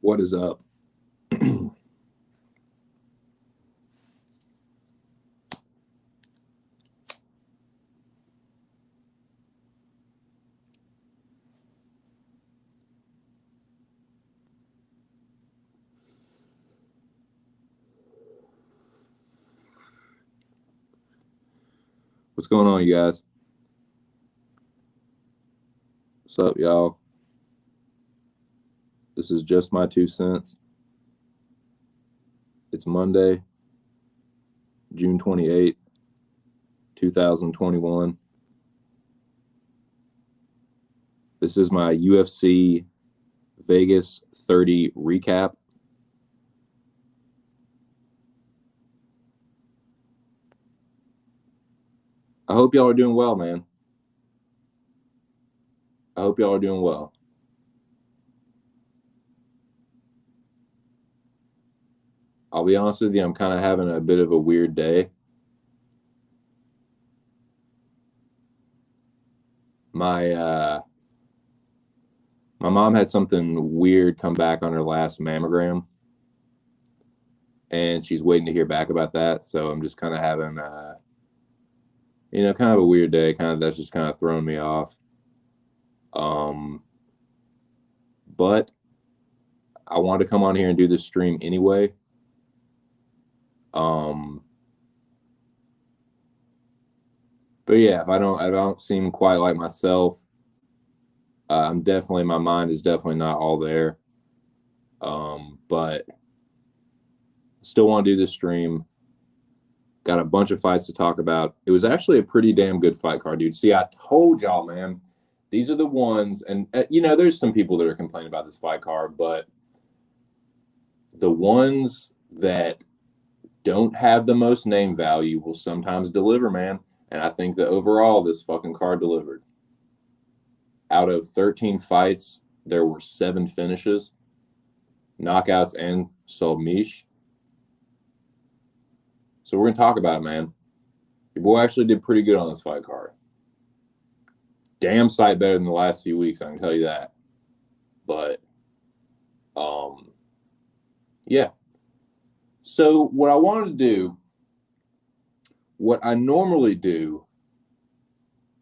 What is up? What's going on, you guys? What's up, y'all? This is just my 2 cents. It's Monday, June 28th, 2021. This is my UFC Vegas 30 recap. I hope y'all are doing well, man. I hope y'all are doing well. I'll be honest with you, I'm kind of having a bit of a weird day. My mom had something weird come back on her last mammogram, and she's waiting to hear back about that. So I'm just kind of having, kind of a weird day. That's just kind of throwing me off. But I wanted to come on here and do this stream anyway. But yeah, if I don't seem quite like myself, my mind is definitely not all there. But still want to do this stream. Got a bunch of fights to talk about. It was actually a pretty damn good fight card, dude. See, I told y'all, man, these are the ones, and there's some people that are complaining about this fight card, but the ones that don't have the most name value will sometimes deliver, man. And I think that overall, this fucking card delivered. Out of 13 fights, there were 7 finishes, knockouts, and submission. So we're going to talk about it, man. Your boy actually did pretty good on this fight card. Damn sight better than the last few weeks, I can tell you that. But, yeah. So what I wanted to do, what I normally do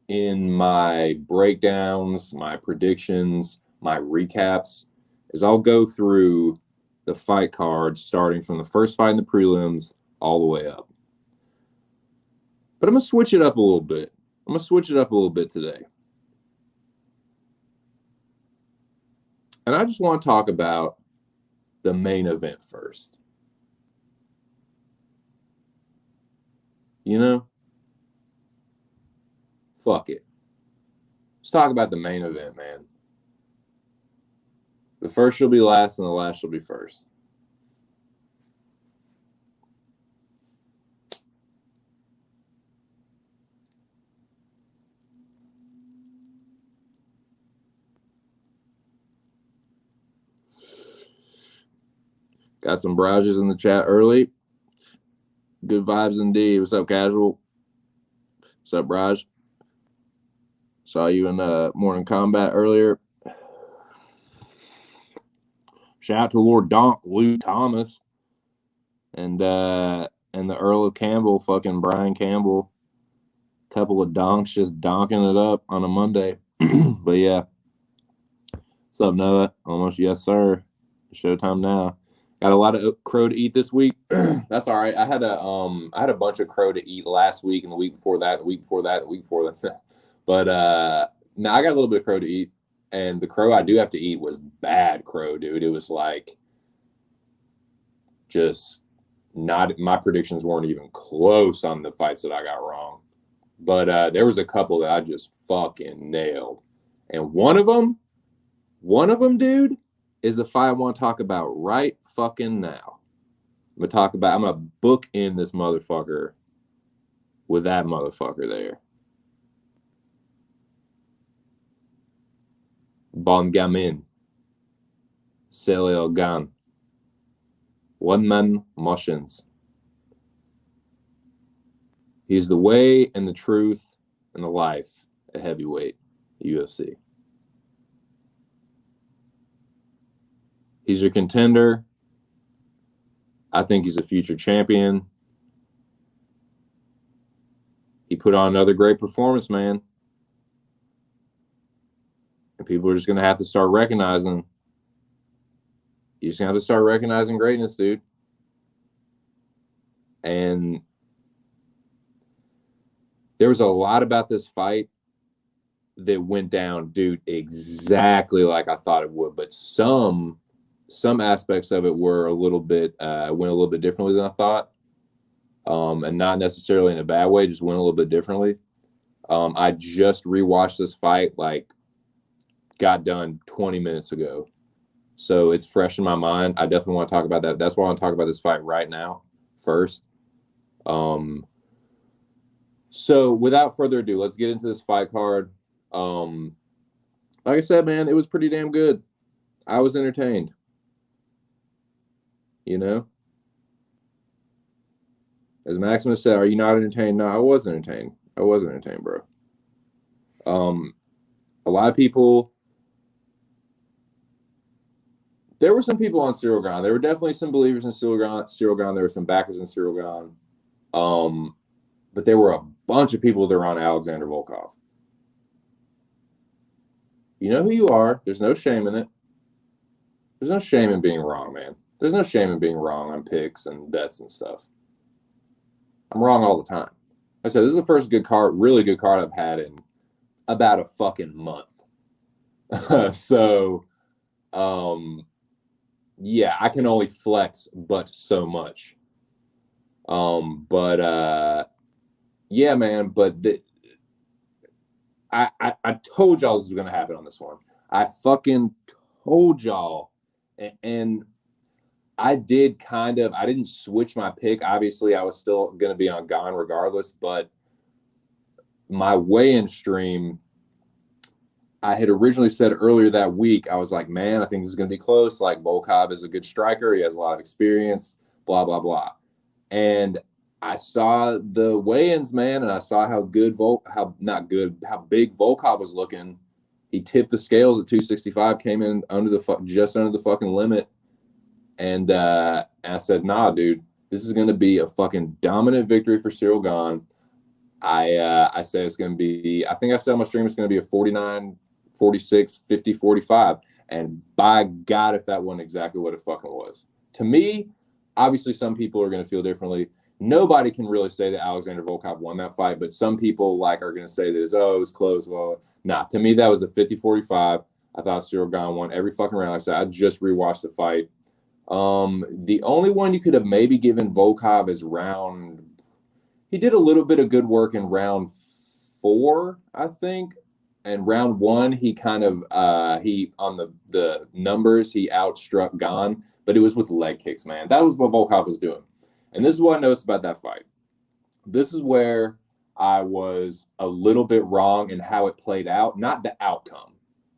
in my breakdowns, my predictions, my recaps, is I'll go through the fight cards starting from the first fight in the prelims all the way up. But I'm going to switch it up a little bit. Today. And I just want to talk about the main event first. Fuck it. Let's talk about the main event, man. The first shall be last and the last shall be first. Got some barrages in the chat early. Good vibes indeed. What's up, Casual? What's up, Raj? Saw you in Morning Combat earlier. Shout out to Lord Donk, Lou Thomas, and the Earl of Campbell, fucking Brian Campbell. Couple of donks just donking it up on a Monday. But yeah. What's up, Noah? Almost yes, sir. Showtime now. Got a lot of crow to eat this week. That's all right. I had a bunch of crow to eat last week and the week before that, the week before that, the week before that. But now I got a little bit of crow to eat, and the crow I do have to eat was bad crow, dude. It was like just not, my predictions weren't even close on the fights that I got wrong. But there was a couple that I just fucking nailed. And one of them, dude, is a fight I want to talk about right fucking now. I'm going to book in this motherfucker with that motherfucker there. Bongamin. Celil Gan. One man motions. He's the way and the truth and the life at heavyweight UFC. He's your contender. I think he's a future champion. He put on another great performance, man. And people are just going to have to start recognizing. You just have to start recognizing greatness, dude. And there was a lot about this fight that went down, dude, exactly like I thought it would. But some aspects of it were a little bit went a little bit differently than I thought, and not necessarily in a bad way. Just went a little bit differently. I just rewatched this fight, like, got done 20 minutes ago, so it's fresh in my mind. I definitely want to talk about that. That's why I want to talk about this fight right now first. So without further ado, let's get into this fight card. Like I said, man, it was pretty damn good. I was entertained. You know? As Maximus said, are you not entertained? No, I was entertained. I was entertained, bro. A lot of people, there were some people on Ciryl Gane. There were definitely some believers in Ciryl Gane. There were some backers in Ciryl Gane. But there were a bunch of people that were on Alexander Volkov. You know who you are. There's no shame in it. There's no shame in being wrong, man. There's no shame in being wrong on picks and bets and stuff. I'm wrong all the time. I said, this is the first good card, really good card I've had in about a fucking month. So, yeah, I can only flex but so much. Yeah, man, but I told y'all this was going to happen on this one. I fucking told y'all. And I did I didn't switch my pick. Obviously, I was still going to be on Gane regardless, but my weigh-in stream, I had originally said earlier that week, I was like, man, I think this is going to be close. Like, Volkov is a good striker. He has a lot of experience, blah, blah, blah. And I saw the weigh-ins, man, and I saw how big Volkov was looking. He tipped the scales at 265, came in just under the fucking limit. And I said, nah, dude, this is going to be a fucking dominant victory for Ciryl Gane. I said it's going to be, I think I said on my stream it's going to be a 49, 46, 50, 45. And by God, if that wasn't exactly what it fucking was. To me, obviously some people are going to feel differently. Nobody can really say that Alexander Volkov won that fight, but some people are going to say that it was close. Well, nah, to me, that was a 50-45. I thought Ciryl Gane won every fucking round. Like I said, I just rewatched the fight. The only one you could have maybe given Volkov is he did a little bit of good work in round 4, I think. And round 1, he kind of, on the numbers, he outstruck Gane, but it was with leg kicks, man. That was what Volkov was doing. And this is what I noticed about that fight. This is where I was a little bit wrong in how it played out, not the outcome.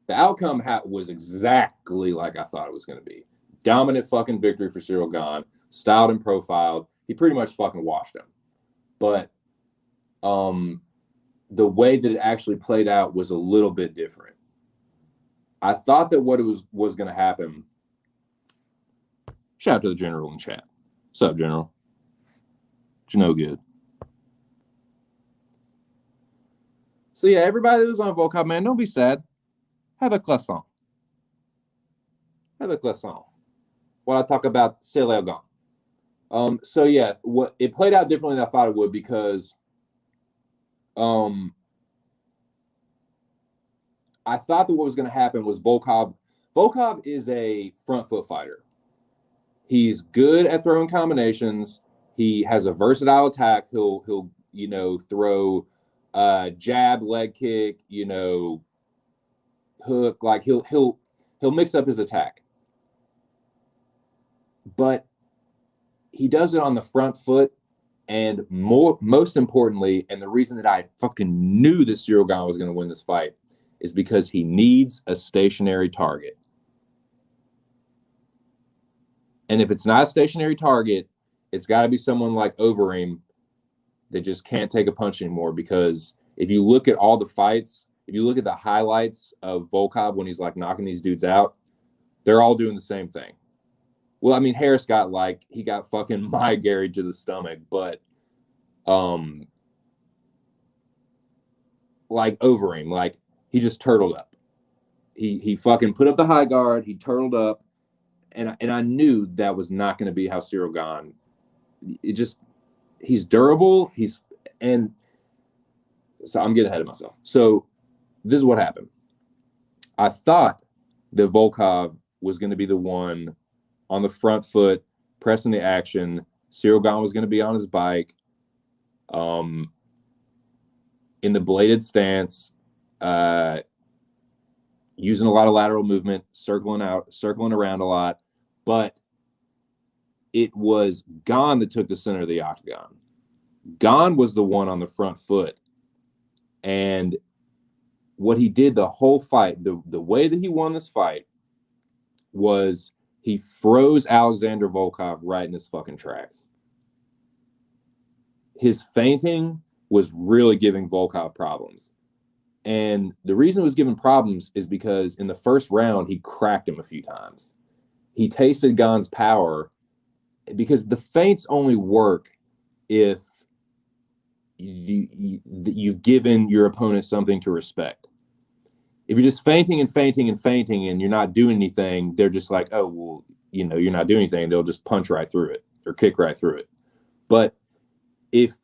The outcome was exactly like I thought it was going to be. Dominant fucking victory for Ciryl Gane, styled and profiled. He pretty much fucking washed him. But the way that it actually played out was a little bit different. I thought that what was going to happen. Shout out to the general in chat. What's up, General? You know good. So yeah, everybody that was on Volkov, man, don't be sad. Have a croissant. Have a croissant. While I talk about Ciryl Gane. So yeah, it played out differently than I thought it would because I thought that what was going to happen was Volkov is a front foot fighter. He's good at throwing combinations. He has a versatile attack. He'll throw jab, leg kick, hook. Like he'll mix up his attack. But he does it on the front foot, and most importantly, and the reason that I fucking knew that Ciryl Gane was going to win this fight is because he needs a stationary target. And if it's not a stationary target, it's got to be someone like Overeem that just can't take a punch anymore. Because if you look at all the fights, if you look at the highlights of Volkov when he's like knocking these dudes out, they're all doing the same thing. Well, I mean, Harris got he got fucking my Gary to the stomach, but over him, he just turtled up. He fucking put up the high guard. He turtled up, and I knew that was not going to be how Ciryl Gane. He's durable. And so I'm getting ahead of myself. So this is what happened. I thought that Volkov was going to be the one on the front foot, pressing the action. Ciryl Gane was going to be on his bike, in the bladed stance, using a lot of lateral movement, circling around a lot. But it was Gane that took the center of the octagon. Gane was the one on the front foot. And what he did the whole fight, the way that he won this fight was he froze Alexander Volkov right in his fucking tracks. His feinting was really giving Volkov problems. And the reason it was giving problems is because in the first round, he cracked him a few times. He tasted Gane's power because the feints only work if you've given your opponent something to respect. If you're just feinting and you're not doing anything, they're just like, oh, well, you're not doing anything. They'll just punch right through it or kick right through it. But if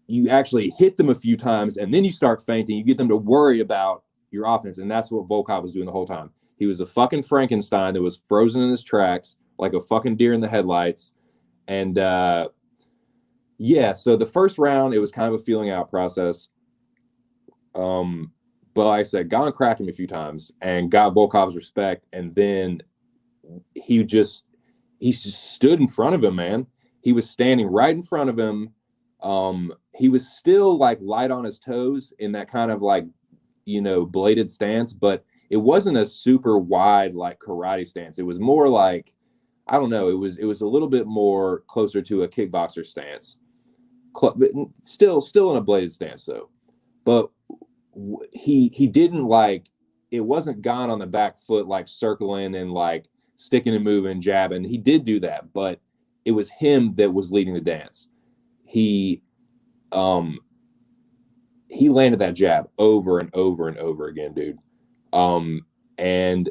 you actually hit them a few times and then you start feinting, you get them to worry about your offense. And that's what Volkov was doing the whole time. He was a fucking Frankenstein that was frozen in his tracks like a fucking deer in the headlights. And so the first round, it was kind of a feeling out process. But like I said, Gane cracked him a few times and got Volkov's respect. And then he just stood in front of him, man. He was standing right in front of him. He was still light on his toes in that kind of bladed stance, but it wasn't a super wide karate stance. It was more I don't know. It was a little bit more closer to a kickboxer stance. Still in a bladed stance though. But he didn't it wasn't Gane on the back foot circling and sticking and moving, jabbing. He did do that, but it was him that was leading the dance. He landed that jab over and over and over again, dude. And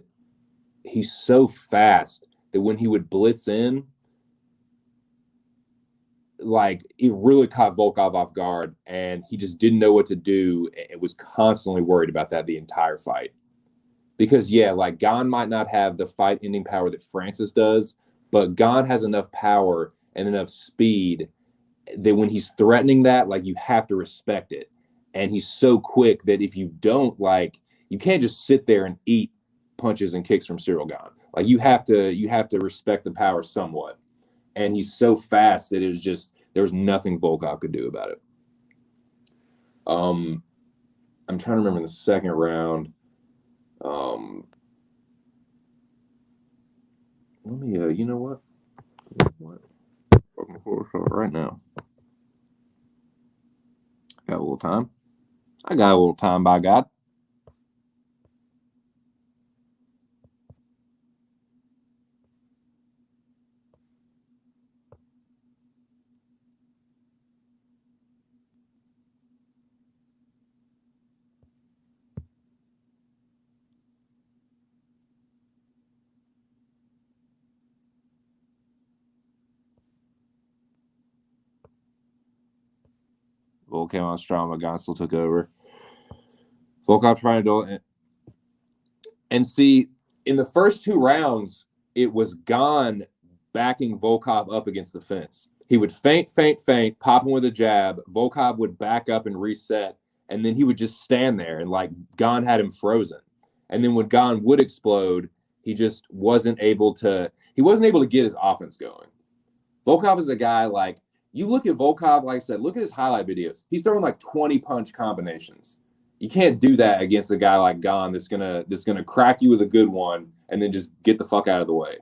he's so fast that when he would blitz in, it really caught Volkov off guard, and he just didn't know what to do. It was constantly worried about that the entire fight. Because Gane might not have the fight ending power that Francis does, but Gane has enough power and enough speed that when he's threatening that, you have to respect it. And he's so quick that if you don't, you can't just sit there and eat punches and kicks from Ciryl Gane. You have to respect the power somewhat. And he's so fast that there's nothing Volkov could do about it. I'm trying to remember in the second round. Let me, you know what? Right now. Got a little time. I got a little time, by God. Volk came on strong, but Gane still took over. Volkov trying to do it. And see, in the first two rounds, it was Gane backing Volkov up against the fence. He would feint, pop him with a jab. Volkov would back up and reset, and then he would just stand there, and Gane had him frozen. And then when Gane would explode, he just wasn't able to get his offense going. Volkov is a guy you look at Volkov, like I said, look at his highlight videos. He's throwing 20 punch combinations. You can't do that against a guy like Gane that's gonna crack you with a good one and then just get the fuck out of the way.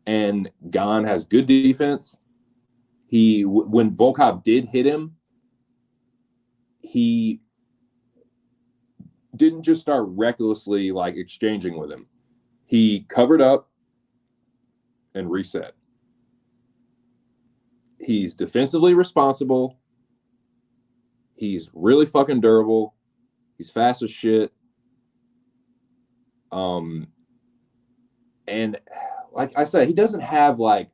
And Gane has good defense. When Volkov did hit him, he didn't just start recklessly exchanging with him. He covered up, and reset. He's defensively responsible. He's really fucking durable. He's fast as shit. And like I said, he doesn't have like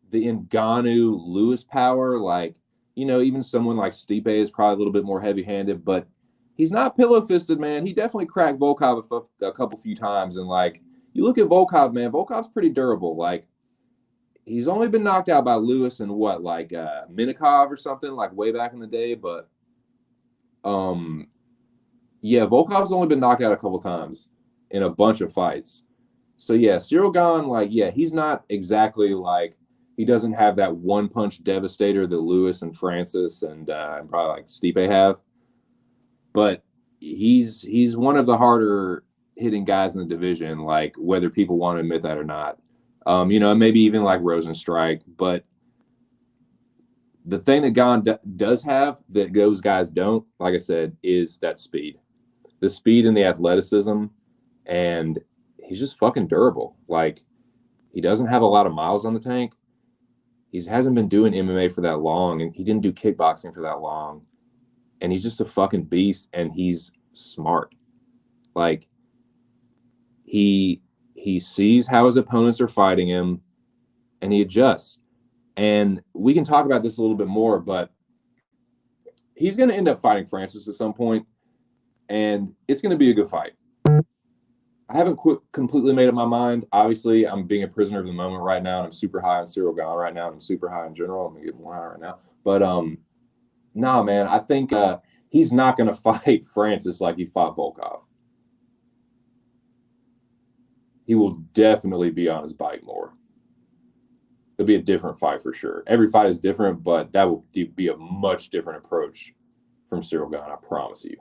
the Ngannou Lewis power. Like, you know, even someone like Stipe is probably a little bit more heavy-handed, but he's not pillow-fisted, man. He definitely cracked Volkov a few times. And like, you look at Volkov, man, Volkov's pretty durable. Like, he's only been knocked out by Lewis and what, like Minikov or something, like way back in the day. But yeah, Volkov's only been knocked out a couple times in a bunch of fights. So yeah, Ciryl Gane, like, yeah, he's not exactly like, he doesn't have that one punch devastator that Lewis and Francis and probably like Stipe have, but he's one of the harder hitting guys in the division, like whether people want to admit that or not. You know, maybe even like Rosenstrike, but the thing that Gane does have that those guys don't, like I said, is that speed, the speed and the athleticism, and he's just fucking durable. Like, he doesn't have a lot of miles on the tank. He hasn't been doing MMA for that long, and he didn't do kickboxing for that long. And he's just a fucking beast, and he's smart. Like, he sees how his opponents are fighting him, and he adjusts. And we can talk about this a little bit more, but he's going to end up fighting Francis at some point, and it's going to be a good fight. I haven't completely made up my mind. Obviously, I'm being a prisoner of the moment right now, and I'm super high on Ciryl Gane right now, and I'm super high in general. I'm gonna get more high right now, but nah, man, I think he's not gonna fight Francis like he fought Volkov. He will definitely be on his bike more. It'll be a different fight for sure. Every fight is different, but that will be a much different approach from Ciryl Gane. I promise you.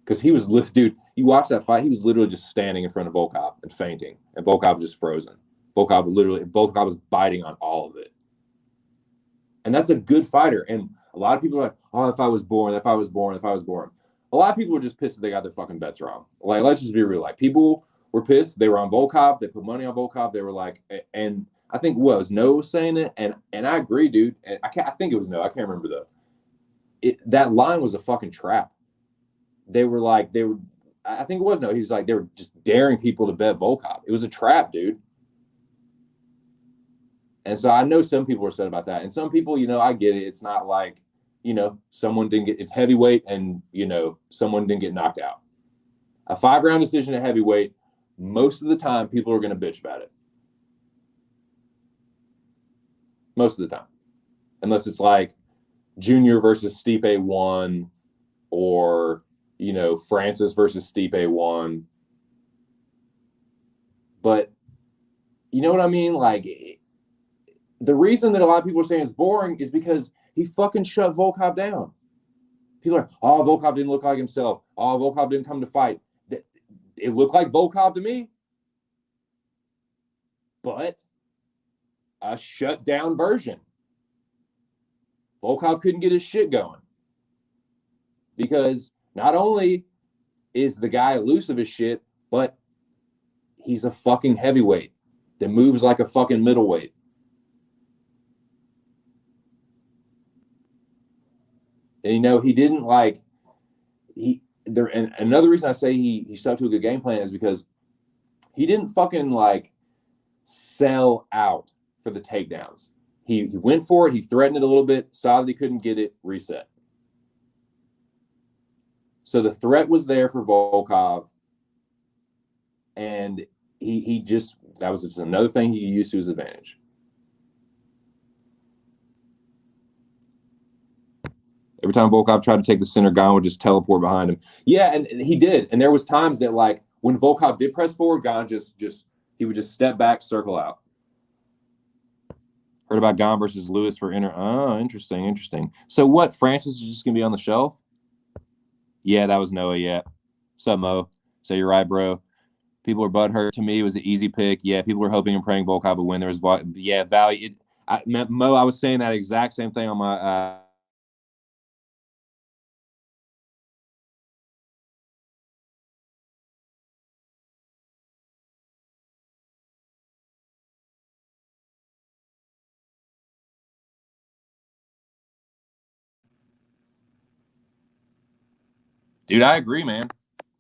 Because he was, dude, you watch that fight, he was literally just standing in front of Volkov and fainting, and Volkov was just frozen. Volkov was biting on all of it. And that's a good fighter. And a lot of people are like, oh, if I was born. A lot of people were just pissed that they got their fucking bets wrong. Like, let's just be real. Like, people were pissed. They were on Volkov. They put money on Volkov. They were like, and I think what was Noah saying it, and I agree, dude. And I think it was Noah. I can't remember though. That line was a fucking trap. I think it was no. He was like, they were just daring people to bet Volkov. It was a trap, dude. And so I know some people are upset about that. And some people, you know, I get it. It's not like, you know, someone didn't get, it's heavyweight and, you know, someone didn't get knocked out. A 5-round decision at heavyweight, most of the time, people are going to bitch about it. Most of the time. Unless it's like Junior versus Stipe 1 or, you know, Francis versus Stipe 1. But you know what I mean? Like, the reason that a lot of people are saying it's boring is because he fucking shut Volkov down. People are, oh, Volkov didn't look like himself. Oh, Volkov didn't come to fight. It looked like Volkov to me. But a shut down version. Volkov couldn't get his shit going. Because not only is the guy elusive as shit, but he's a fucking heavyweight that moves like a fucking middleweight. And, you know, he didn't like, and another reason I say he stuck to a good game plan is because he didn't fucking like sell out for the takedowns. He went for it. He threatened it a little bit, saw that he couldn't get it, reset. So the threat was there for Volkov, and he just, that was just another thing he used to his advantage. Every time Volkov tried to take the center, Gane would just teleport behind him. Yeah, and he did. And there was times that, like, when Volkov did press forward, Gane he would just step back, circle out. Heard about Gane versus Lewis for inter. Oh, interesting. So what? Francis is just gonna be on the shelf? Yeah, that was Noah. Yeah. What's up, Mo? So you're right, bro. People are butthurt. To me, it was an easy pick. Yeah, people were hoping and praying Volkov would win. There was value. Mo, I was saying that exact same thing on my Dude, I agree, man.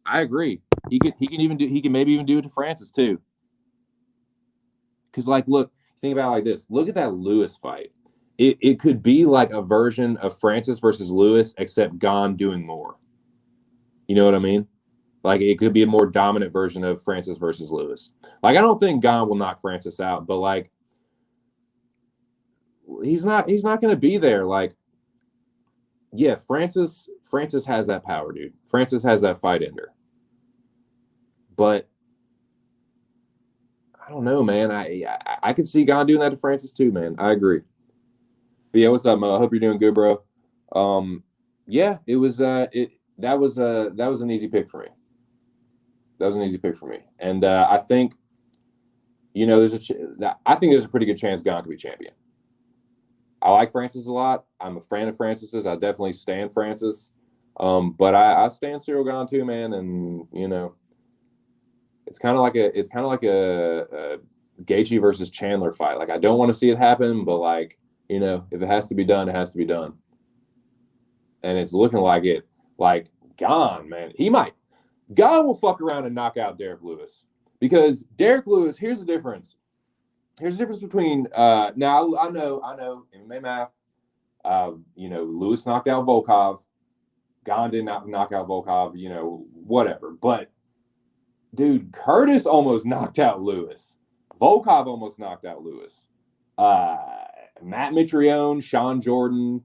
I agree. He can maybe even do it to Francis too. Because, like, look, think about it like this. Look at that Lewis fight. It could be like a version of Francis versus Lewis, except Gane doing more. You know what I mean? Like, it could be a more dominant version of Francis versus Lewis. Like, I don't think Gane will knock Francis out, but like, he's not going to be there. Like, yeah, Francis has that power, dude. Francis has that fight ender. But I don't know, man. I could see Gane doing that to Francis too, man. I agree. But yeah, what's up, Mo? I hope you're doing good, bro. Yeah, it was that was an easy pick for me. That was an easy pick for me, and I think, you know, I think there's a pretty good chance Gane could be champion. I like Francis a lot. I'm a fan of Francis's. I definitely stand Francis, but I stand Ciryl Gane too, man. And you know, it's kind of like a Gaethje versus Chandler fight. Like, I don't want to see it happen, but like, you know, if it has to be done, it has to be done. And it's looking like it. Like, Gane, man, Gane will fuck around and knock out Derek Lewis, because Derek Lewis. Here's the difference. Here's the difference between now. I know MMA math. You know, Lewis knocked out Volkov. Gane did not knock out Volkov. You know, whatever. But dude, Curtis almost knocked out Lewis. Volkov almost knocked out Lewis. Matt Mitrione, Sean Jordan,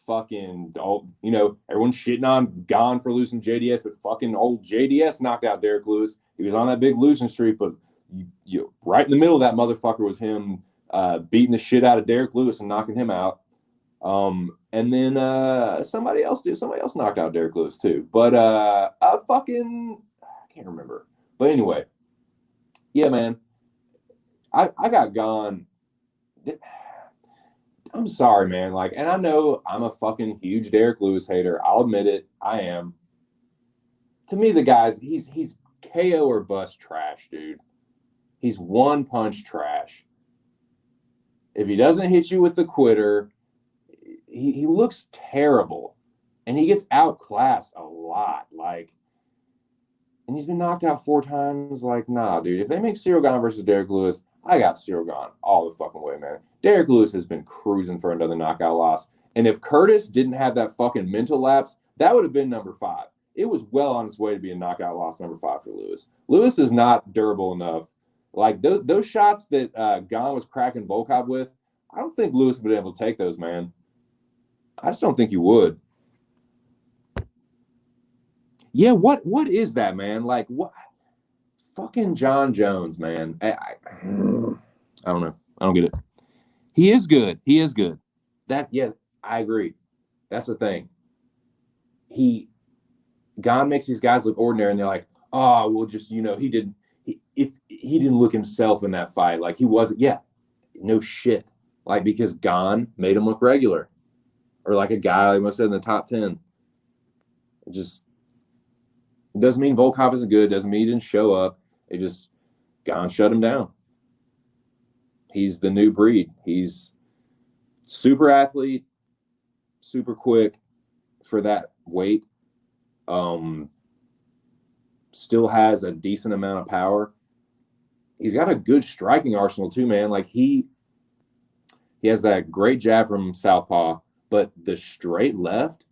fucking, you know, everyone's shitting on Gane for losing JDS, but fucking old JDS knocked out Derek Lewis. He was on that big losing streak, but you right in the middle of that motherfucker was him beating the shit out of Derek Lewis and knocking him out. And then somebody else knocked out Derek Lewis too. But I can't remember. But anyway, yeah, man. I got Gane. I'm sorry, man. Like, and I know I'm a fucking huge Derek Lewis hater. I'll admit it. I am. To me, the guy's he's KO or bust trash, dude. He's one punch trash. If he doesn't hit you with the quitter, he looks terrible. And he gets outclassed a lot. Like, and he's been knocked out 4 times. Like, nah, dude. If they make Ciryl Gane versus Derek Lewis, I got Ciryl Gane all the fucking way, man. Derek Lewis has been cruising for another knockout loss. And if Curtis didn't have that fucking mental lapse, that would have been number 5. It was well on its way to be a knockout loss number 5 for Lewis. Lewis is not durable enough. Like, those shots that Gane was cracking Volkov with, I don't think Lewis would be able to take those, man. I just don't think he would. Yeah, what is that, man? Like, what? Fucking Jon Jones, man. I don't know. I don't get it. He is good. Yeah, I agree. That's the thing. Gane makes these guys look ordinary, and they're like, oh, well, just, you know, if he didn't look himself in that fight, like he wasn't. Yeah, no shit. Like, because Gane made him look regular, or like a guy, like I said, in the top 10. It just doesn't mean Volkov isn't good. Doesn't mean he didn't show up. It just, Gane shut him down. He's the new breed. He's super athlete, super quick for that weight. Still has a decent amount of power. He's got a good striking arsenal too, man. Like, he has that great jab from southpaw, but the straight left,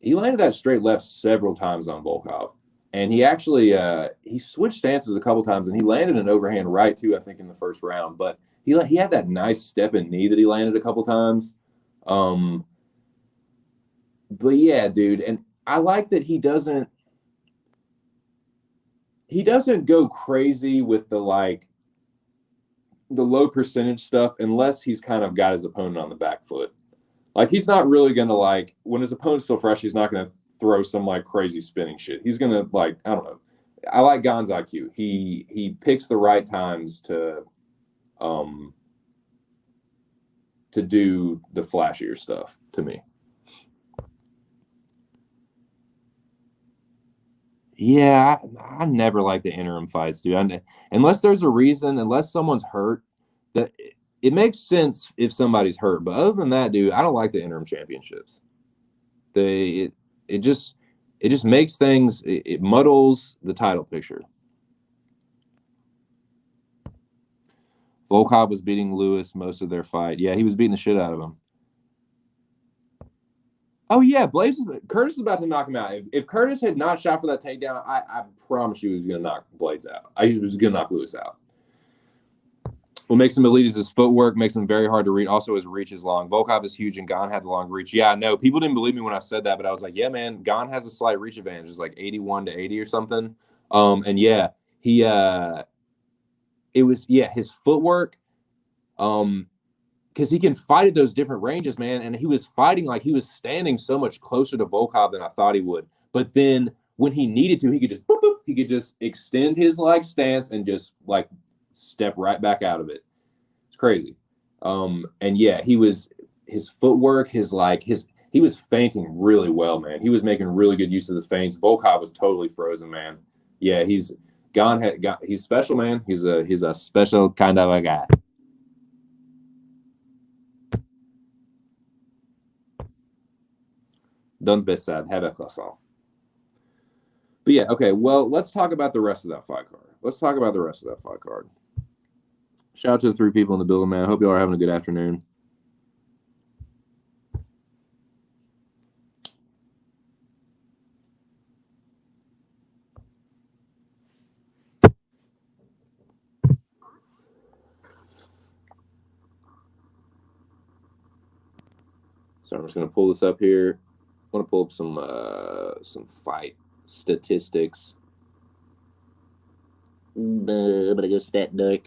he landed that straight left several times on Volkov. And he actually he switched stances a couple times, and he landed an overhand right too, I think, in the first round. But he had that nice step-in knee that he landed a couple times. But yeah, dude, and I like that he doesn't go crazy with the low percentage stuff unless he's kind of got his opponent on the back foot. Like, he's not really going to, like, when his opponent's still fresh, he's not going to throw some, like, crazy spinning shit. He's going to, like, I don't know. I like Gane's IQ. He picks the right times to do the flashier stuff, to me. Yeah, I never like the interim fights, dude. Unless there's a reason, unless someone's hurt, that it makes sense if somebody's hurt. But other than that, dude, I don't like the interim championships. it just makes things, it muddles the title picture. Volkov was beating Lewis most of their fight. Yeah, he was beating the shit out of him. Oh yeah, Curtis is about to knock him out. If Curtis had not shot for that takedown, I promise you he was going to knock Blades out. He was going to knock Lewis out. What makes him elite is his footwork, makes him very hard to read. Also, his reach is long. Volkov is huge, and Gane had the long reach. Yeah, I know. People didn't believe me when I said that, but I was like, yeah, man, Gane has a slight reach advantage. It's like 81 to 80 or something. And yeah, his footwork, because he can fight at those different ranges, man. And he was fighting like he was standing so much closer to Volkov than I thought he would. But then when he needed to, he could just he could just extend his like stance and just like step right back out of it. It's crazy. And yeah, his footwork, he was feinting really well, man. He was making really good use of the feints. Volkov was totally frozen, man. Yeah, he's special, man. He's a special kind of a guy. Don't be sad. Have a croissant. But yeah, okay. Well, let's talk about the rest of that fight card. Shout out to the 3 people in the building, man. I hope y'all are having a good afternoon. So I'm just going to pull this up here. I want to pull up some fight statistics. I'm going to go stat duck.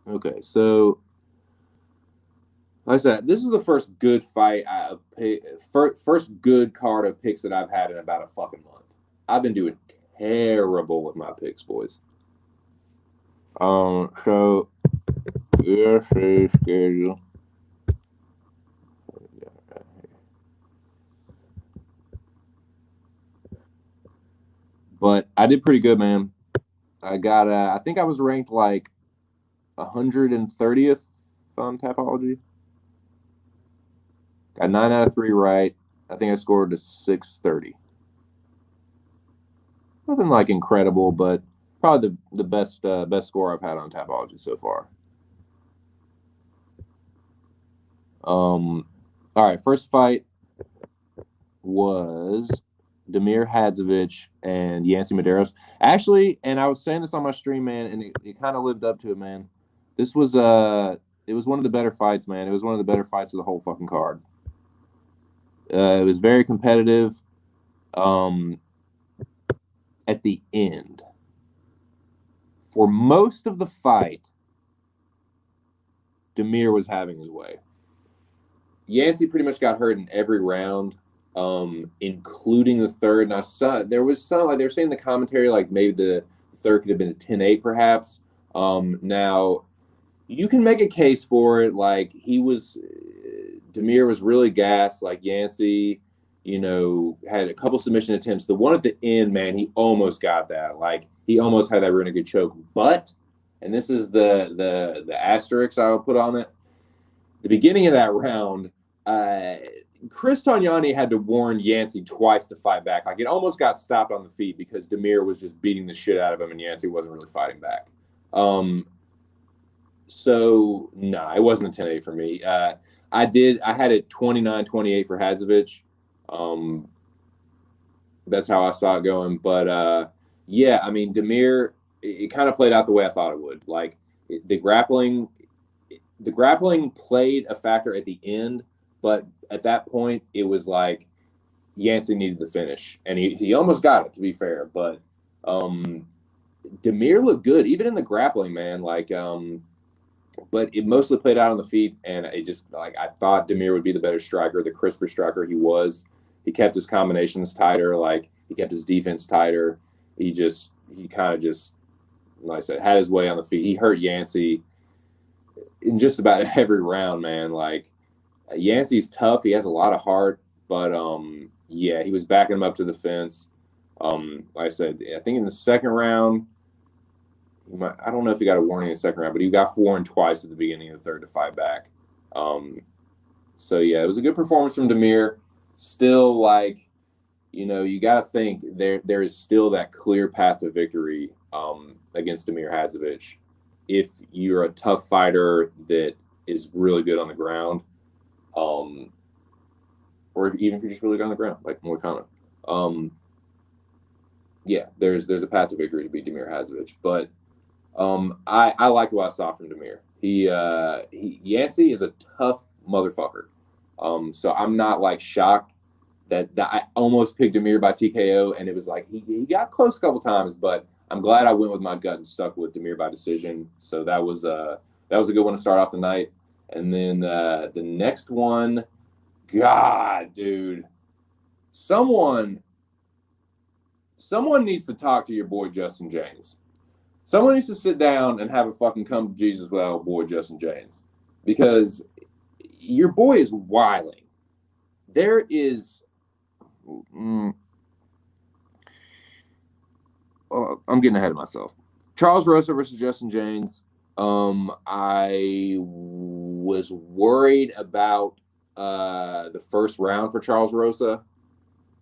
Okay, so like I said, this is the first good fight first good card of picks that I've had in about a fucking month. I've been doing terrible with my picks, boys. So UFC schedule. But I did pretty good, man. I got I think I was ranked like 130th on Tapology. Got 9 out of 3 right. I think I scored a 630. Nothing like incredible, but probably the best score I've had on Tapology so far. All right, first fight was Damir Hadzovic and Yancy Medeiros. Actually, and I was saying this on my stream, man, and it kind of lived up to it, man. This was it was one of the better fights, man. It was one of the better fights of the whole fucking card. It was very competitive. At the end, for most of the fight, Damir was having his way. Yancy pretty much got hurt in every round, including the third. And I saw there was some, like they were saying in the commentary, like maybe the third could have been a 10-8 perhaps. Now, you can make a case for it. Like Damir was really gassed, like Yancy, had a couple submission attempts. The one at the end, man, he almost got that. Like he almost had that really good choke. But, and this is the asterisk I will put on it. The beginning of that round, Chris Tognani had to warn Yancy twice to fight back. Like it almost got stopped on the feet because Damir was just beating the shit out of him and Yancy wasn't really fighting back. So no, it wasn't a 10-8 for me. I had it 29-28 for Hadzovic. That's how I saw it going. But yeah, I mean, Damir, it kind of played out the way I thought it would. Like the grappling played a factor at the end, but at that point, it was like Yancy needed the finish, and he almost got it, to be fair. But Damir looked good, even in the grappling, man. Like, but it mostly played out on the feet, and it just like I thought Damir would be the better striker, the crisper striker he was. He kept his combinations tighter, like he kept his defense tighter. He kind of just, like I said, had his way on the feet. He hurt Yancy in just about every round, man. Like Yancy's tough. He has a lot of heart, but yeah, he was backing him up to the fence. Like I said, I think in the second round, I don't know if he got a warning in the second round, but he got warned twice at the beginning of the third to fight back. So yeah, it was a good performance from Damir. Still, like, you got to think there is still that clear path to victory against Damir Hadzovic if you're a tough fighter that is really good on the ground, or even if you're just really good on the ground, like Moicano. Yeah, there's a path to victory to beat Damir Hadzovic, but I liked what I saw from Damir. Yancey is a tough motherfucker. So I'm not like shocked that I almost picked Damir by TKO, and it was like he got close a couple times, but I'm glad I went with my gut and stuck with Damir by decision. So that was a good one to start off the night. And then the next one, God, dude, someone needs to talk to your boy Justin James. Someone needs to sit down and have a fucking come to Jesus with our boy Justin James, because your boy is wilding. There is. I'm getting ahead of myself. Charles Rosa versus Justin James. I was worried about the first round for Charles Rosa.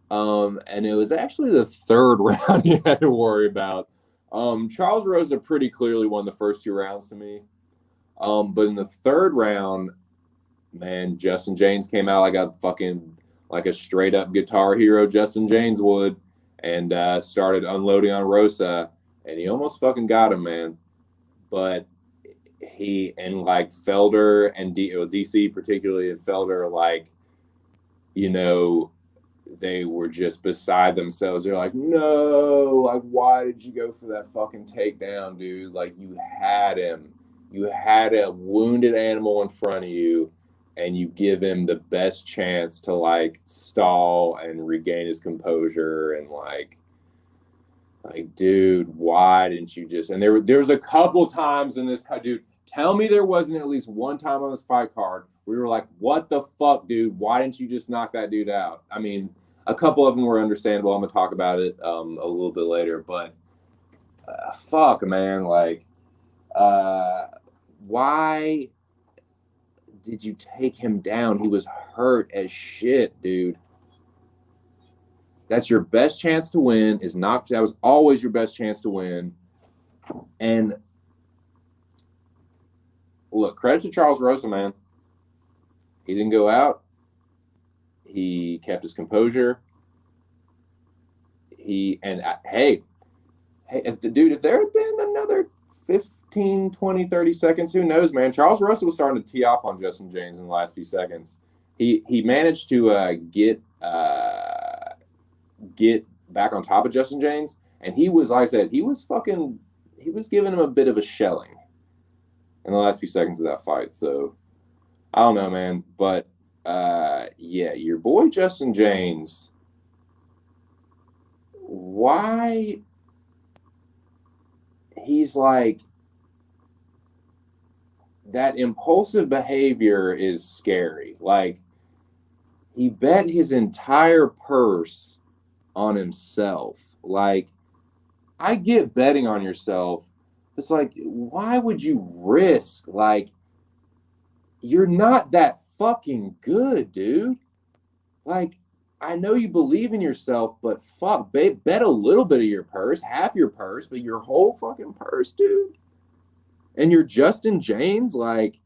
And it was actually the third round you had to worry about. Charles Rosa pretty clearly won the first two rounds to me. But in the third round, man, Justin James came out like a straight up Guitar Hero Justin James would, and started unloading on Rosa, and he almost fucking got him, man. But like Felder and DC particularly, and Felder, like, they were just beside themselves. They're like, no, like, why did you go for that fucking takedown, dude? Like, you had him. You had a wounded animal in front of you, and you give him the best chance to, like, stall and regain his composure, and like, dude, why didn't you just? And there was a couple times in this, dude, tell me there wasn't at least one time on this fight card we were like, what the fuck, dude? Why didn't you just knock that dude out? I mean, a couple of them were understandable. I'm going to talk about it a little bit later. But fuck, man. Like, why did you take him down? He was hurt as shit, dude. That's your best chance to win. That was always your best chance to win. And look, credit to Charles Rosa, man. He didn't go out. He kept his composure. Hey, if there had been another 15, 20, 30 seconds, who knows, man? Charles Rosa was starting to tee off on Justin James in the last few seconds. He managed to get back on top of Justin James, and he was, like I said, he was giving him a bit of a shelling in the last few seconds of that fight. So I don't know, man, but yeah, your boy Justin James, why he's like, that impulsive behavior is scary. Like, he bet his entire purse on himself. Like, I get betting on yourself. It's like, why would you risk? Like, you're not that fucking good, dude. Like, I know you believe in yourself, but fuck, babe, bet a little bit of your purse, half your purse, but your whole fucking purse, dude. And you're Justin James, like,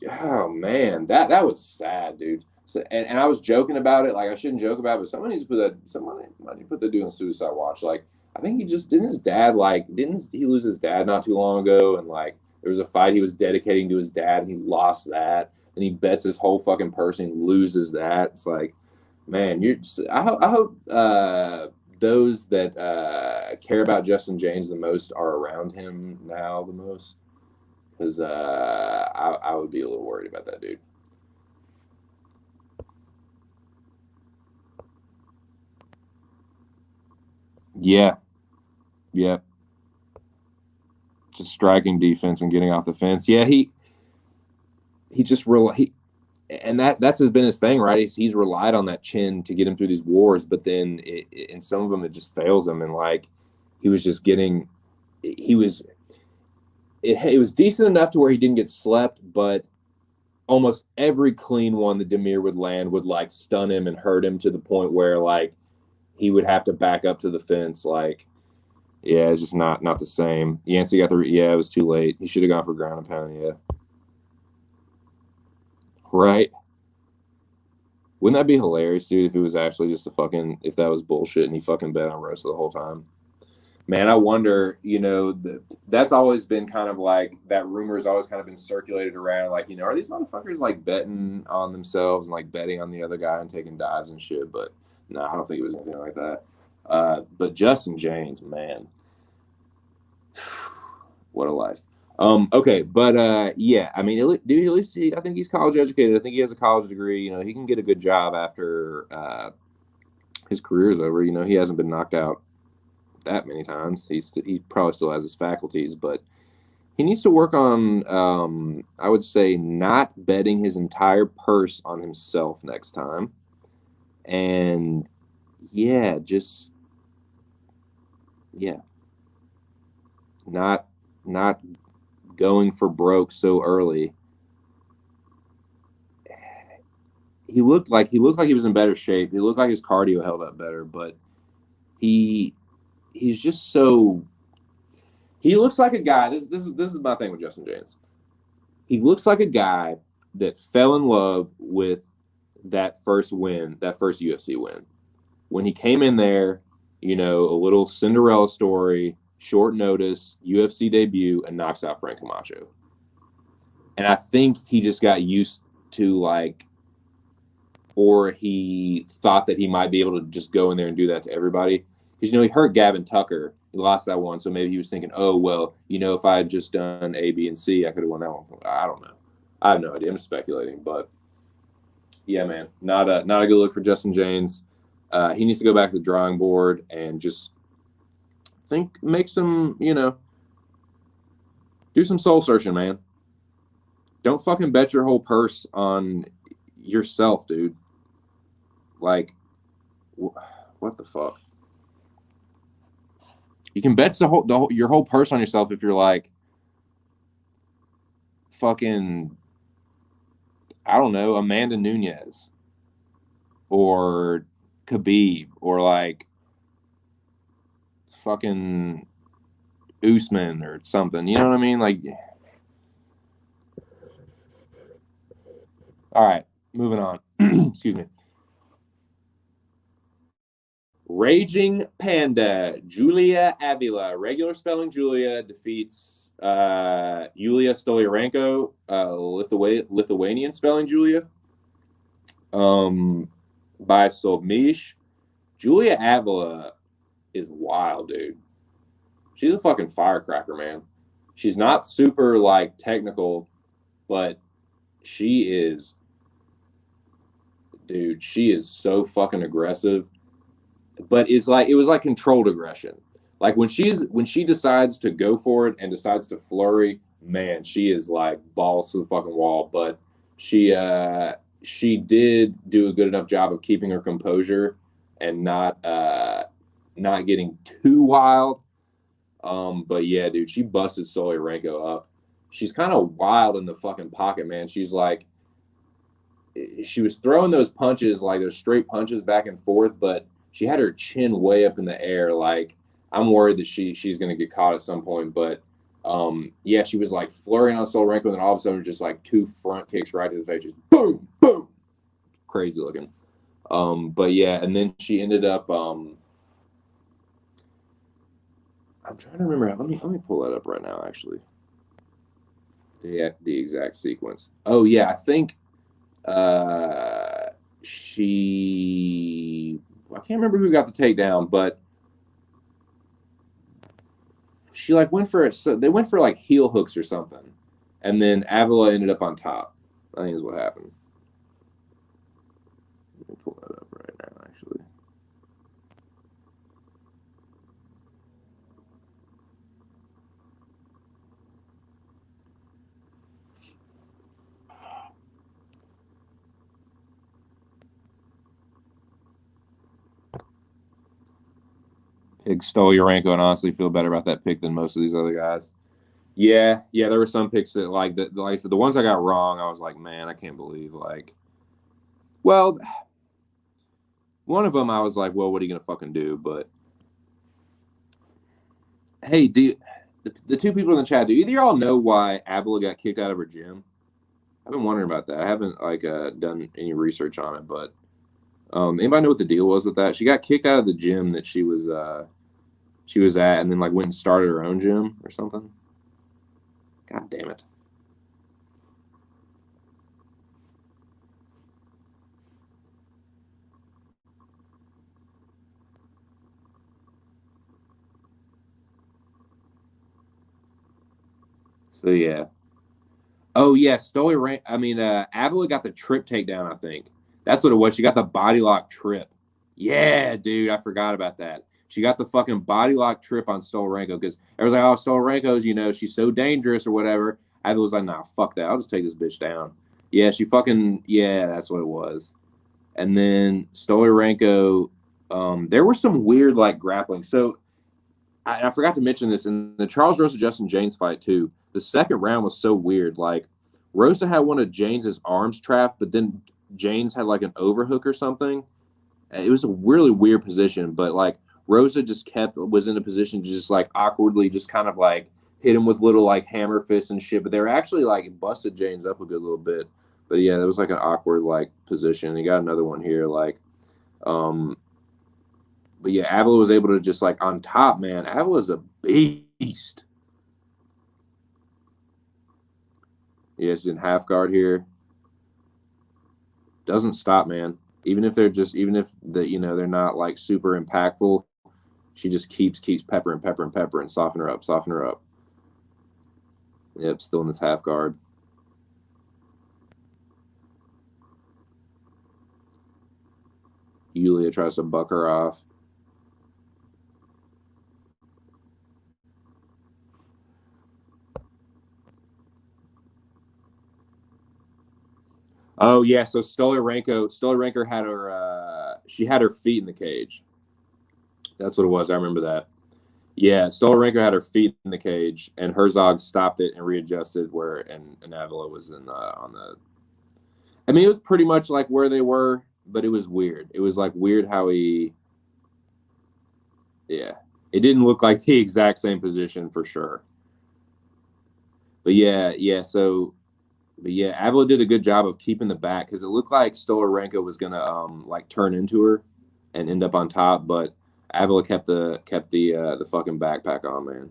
oh man, that was sad, dude. So, and I was joking about it, like I shouldn't joke about it, but somebody needs to put the dude on suicide watch. Like, I think didn't he lose his dad not too long ago? And like, there was a fight he was dedicating to his dad, and he lost that, and he bets his whole fucking purse and loses that. It's like, man, I hope those that care about Justin James the most are around him now the most, because I would be a little worried about that dude. Yeah. Just striking defense and getting off the fence. Yeah, he just and that's has been his thing, right? He's relied on that chin to get him through these wars, but then in some of them it just fails him, and like he was just getting, he was it was decent enough to where he didn't get slept, but almost every clean one that Demir would land would like stun him and hurt him to the point where like he would have to back up to the fence. Like, yeah, it's just not the same. Yancey got it was too late. He should have gone for ground and pound. Yeah, right. Wouldn't that be hilarious, dude? If it was actually just if that was bullshit and he fucking bet on Rosa the whole time. Man, I wonder, that's always been kind of like that rumor has always kind of been circulated around. Like, are these motherfuckers like betting on themselves and like betting on the other guy and taking dives and shit? But no, I don't think it was anything like that. But Justin James, man, what a life. Okay, but yeah, I mean, dude, at least I think he's college educated. I think he has a college degree. He can get a good job after his career's over. He hasn't been knocked out that many times. He probably still has his faculties, but he needs to work on, I would say, not betting his entire purse on himself next time. And yeah, not going for broke so early. He looked like he was in better shape. He looked like his cardio held up better, but he's just so. He looks like a guy. This is my thing with Justin James. He looks like a guy that fell in love with that first win, that first UFC win. When he came in there, a little Cinderella story, short notice, UFC debut, and knocks out Frank Camacho. And I think he just got used to or he thought that he might be able to just go in there and do that to everybody. Because, he hurt Gavin Tucker. He lost that one. So maybe he was thinking, oh, well, if I had just done A, B, and C, I could have won that one. I don't know. I have no idea. I'm just speculating. But, yeah, man, not a good look for Justin James. He needs to go back to the drawing board and just make some, do some soul searching, man. Don't fucking bet your whole purse on yourself, dude. Like, what the fuck? You can bet your whole purse on yourself if you're like fucking, I don't know, Amanda Nunes or Khabib or like fucking Usman or something. You know what I mean? Like, all right, moving on. Excuse me. Raging Panda, Julia Avila, regular spelling Julia, defeats Yulia Stoliarenko, Lithuanian spelling Julia, by Solmish. Julia Avila is wild, dude. She's a fucking firecracker, man. She's not super like technical, but she is, dude. She is so fucking aggressive. But it was like controlled aggression. Like when she decides to go for it and decides to flurry, man, she is like balls to the fucking wall. But she did do a good enough job of keeping her composure and not getting too wild. But yeah, dude, she busted Stoliarenko up. She's kind of wild in the fucking pocket, man. She's like, she was throwing those punches, like those straight punches back and forth, but she had her chin way up in the air. Like, I'm worried that she's going to get caught at some point. But yeah, she was like flurrying on Stoliarenko, and then all of a sudden, just like two front kicks right to the face, just boom, boom, crazy looking. But yeah, and then she ended up. I'm trying to remember. Let me pull that up right now. Actually, the exact sequence. Oh yeah, I think I can't remember who got the takedown, but she like went for it. So they went for like heel hooks or something, and then Avila ended up on top. I think is what happened. Let me pull that up right now, actually. Stolyarenko, and honestly feel better about that pick than most of these other guys. Yeah, there were some picks that like I said, the ones I got wrong, I was like, man, I can't believe well, one of them I was like, well, what are you gonna fucking do? But hey, the two people in the chat, do either y'all know why Abla got kicked out of her gym? I've been wondering about that. I haven't done any research on it, but anybody know what the deal was with that? She got kicked out of the gym that she was at, and then went and started her own gym or something. God damn it. So yeah. Oh yeah, Avila got the trip takedown, I think. That's what it was. She got the body lock trip. Yeah, dude, I forgot about that. She got the fucking body lock trip on Stolyarenko because everyone's like, oh, Stolyarenko's, she's so dangerous or whatever. Avila was like, nah, fuck that. I'll just take this bitch down. Yeah, that's what it was. And then Stolyarenko, there were some weird grappling. So I forgot to mention this in the Charles Rosa Justin James fight too. The second round was so weird. Rosa had one of Janes's arms trapped, but then Janes had an overhook or something. It was a really weird position, but Rosa just was in a position to just awkwardly just kind of hit him with little hammer fists and shit. But they were actually busted Janes up a good little bit. But yeah, that was an awkward position. He got another one here, but yeah, Avila was able to just on top, man. Avila's a beast. Yeah, she's in half guard here. Doesn't stop, man. Even if they're not super impactful, she just keeps peppering, soften her up. Yep, still in this half guard. Yulia tries to buck her off. Oh yeah, so Stolyarenko had her feet in the cage. That's what it was. I remember that. Yeah, Stolyarenko had her feet in the cage, and Herzog stopped it and readjusted and Avila was on the. I mean, it was pretty much where they were, but it was weird. It was weird how he. Yeah, it didn't look like the exact same position for sure. But yeah. But yeah, Avila did a good job of keeping the back because it looked like Stolyarenko was gonna turn into her and end up on top, but Avila kept the fucking backpack on, man.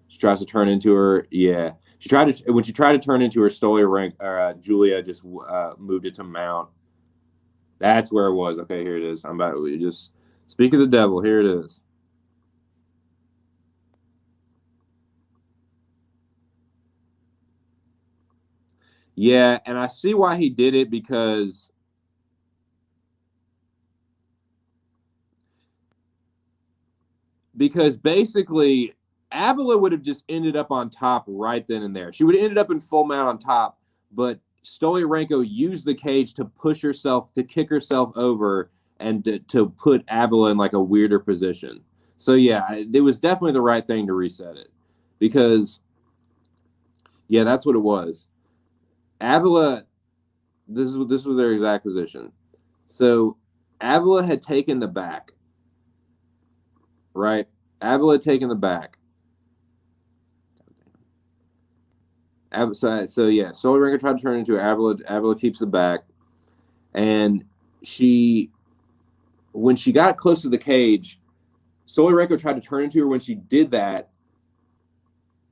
She tries to turn into her. Yeah, when she tried to turn into her, Julia just moved it to mount. That's where it was. Okay, here it is. I'm about to just speak of the devil. Here it is. Yeah, and I see why he did it because basically Avila would have just ended up on top right then and there. She would have ended up in full mount on top, but Stolyarenko used the cage to push herself, to kick herself over, and to put Avila in a weirder position. So yeah, it was definitely the right thing to reset it because, yeah, that's what it was. Avila, this was their exact position. So Avila had taken the back, right? Avila had taken the back. So yeah, Stolyarenko tried to turn into Avila. Avila keeps the back, and when she got close to the cage, Stolyarenko tried to turn into her. When she did that,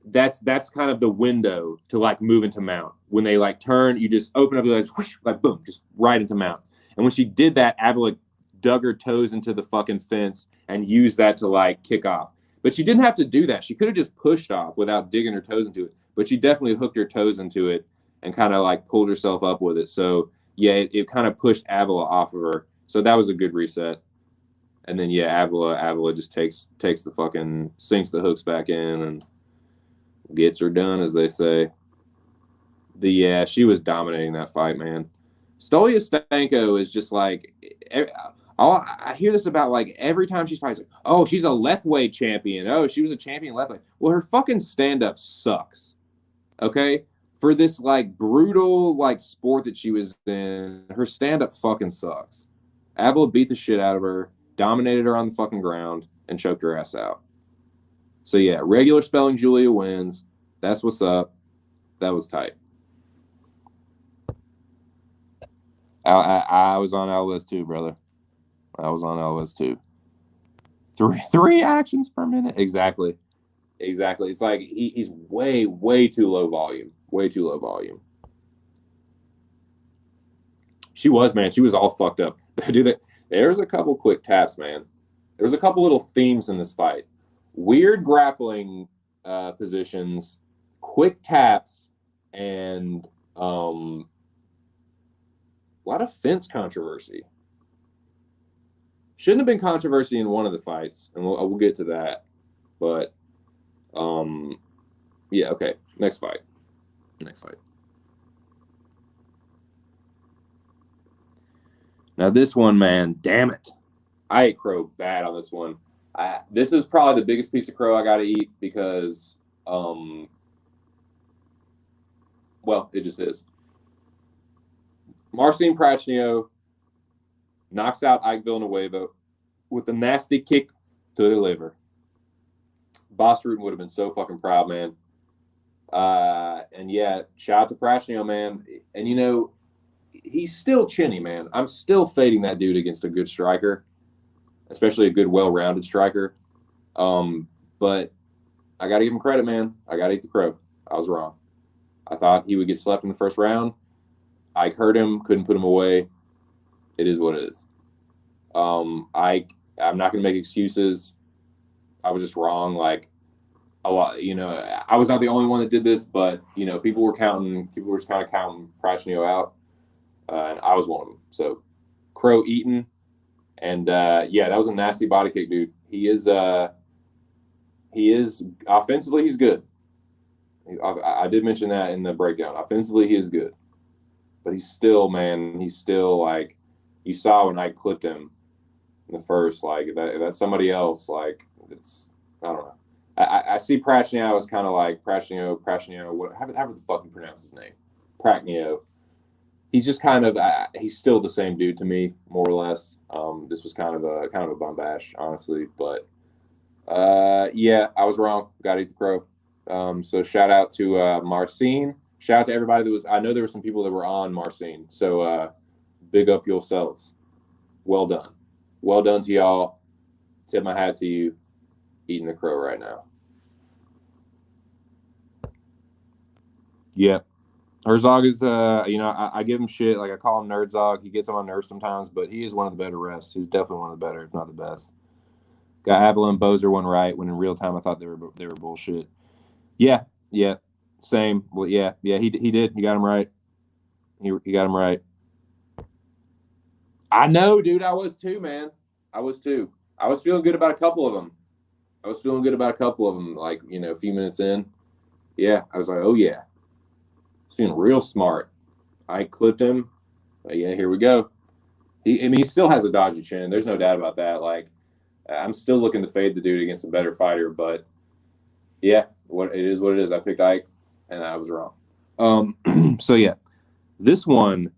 that's kind of the window to move into mount. When they turn, you just open up your whoosh, boom, just right into mount. And when she did that, Avila dug her toes into the fucking fence and used that to kick off. But she didn't have to do that. She could have just pushed off without digging her toes into it. But she definitely hooked her toes into it and kind of pulled herself up with it. So yeah, it kind of pushed Avila off of her. So that was a good reset. And then yeah, Avila just takes the fucking sinks the hooks back in and gets her done, as they say. She was dominating that fight, man. Stolyarenko is just I hear this about like every time she's fighting. Like, oh, she's a Lethway champion. Oh, she was a champion Lethway. Well, her fucking stand-up sucks. Okay? For this like brutal like sport that she was in, her stand-up fucking sucks. Avila beat the shit out of her, dominated her on the fucking ground, and choked her ass out. So yeah, regular spelling Julia wins. That's what's up. That was tight. I was on Alvarez too, brother. I was on Alvarez too. Three actions per minute. Exactly. It's like he's way too low volume. Way too low volume. She was, man. She was all fucked up. Dude, there's a couple quick taps, man. There's a couple little themes in this fight. Weird grappling positions, quick taps, and a lot of fence controversy. Shouldn't have been controversy in one of the fights, and we'll get to that. But, yeah, okay. Next fight. Now this one, man, damn it. I ate crow bad on this one. This is probably the biggest piece of crow I got to eat because, well, it just is. Marcin Prachnio knocks out Ike Villanueva with a nasty kick to the liver. Bas Rutten would have been so fucking proud, man. And yeah, shout out to Prachnio, man. And you know, he's still chinny, man. I'm still fading that dude against a good striker, especially a good, well-rounded striker. But I got to give him credit, man. I got to eat the crow. I was wrong. I thought he would get slept in the first round. Ike hurt him, couldn't put him away. It is what it is. Ike, I'm not going to make excuses. I was just wrong. Like, a lot, you know, I was not the only one that did this, but, you know, people were just kind of counting Prachnio out. And I was one of them. So, crow eaten. And, yeah, that was a nasty body kick, dude. He is offensively, he's good. I did mention that in the breakdown. Offensively, he is good. But he's still like, you saw when I clipped him in the first, like, if that's somebody else, like, it's, I don't know. I see Prachnio as kind of like Prachnio, however the fuck you pronounce his name. Prachnio. He's just kind of, he's still the same dude to me, more or less. This was kind of a bum bash, honestly. But, yeah, I was wrong. Got to eat the crow. So shout out to Marcin. Shout out to everybody that was, I know there were some people that were on Marcin. So big up yourselves. Well done. Well done to y'all. Tip my hat to you. Eating the crow right now. Yeah. Herzog is, you know, I give him shit. Like, I call him Nerdzog. He gets on my nerves sometimes, but he is one of the better refs. He's definitely one of the better, if not the best. Got Avila and Bozer one right, when in real time I thought they were bullshit. Yeah. Same. Well, yeah, he did. He got him right. He got him right. I know, dude. I was too, man. I was feeling good about a couple of them. Like, you know, a few minutes in. Yeah, I was like, oh, yeah. I was feeling real smart. I clipped him. But yeah, here we go. He still has a dodgy chin. There's no doubt about that. Like, I'm still looking to fade the dude against a better fighter. But, yeah, it is what it is. I picked Ike, and I was wrong. So, yeah, this one,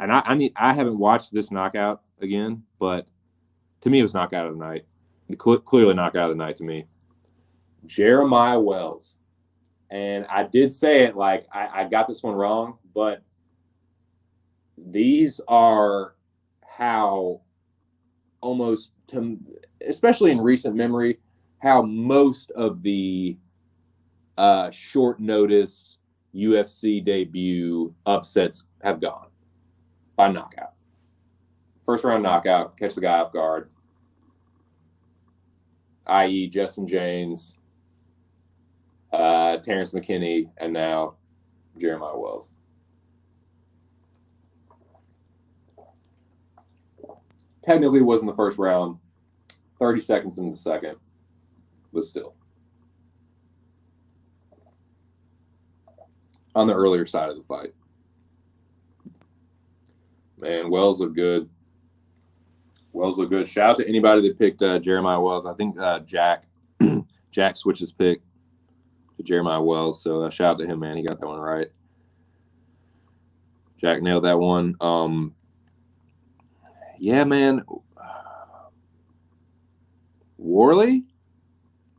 and I haven't watched this knockout again, but to me it was knockout of the night. Clearly knockout of the night to me. Jeremiah Wells. And I did say it like I got this one wrong, but these are how almost, especially in recent memory, how most of the short notice UFC debut upsets have gone by knockout. First round knockout, catch the guy off guard, i.e. Justin James, Terrence McKinney, and now Jeremiah Wells. Technically, it wasn't the first round. 30 seconds in the second, but still. On the earlier side of the fight. Man, Wells looked good. Wells look good. Shout out to anybody that picked Jeremiah Wells. I think Jack switched his pick to Jeremiah Wells. So shout out to him, man. He got that one right. Jack nailed that one. Yeah, man. Worley?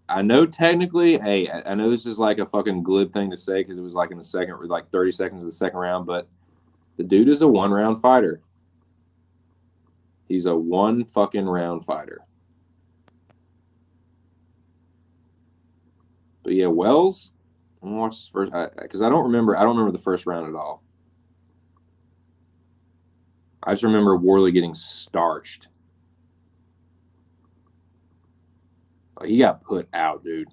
I know technically, hey, I know this is like a fucking glib thing to say because it was like in the second, like 30 seconds of the second round, but the dude is a 1-round fighter. He's a 1 fucking round fighter. But yeah, Wells, I'm gonna watch this first because I don't remember the first round at all. I just remember Worley getting starched. Like, he got put out, dude.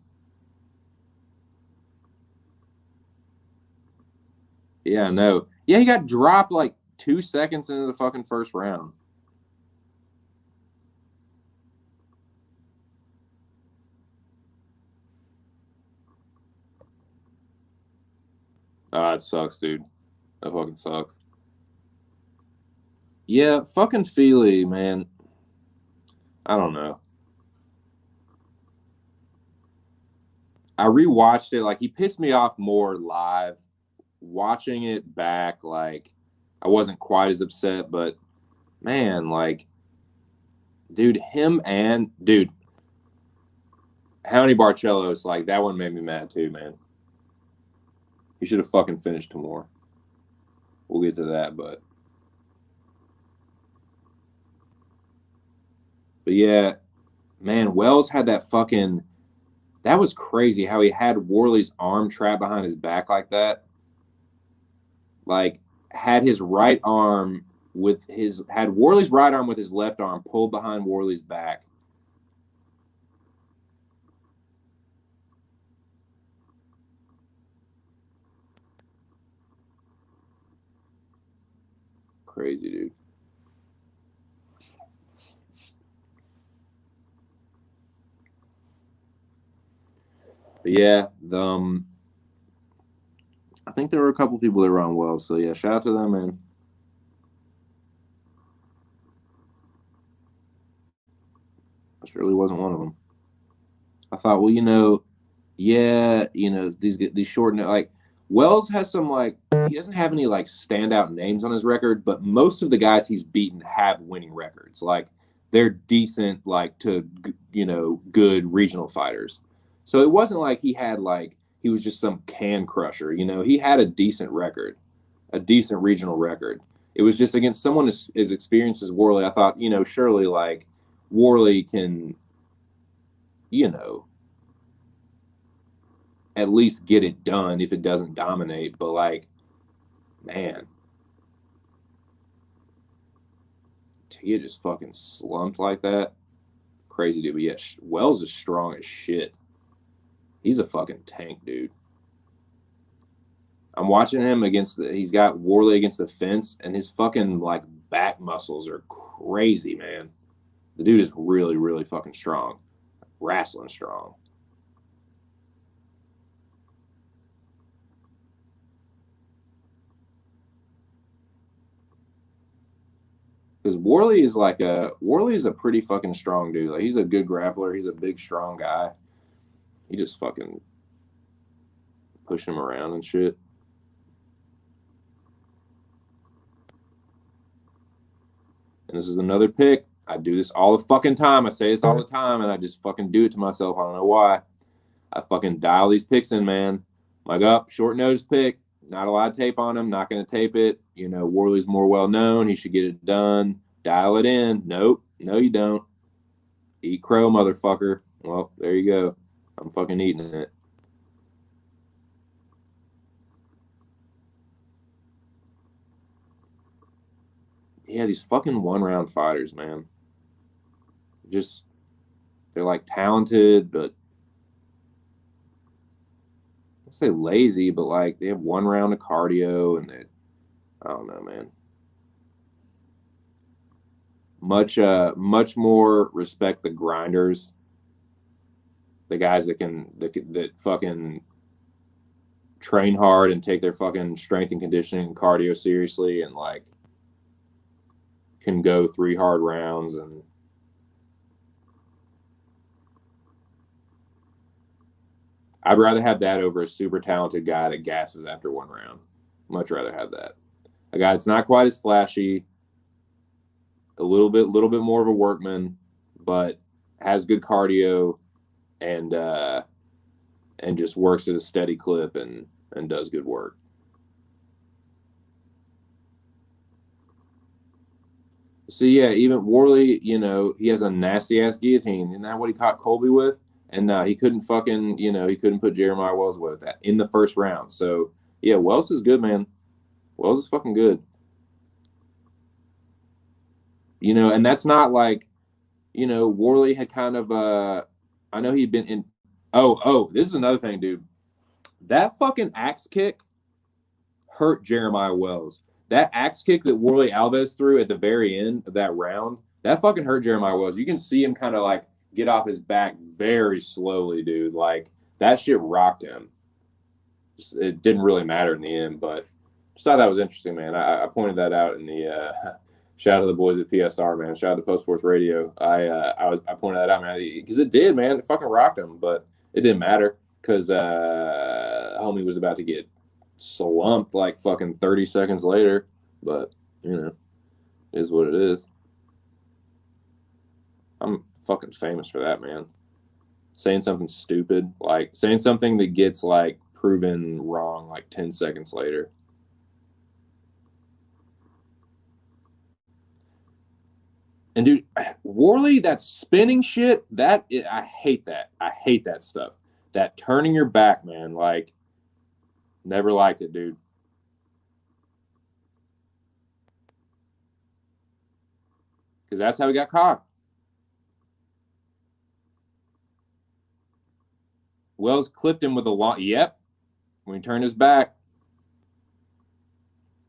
Yeah, no. Yeah, he got dropped like 2 seconds into the fucking first round. Ah, it sucks, dude. That fucking sucks. Yeah, fucking Feely, man. I don't know. I rewatched it. Like, he pissed me off more live. Watching it back, like, I wasn't quite as upset, but man, like, dude, dude, Howdy Barcelos, like, that one made me mad too, man. He should have fucking finished more. We'll get to that, but yeah, man, Wells had that fucking. That was crazy how he had Worley's arm trapped behind his back like that. Like, had Worley's right arm with his left arm pulled behind Worley's back. Crazy, dude. But yeah, I think there were a couple people that were on Wells, so yeah, shout out to them, man. I surely wasn't one of them. I thought, well, yeah, these short, like, Wells has some, like, he doesn't have any like standout names on his record, but most of the guys he's beaten have winning records. Like, they're decent, like, to good regional fighters. So it wasn't like he was just some can crusher. He had a decent record, a decent regional record. It was just against someone as experienced as Worley. I thought, surely, like, Worley can, at least get it done if it doesn't dominate. But, like, man, Tia just fucking slumped like that. Crazy, dude. But yeah, Wells is strong as shit. He's a fucking tank, dude. I'm watching him he's got Worley against the fence, and his fucking, like, back muscles are crazy, man. The dude is really, really fucking strong. Wrestling strong. Because Worley is a pretty fucking strong dude. Like, he's a good grappler. He's a big, strong guy. He just fucking push him around and shit. And this is another pick. I do this all the fucking time. I say this all the time, and I just fucking do it to myself. I don't know why. I fucking dial these picks in, man. I'm like, short notice pick. Not a lot of tape on him. Not going to tape it. Worley's more well known. He should get it done. Dial it in. Nope. No, you don't. Eat crow, motherfucker. Well, there you go. I'm fucking eating it. Yeah, these fucking 1-round fighters, man. Just, they're, like, talented, but I say lazy, but, like, they have 1 round of cardio, and I don't know, man. Much more respect the grinders, the guys that fucking train hard and take their fucking strength and conditioning and cardio seriously, and, like, can go 3 hard rounds and I'd rather have that over a super talented guy that gasses after one round. Much rather have that. A guy that's not quite as flashy, a little bit more of a workman, but has good cardio and just works at a steady clip and does good work. So yeah, even Warley, you know, he has a nasty ass guillotine. Isn't that what he caught Colby with? And he couldn't fucking, you know, he couldn't put Jeremiah Wells with that in the first round. So yeah, Wells is good, man. Wells is fucking good. You know, and that's not like, you know, Warley had kind of I know he'd been in this is another thing, dude. That fucking axe kick hurt Jeremiah Wells. That axe kick that Warley Alves threw at the very end of that round, that fucking hurt Jeremiah Wells. You can see him kind of like get off his back very slowly, dude. Like that shit rocked him. It didn't really matter in the end, but just thought that was interesting, man. I pointed that out in the shout out to the boys at PSR, man. Shout out to Post Sports Radio. I pointed that out, man, because it did, man. It fucking rocked him, but it didn't matter because homie was about to get slumped like fucking 30 seconds later. But you know, it is what it is. I'm fucking famous for that, man. Saying something stupid, like saying something that gets like proven wrong like 10 seconds later. And dude, Warley, that spinning shit, I hate that. I hate that stuff. That turning your back, man. Like, never liked it, dude. Because that's how he got caught. Wells clipped him with a long. Yep. When he turned his back.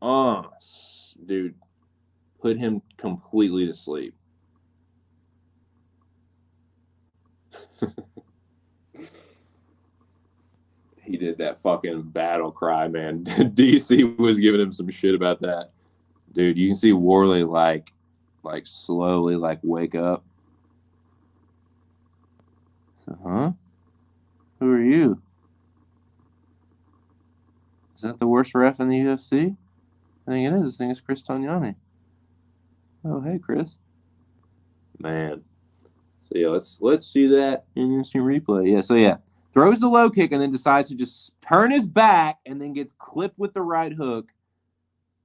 Dude. Put him completely to sleep. He did that fucking battle cry, man. DC was giving him some shit about that. Dude, you can see Warley like slowly like wake up. So, huh? Who are you? Is that the worst ref in the UFC? I think it is. This thing is Chris Tognani. Oh, hey, Chris. Man. So, yeah, let's see that in instant replay. Yeah, so, yeah. Throws the low kick and then decides to just turn his back and then gets clipped with the right hook.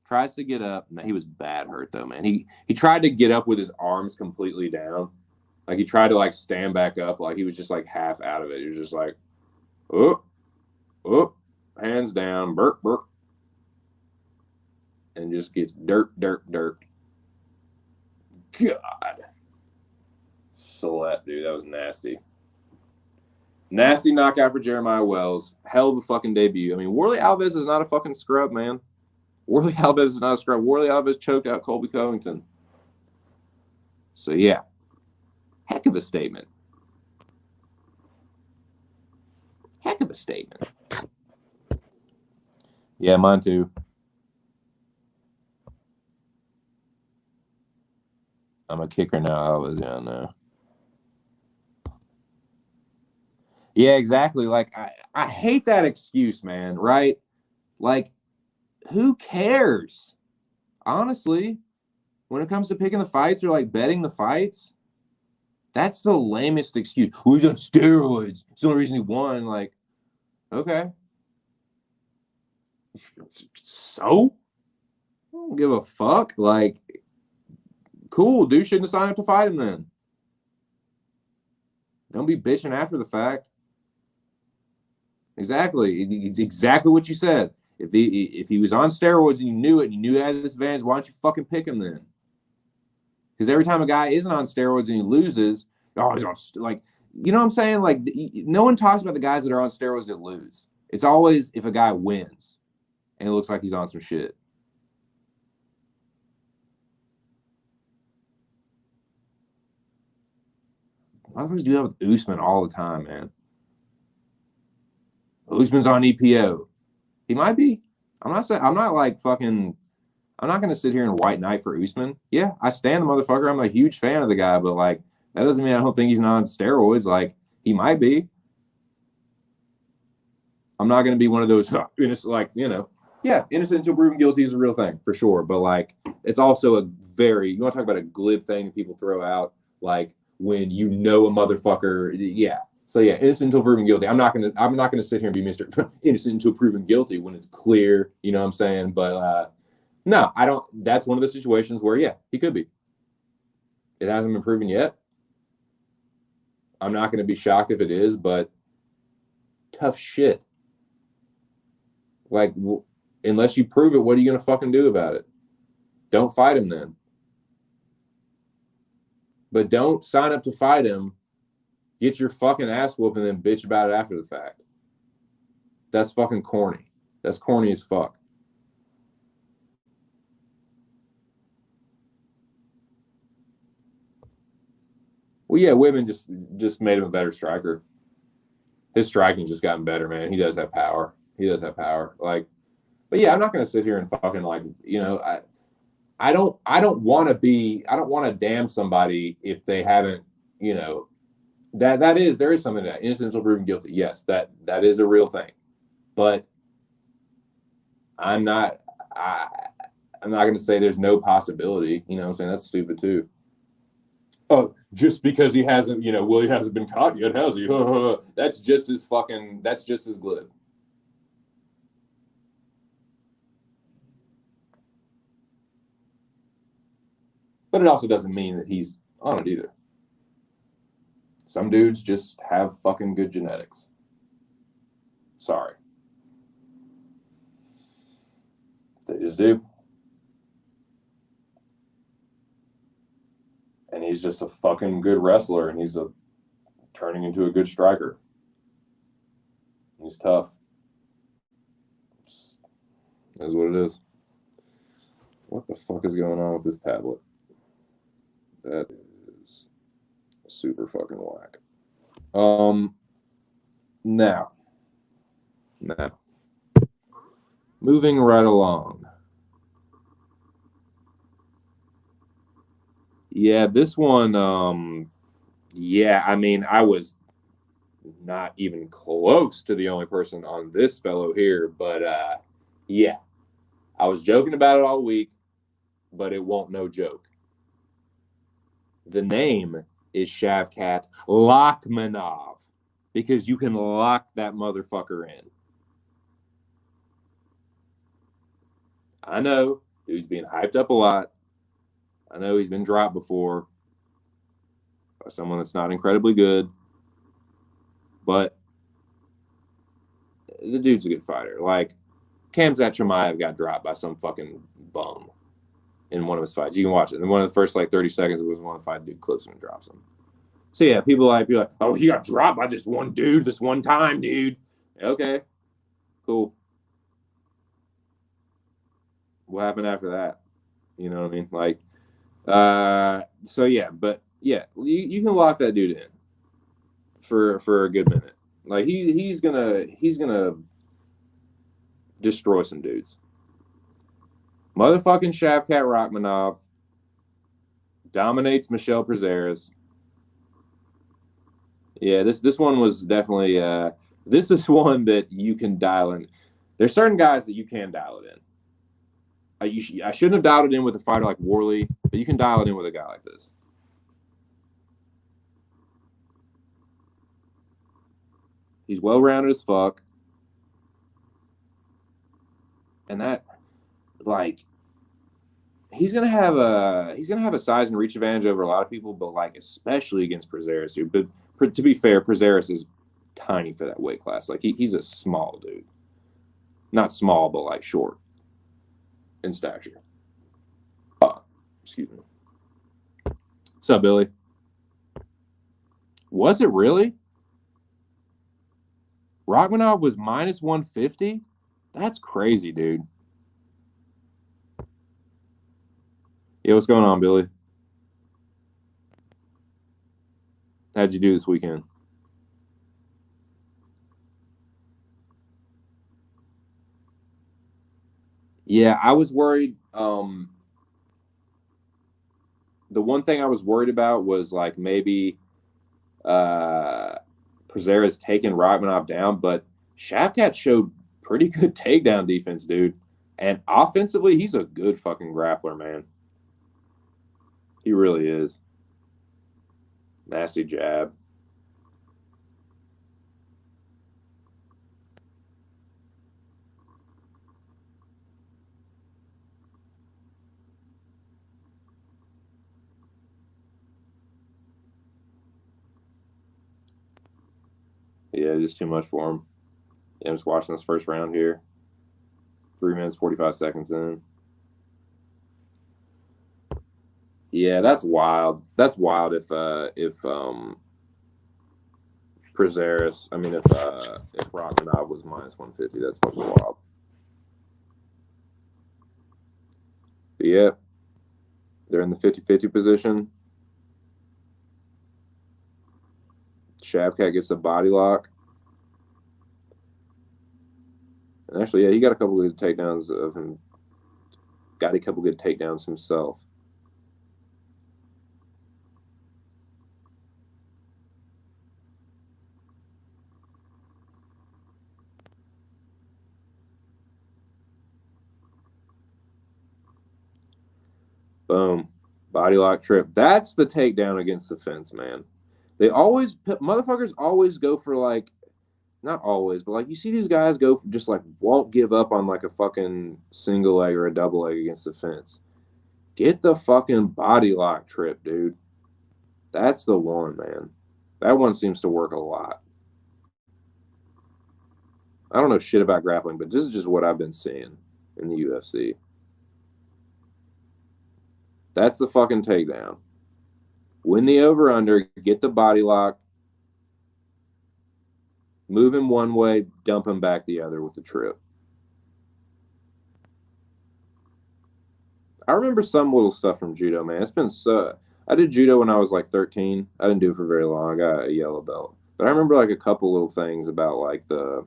Tries to get up. No, he was bad hurt, though, man. He tried to get up with his arms completely down. Like, he tried to, like, stand back up. Like, he was just, like, half out of it. He was just like, oh, hands down, burp. And just gets dirt. God. Slept, dude. That was nasty. Nasty knockout for Jeremiah Wells. Hell of a fucking debut. I mean, Warley Alves is not a fucking scrub, man. Warley Alves is not a scrub. Warley Alves choked out Colby Covington. So, yeah. Heck of a statement. Yeah, mine too. I'm a kicker now. I was down there. Yeah, exactly. Like, I hate that excuse, man, right? Like, who cares? Honestly, when it comes to picking the fights or, like, betting the fights, that's the lamest excuse. Well, he's on steroids. It's the only reason he won. Like, okay. So? I don't give a fuck. Like, cool. Dude shouldn't have signed up to fight him then. Don't be bitching after the fact. Exactly. It's exactly what you said. If he was on steroids and you knew it and you knew he had this advantage, why don't you fucking pick him then? Because every time a guy isn't on steroids and he loses, oh, he's on, like, you know what I'm saying? Like, no one talks about the guys that are on steroids that lose. It's always if a guy wins and it looks like he's on some shit. Motherfuckers do that with Usman all the time, man. Usman's on EPO. He might be. I'm not going to sit here and white knight for Usman. Yeah, I stand the motherfucker. I'm a huge fan of the guy, but, like, that doesn't mean I don't think he's not on steroids. Like, he might be. I'm not going to be one of those innocent, like, yeah, innocent until proven guilty is a real thing for sure. But like, it's also a very, you want to talk about a glib thing that people throw out, like when a motherfucker, yeah. So yeah, innocent until proven guilty. I'm not gonna sit here and be Mr. innocent until proven guilty when it's clear, you know what I'm saying? But no, I don't. That's one of the situations where yeah, he could be. It hasn't been proven yet. I'm not going to be shocked if it is, but tough shit. Like, unless you prove it, what are you going to fucking do about it? Don't fight him then. But don't sign up to fight him, get your fucking ass whooped, and then bitch about it after the fact. That's fucking corny. That's corny as fuck. Well, yeah, Whitman just made him a better striker. His striking just gotten better, man. He does have power. Like, but yeah, I'm not gonna sit here and fucking like, I don't want to damn somebody if they haven't, there is something to that. Innocent until proven guilty. Yes, that is a real thing. But I'm not going to say there's no possibility. You know what I'm saying? That's stupid too. Oh, just because he hasn't, he hasn't been caught yet, has he? That's just as glib. But it also doesn't mean that he's on it either. Some dudes just have fucking good genetics. Sorry. They just do. And he's just a fucking good wrestler, and he's turning into a good striker. He's tough. That's what it is. What the fuck is going on with this tablet? That is super fucking whack. Now, moving right along. Yeah, this one, I mean, I was not even close to the only person on this fellow here, but yeah, I was joking about it all week, but it won't no joke. The name is Shavkat Rachmanov because you can lock that motherfucker in. I know, dude's being hyped up a lot. I know he's been dropped before by someone that's not incredibly good, but the dude's a good fighter. Like, Khamzat Chimaev got dropped by some fucking bum in one of his fights. You can watch it. In one of the first 30 seconds, it was one of the fight dude clips him and drops him. So yeah, people like, oh, he got dropped by this one dude this one time, dude. Okay, cool. What happened after that? You know what I mean? Like, so yeah, but yeah, you can lock that dude in for a good minute. Like he's gonna destroy some dudes. Motherfucking Shavkat Rachmanov dominates Michel Prazeres. Yeah, this one was definitely this is one that you can dial in. There's certain guys that you can dial it in. I shouldn't have dialed it in with a fighter like Worley, but you can dial it in with a guy like this. He's well-rounded as fuck. And that, like, he's gonna have a size and reach advantage over a lot of people, but like especially against Prazeres, dude. But to be fair, Prazeres is tiny for that weight class. Like he's a small dude. Not small, but like short in stature. Excuse me. What's up, Billy? Was it really? Rachmanov was minus 150? That's crazy, dude. Yeah, what's going on, Billy? How'd you do this weekend? Yeah, I was worried. The one thing I was worried about was like maybe Prazeres taking Rachmanov down, but Shavkat showed pretty good takedown defense, dude. And offensively, he's a good fucking grappler, man. He really is. Nasty jab. Yeah, just too much for him. Yeah, I'm just watching this first round here. 3 minutes, 45 seconds in. Yeah, that's wild. That's wild if Prazeres, I mean if Rachmanov was minus 150, that's fucking wild. But yeah, they're in the 50-50 position. Shavkat gets a body lock. And actually, yeah, he got a couple good takedowns of him. Got a couple good takedowns himself. Boom. Body lock trip. That's the takedown against the fence, man. They always, motherfuckers always go for like, not always, but like you see these guys go for just like won't give up on like a fucking single leg or a double leg against the fence. Get the fucking body lock trip, dude. That's the one, man. That one seems to work a lot. I don't know shit about grappling, but this is just what I've been seeing in the UFC. That's the fucking takedown. Win the over under, get the body lock, move him one way, dump him back the other with the trip. I remember some little stuff from judo, man. It's been so. I did judo when I was like 13. I didn't do it for very long. I got a yellow belt, but I remember like a couple little things about like the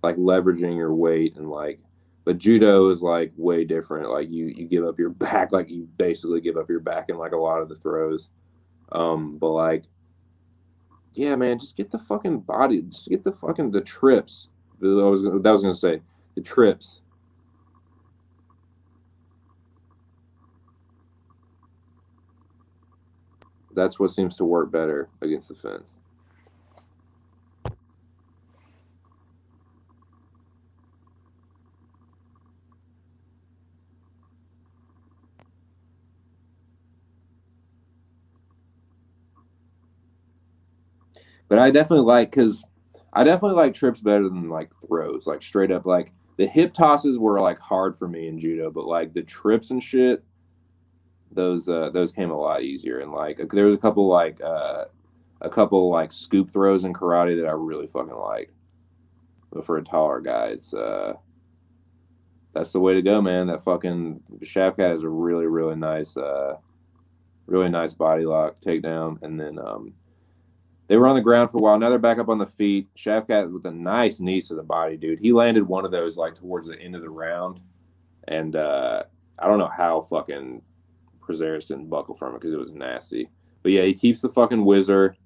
like leveraging your weight and like. But judo is like way different. Like you give up your back, like you basically give up your back in like a lot of the throws. But like, yeah, man, just get the fucking body, just get the fucking the trips. That was gonna say the trips. That's what seems to work better against the fence. But I definitely like because I definitely like trips better than like throws, like straight up like the hip tosses were like hard for me in judo, but like the trips and shit, those came a lot easier. And like there was a couple like scoop throws in karate that I really fucking liked. But for a taller guy, that's the way to go, man. That fucking Shavkat has a really nice body lock takedown, and then they were on the ground for a while. Now they're back up on the feet. Shavkat with a nice knees to the body, dude. He landed one of those like towards the end of the round, and I don't know how fucking Prazeres didn't buckle from it because it was nasty. But yeah, he keeps the fucking whizzer.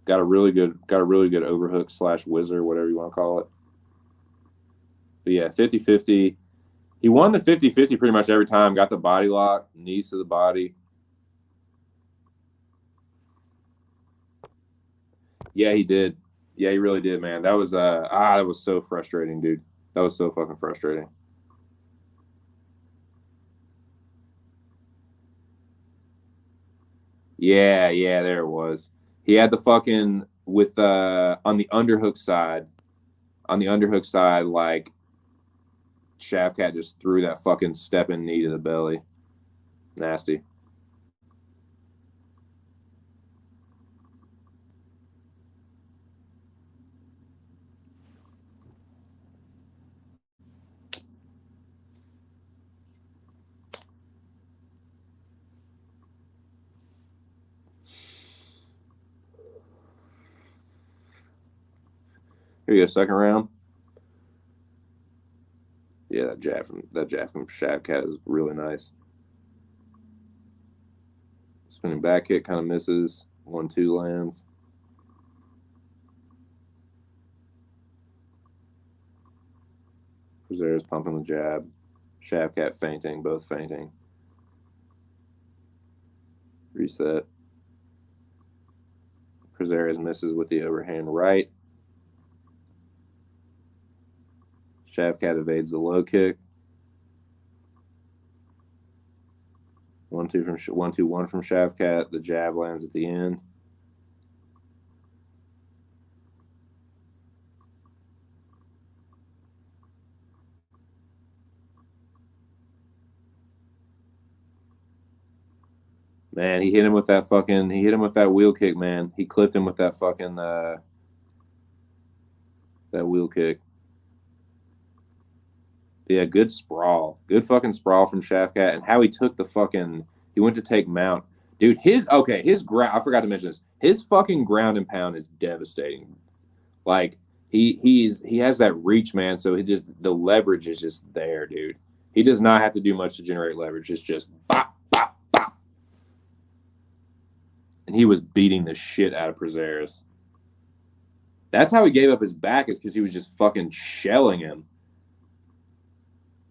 Got a really good overhook slash whizzer, whatever you want to call it. But yeah, 50-50. He won the 50-50 pretty much every time. Got the body lock, knees to the body. Yeah, he did. Yeah, he really did, man. That was so frustrating, dude. That was so fucking frustrating. Yeah, yeah, there it was. He had the fucking with on the underhook side. On the underhook side, like Shavkat just threw that fucking stepping knee to the belly. Nasty. Here you go, second round. Yeah, that jab from Shavkat is really nice. Spinning back kick kind of misses. 1-2 lands. Prazeres pumping the jab. Shavkat feinting, both feinting. Reset. Prazeres misses with the overhand right. Shavkat evades the low kick. 1-2 from 1-2-1 from Shavkat. The jab lands at the end. Man, he hit him with that wheel kick, man. He clipped him with that fucking that wheel kick. Yeah, good sprawl. Good fucking sprawl from Shavkat. And how he took he went to take mount. Dude, his ground, I forgot to mention this. His fucking ground and pound is devastating. Like, he has that reach, man, so the leverage is just there, dude. He does not have to do much to generate leverage. It's just bop, bop, bop. And he was beating the shit out of Prazeres. That's how he gave up his back, is because he was just fucking shelling him.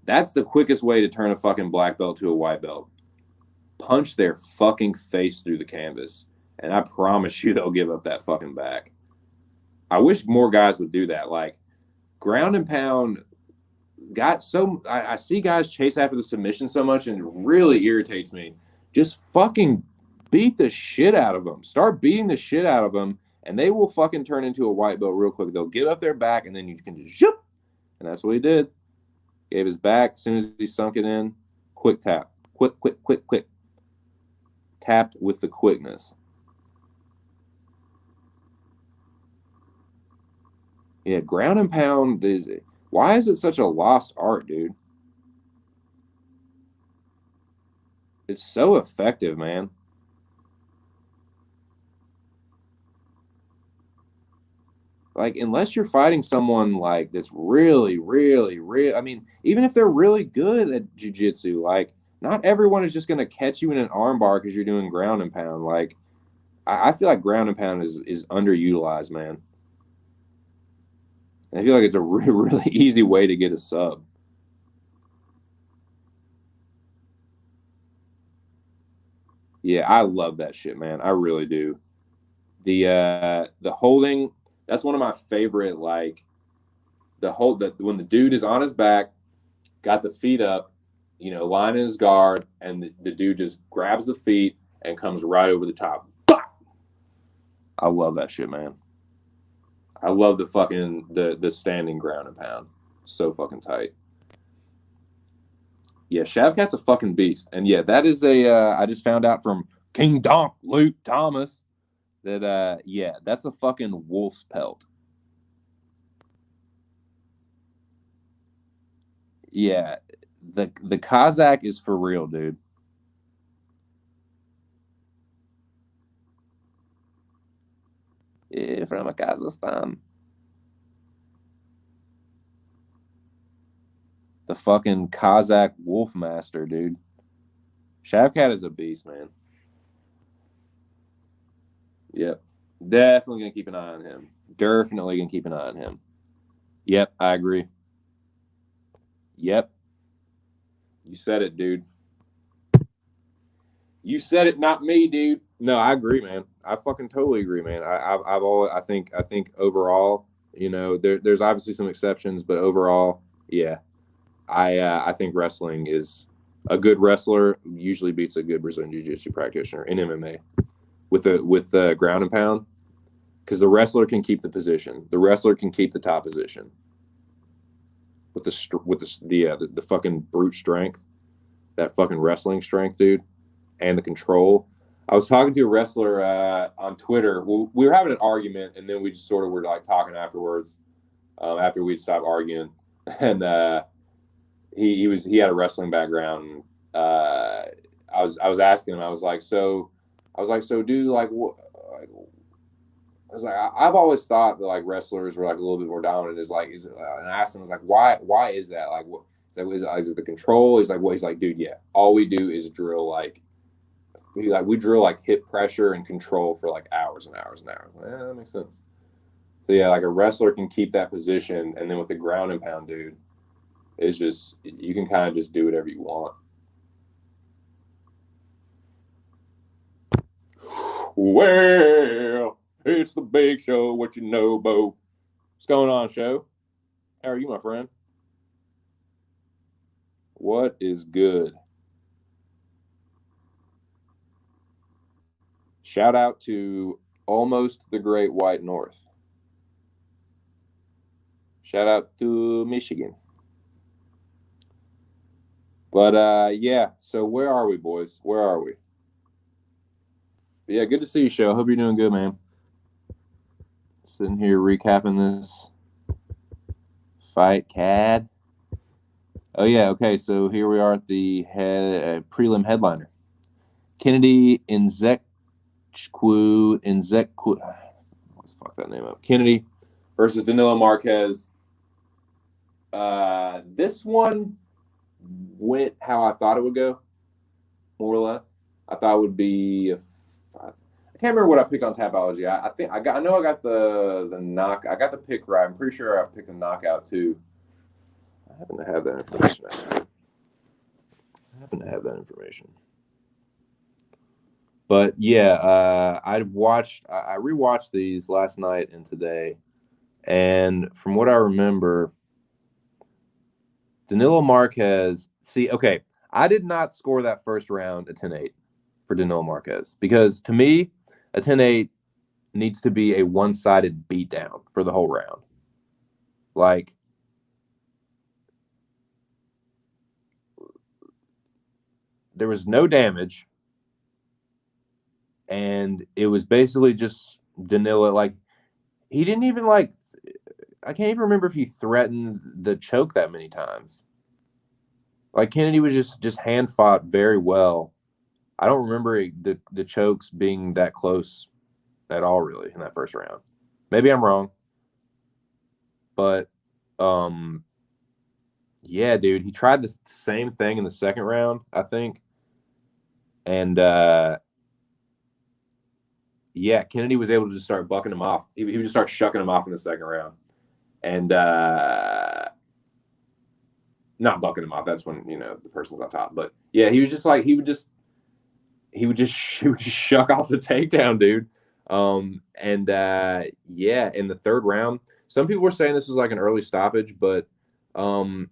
That's the quickest way to turn a fucking black belt to a white belt. Punch their fucking face through the canvas. And I promise you they'll give up that fucking back. I wish more guys would do that. Like, ground and pound I see guys chase after the submission so much, and it really irritates me. Just fucking beat the shit out of them. Start beating the shit out of them, and they will fucking turn into a white belt real quick. They'll give up their back, and then you can just shoop. And that's what he did. Gave his back. As soon as he sunk it in, quick tap. Quick. Tapped with the quickness. Yeah, ground and pound why is it such a lost art, dude? It's so effective, man. Like, unless you're fighting someone like that's really, really, really, I mean, even if they're really good at jiu-jitsu, like, not everyone is just going to catch you in an armbar because you're doing ground and pound. Like, I feel like ground and pound is underutilized, man. I feel like it's a really easy way to get a sub. Yeah, I love that shit, man. I really do. The holding, that's one of my favorite, like, when the dude is on his back, got the feet up, lining his guard, and the dude just grabs the feet and comes right over the top. Bah! I love that shit, man. I love the fucking the standing ground and pound. So fucking tight. Yeah, Shavkat's a fucking beast. And yeah, that is I just found out from King Donk Luke Thomas that yeah, that's a fucking wolf's pelt. Yeah, the Kazakh is for real, dude. Yeah, from Kazakhstan. The fucking Kazakh wolf master, dude. Shavkat is a beast, man. Yep. Definitely gonna keep an eye on him. Definitely gonna keep an eye on him. Yep, I agree. Yep. You said it, dude. You said it, not me, dude. No, I agree, man. I fucking totally agree, man. I think overall, there's obviously some exceptions, but overall, yeah, I think wrestling is a good wrestler usually beats a good Brazilian Jiu-Jitsu practitioner in MMA with the ground and pound, because the wrestler can keep the position. The wrestler can keep the top position with the fucking brute strength, that fucking wrestling strength, dude, and the control. I was talking to a wrestler on Twitter. We were having an argument, and then we just sort of were like talking afterwards, after we'd stopped arguing, and he had a wrestling background. I was asking him. I was like, so, dude, like, what? I was like, I've always thought that like wrestlers were like a little bit more dominant. And I asked him, I was like, why is that? Like, what? Is it the control? He's like, what? He's like, dude, yeah, all we do is drill we drill like hip pressure and control for like hours and hours and hours. Yeah, that makes sense. So yeah, like a wrestler can keep that position, and then with the ground and pound, dude, It's just you can kind of just do whatever you want. Well, it's the big show. What you know, Bo? What's going on, show? How are you, my friend? What is good? Shout out to Almost the Great White North. Shout out to Michigan. But yeah, so where are we, boys? Where are we? Yeah, good to see you, show. Hope you're doing good, man. Sitting here recapping this fight, CAD. Oh yeah, okay. So here we are at the prelim headliner. Kennedy Nzechukwu. Let's fuck that name up. Kennedy versus Danilo Marques. This one went how I thought it would go, more or less. I thought it would be. I can't remember what I picked on Tapology. I know I got the knock. I got the pick right. I'm pretty sure I picked a knockout too. I happen to have that information. But yeah, I rewatched these last night and today, and from what I remember, Danilo Marques. See, okay, I did not score that first round a 10-8 for Danilo Marques because to me, a 10-8 needs to be a one-sided beatdown for the whole round. Like, there was no damage, and it was basically just Danilo. Like, he didn't even I can't even remember if he threatened the choke that many times. Like, Kennedy was just hand fought very well. I don't remember the chokes being that close at all, really, in that first round. Maybe I'm wrong. But, yeah, dude, he tried the same thing in the second round, I think. And, yeah, Kennedy was able to just start bucking him off. He would just start shucking him off in the second round. And, not bucking him off. That's when, the person's on top. But, yeah, he would just shuck off the takedown, dude. Yeah, in the third round, some people were saying this was like an early stoppage, but man,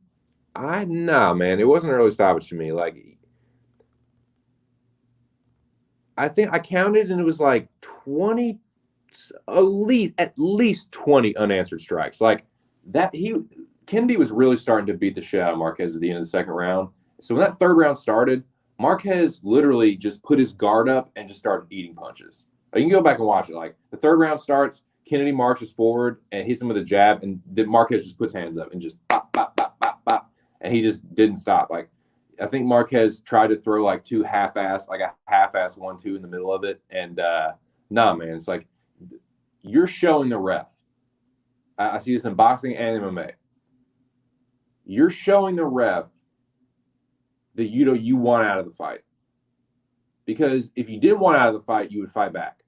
it wasn't an early stoppage to me. Like, I think I counted and it was like 20, at least 20 unanswered strikes. Like that, Kennedy was really starting to beat the shit out of Marques at the end of the second round. So when that third round started, Marques literally just put his guard up and just started eating punches. You can go back and watch it. Like, the third round starts, Kennedy marches forward and hits him with a jab, and then Marques just puts hands up and just bop, bop, bop, bop, bop, and he just didn't stop. Like, I think Marques tried to throw like a half-ass 1-2 in the middle of it, and nah, man, it's like you're showing the ref. I see this in boxing and MMA. You're showing the ref that you want out of the fight. Because if you didn't want out of the fight, you would fight back.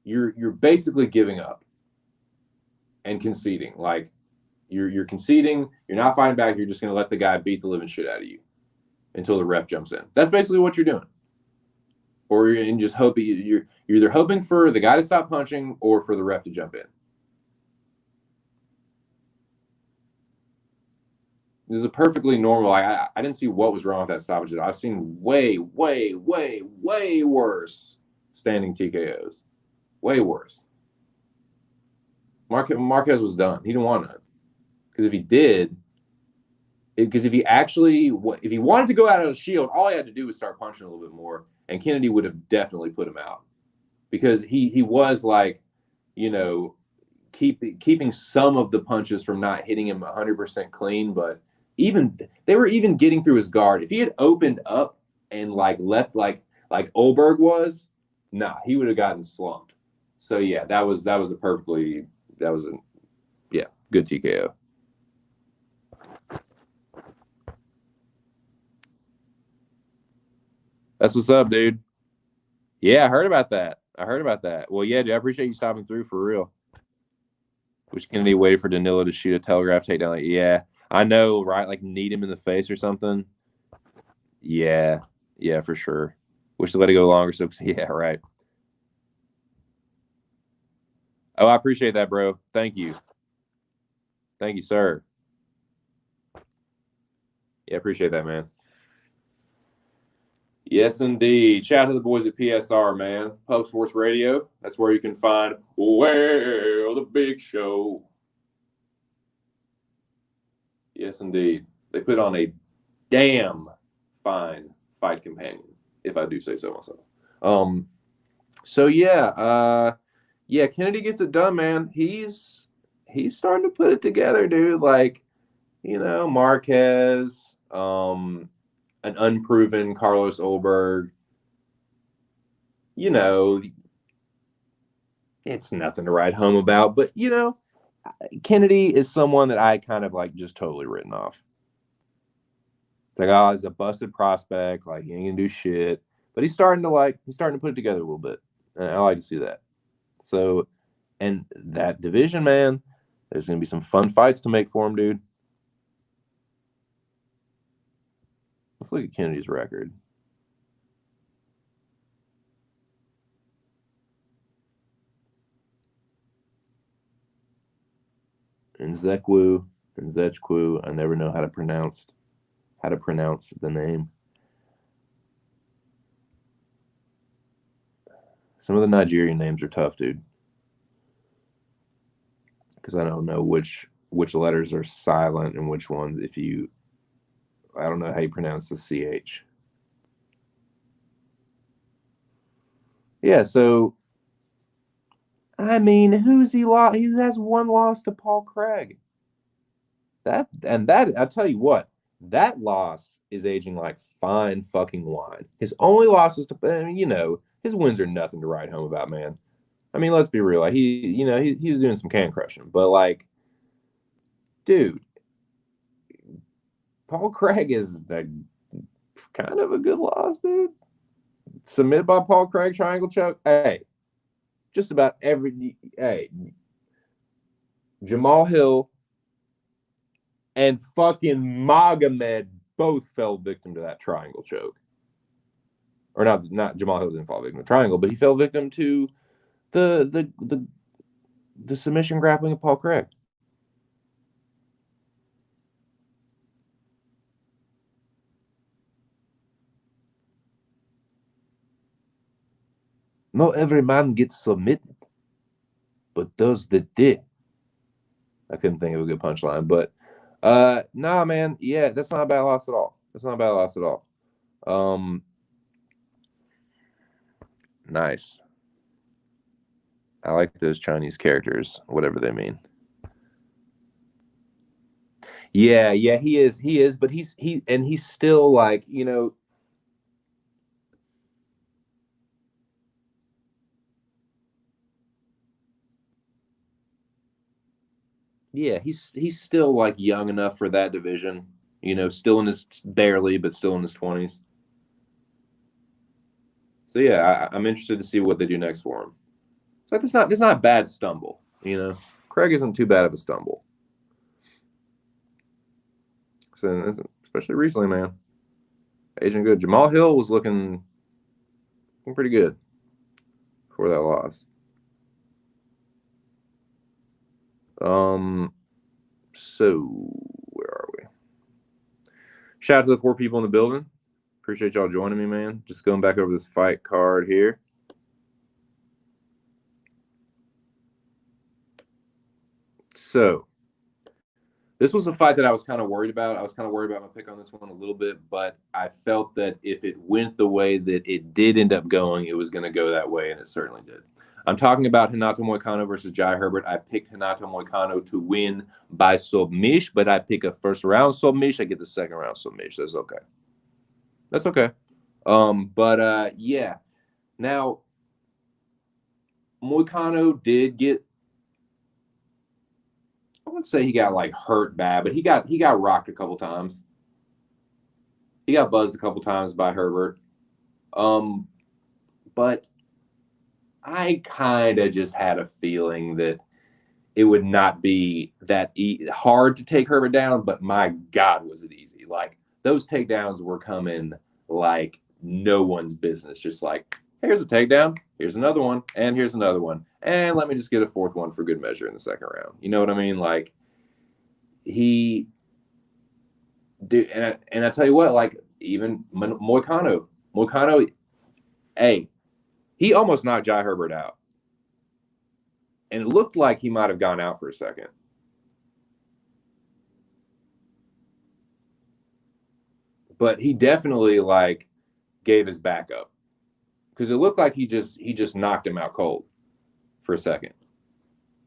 You're basically giving up and conceding. Like, you're conceding, you're not fighting back, you're just going to let the guy beat the living shit out of you until the ref jumps in. That's basically what you're doing. Or you're just hoping you're either hoping for the guy to stop punching or for the ref to jump in. This is a perfectly normal. I didn't see what was wrong with that stoppage. I've seen way, way, way, way worse standing TKOs. Way worse. Marques was done. He didn't want to. Because if he did, if he wanted to go out of the shield, all he had to do was start punching a little bit more, and Kennedy would have definitely put him out. Because he was like, keeping some of the punches from not hitting him 100% clean, but they were even getting through his guard. If he had opened up and left like Olberg was, he would have gotten slumped. So yeah, that was a good TKO. That's what's up, dude. Yeah, I heard about that. Well, yeah, dude, I appreciate you stopping through for real. Which Kennedy waited for Danilo to shoot a telegraph takedown. Yeah. I know, right? Like kneed him in the face or something. Yeah, yeah, for sure. Wish they let it go longer. So yeah, right. Oh, I appreciate that, bro. Thank you, sir. Yeah, appreciate that, man. Yes, indeed. Shout out to the boys at PSR, man. Pub Sports Radio. That's where you can find well the big show. Yes, indeed. They put on a damn fine fight companion, if I do say so myself. Um, so yeah, Kennedy gets it done, man. He's starting to put it together, dude. Like, Marquez, an unproven Carlos Olberg, you know, it's nothing to write home about. But Kennedy is someone that I kind of like just totally written off. It's like, oh, he's a busted prospect, like he ain't gonna do shit. But he's starting to put it together a little bit. And I like to see that. So, and that division, man, there's gonna be some fun fights to make for him, dude. Let's look at Kennedy's record. Nzechukwu, I never know how to pronounce the name. Some of the Nigerian names are tough, dude. Because I don't know which letters are silent and which ones I don't know how you pronounce the CH. Yeah, so I mean, who's he lost? He has one loss to Paul Craig. That I tell you what, that loss is aging like fine fucking wine. His only losses to, I mean, his wins are nothing to write home about, man. I mean, let's be real. Like he was doing some can crushing, but like, dude, Paul Craig is kind of a good loss, dude. Submitted by Paul Craig, triangle choke. Hey, just about every. Hey, Jamal Hill and fucking Magomed both fell victim to that triangle choke. Or not Jamal Hill didn't fall victim to triangle, but he fell victim to the submission grappling of Paul Craig. Not every man gets submitted, but those that did. I couldn't think of a good punchline, but nah, man, yeah, that's not a bad loss at all. That's not a bad loss at all. Nice. I like those Chinese characters, whatever they mean. Yeah, yeah, he is, but he's still like, yeah, he's still like young enough for that division, still in his barely, but still in his 20s. So yeah, I'm interested to see what they do next for him. So it's not a bad stumble, Craig isn't too bad of a stumble. So especially recently, man, aging good. Jamal Hill was looking pretty good before that loss. So where are we? Shout out to the 4 people in the building. Appreciate y'all joining me, man. Just going back over this fight card here. So this was a fight that I was kind of worried about. I was kind of worried about my pick on this one a little bit, but I felt that if it went the way that it did end up going, it was going to go that way, and it certainly did. I'm talking about Renato Moicano versus Jai Herbert. I picked Renato Moicano to win by submission, but I pick a first round submission. I get the second round submission. That's okay. That's okay. But yeah. Now, Moicano did get, I wouldn't say he got like hurt bad, but he got rocked a couple times. He got buzzed a couple times by Herbert. But I kind of just had a feeling that it would not be that hard to take Herbert down, but my God, was it easy. Like, those takedowns were coming like no one's business. Just like, here's a takedown, here's another one, and here's another one. And let me just get a fourth one for good measure in the second round. You know what I mean? Like, he dude, and I tell you what, like, even Moicano, hey, he almost knocked Jai Herbert out. And it looked like he might have gone out for a second. But he definitely, like, gave his back up. Because it looked like he just knocked him out cold for a second.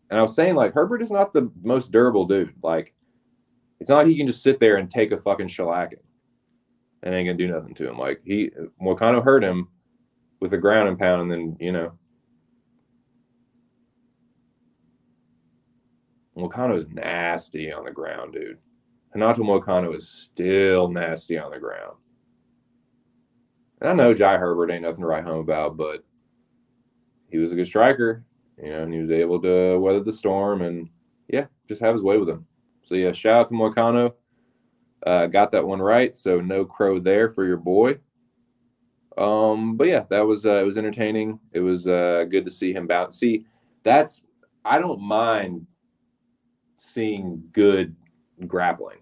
And I was saying, like, Herbert is not the most durable dude. Like, it's not like he can just sit there and take a fucking shellacking and ain't gonna do nothing to him. Like, Moicano hurt him with a ground and pound, and then, you know, Moicano is nasty on the ground, dude. Renato Moicano is still nasty on the ground. And I know Jai Herbert ain't nothing to write home about, but he was a good striker, you know, and he was able to weather the storm and, yeah, just have his way with him. So, yeah, shout out to Moicano. Got that one right, so no crow there for your boy. But yeah, that was it was entertaining. It was good to see him bounce. See, I don't mind seeing good grappling.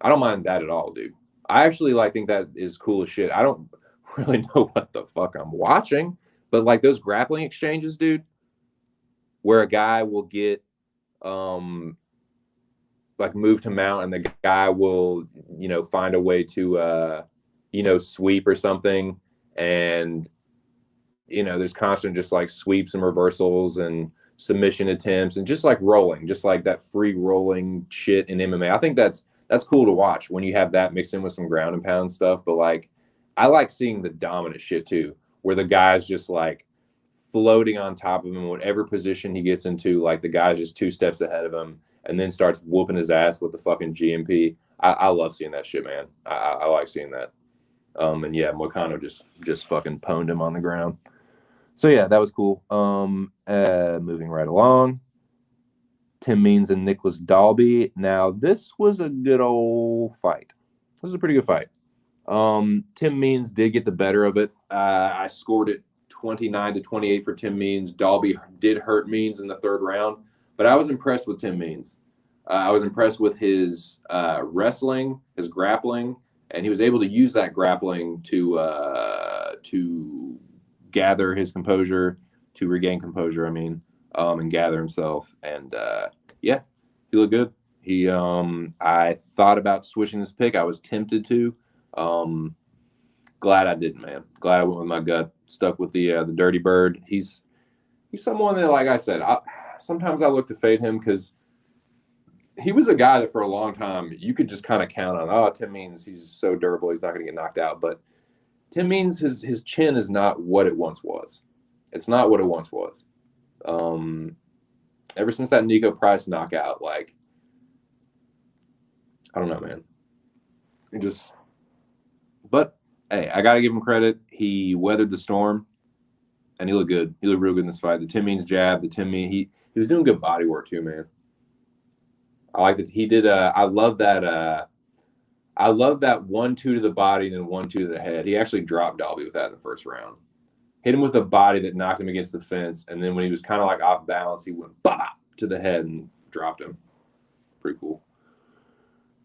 I don't mind that at all, dude. I actually think that is cool as shit. I don't really know what the fuck I'm watching, but like those grappling exchanges, dude, where a guy will get like move to mount and the guy will, you know, find a way to you know, sweep or something, and you know, there's constant just like sweeps and reversals and submission attempts and just like rolling, just like that free rolling shit in MMA. I think that's cool to watch when you have that mixed in with some ground and pound stuff. But like, I like seeing the dominant shit too, where the guy's just like floating on top of him, whatever position he gets into, like the guy's just 2 steps ahead of him and then starts whooping his ass with the fucking GMP. I love seeing that shit, man. I like seeing that. And yeah, Moicano just fucking pwned him on the ground. So yeah, that was cool. Moving right along. Tim Means and Nicholas Dalby. Now, this was a good old fight. This was a pretty good fight. Tim Means did get the better of it. I scored it 29-28 for Tim Means. Dalby did hurt Means in the third round, but I was impressed with Tim Means. I was impressed with his wrestling, his grappling, and he was able to use that grappling to gather his composure, to regain composure, and gather himself. And yeah, he looked good. I thought about switching this pick. I was tempted to. Glad I didn't, man. Glad I went with my gut. Stuck with the Dirty Bird. He's someone that, like I said, sometimes I look to fade him because he was a guy that for a long time you could just kind of count on. Oh, Tim Means, he's so durable, he's not going to get knocked out. But Tim Means, his chin is not what it once was. It's not what it once was. Ever since that Nico Price knockout, like, I don't know, man. But hey, I gotta give him credit. He weathered the storm, and he looked good. He looked real good in this fight. The Tim Means jab, he was doing good body work too, man. I like that he did. I love that 1-2 to the body, then 1-2 to the head. He actually dropped Dalby with that in the first round. Hit him with a body that knocked him against the fence, and then when he was kind of like off balance, he went bop to the head and dropped him. Pretty cool.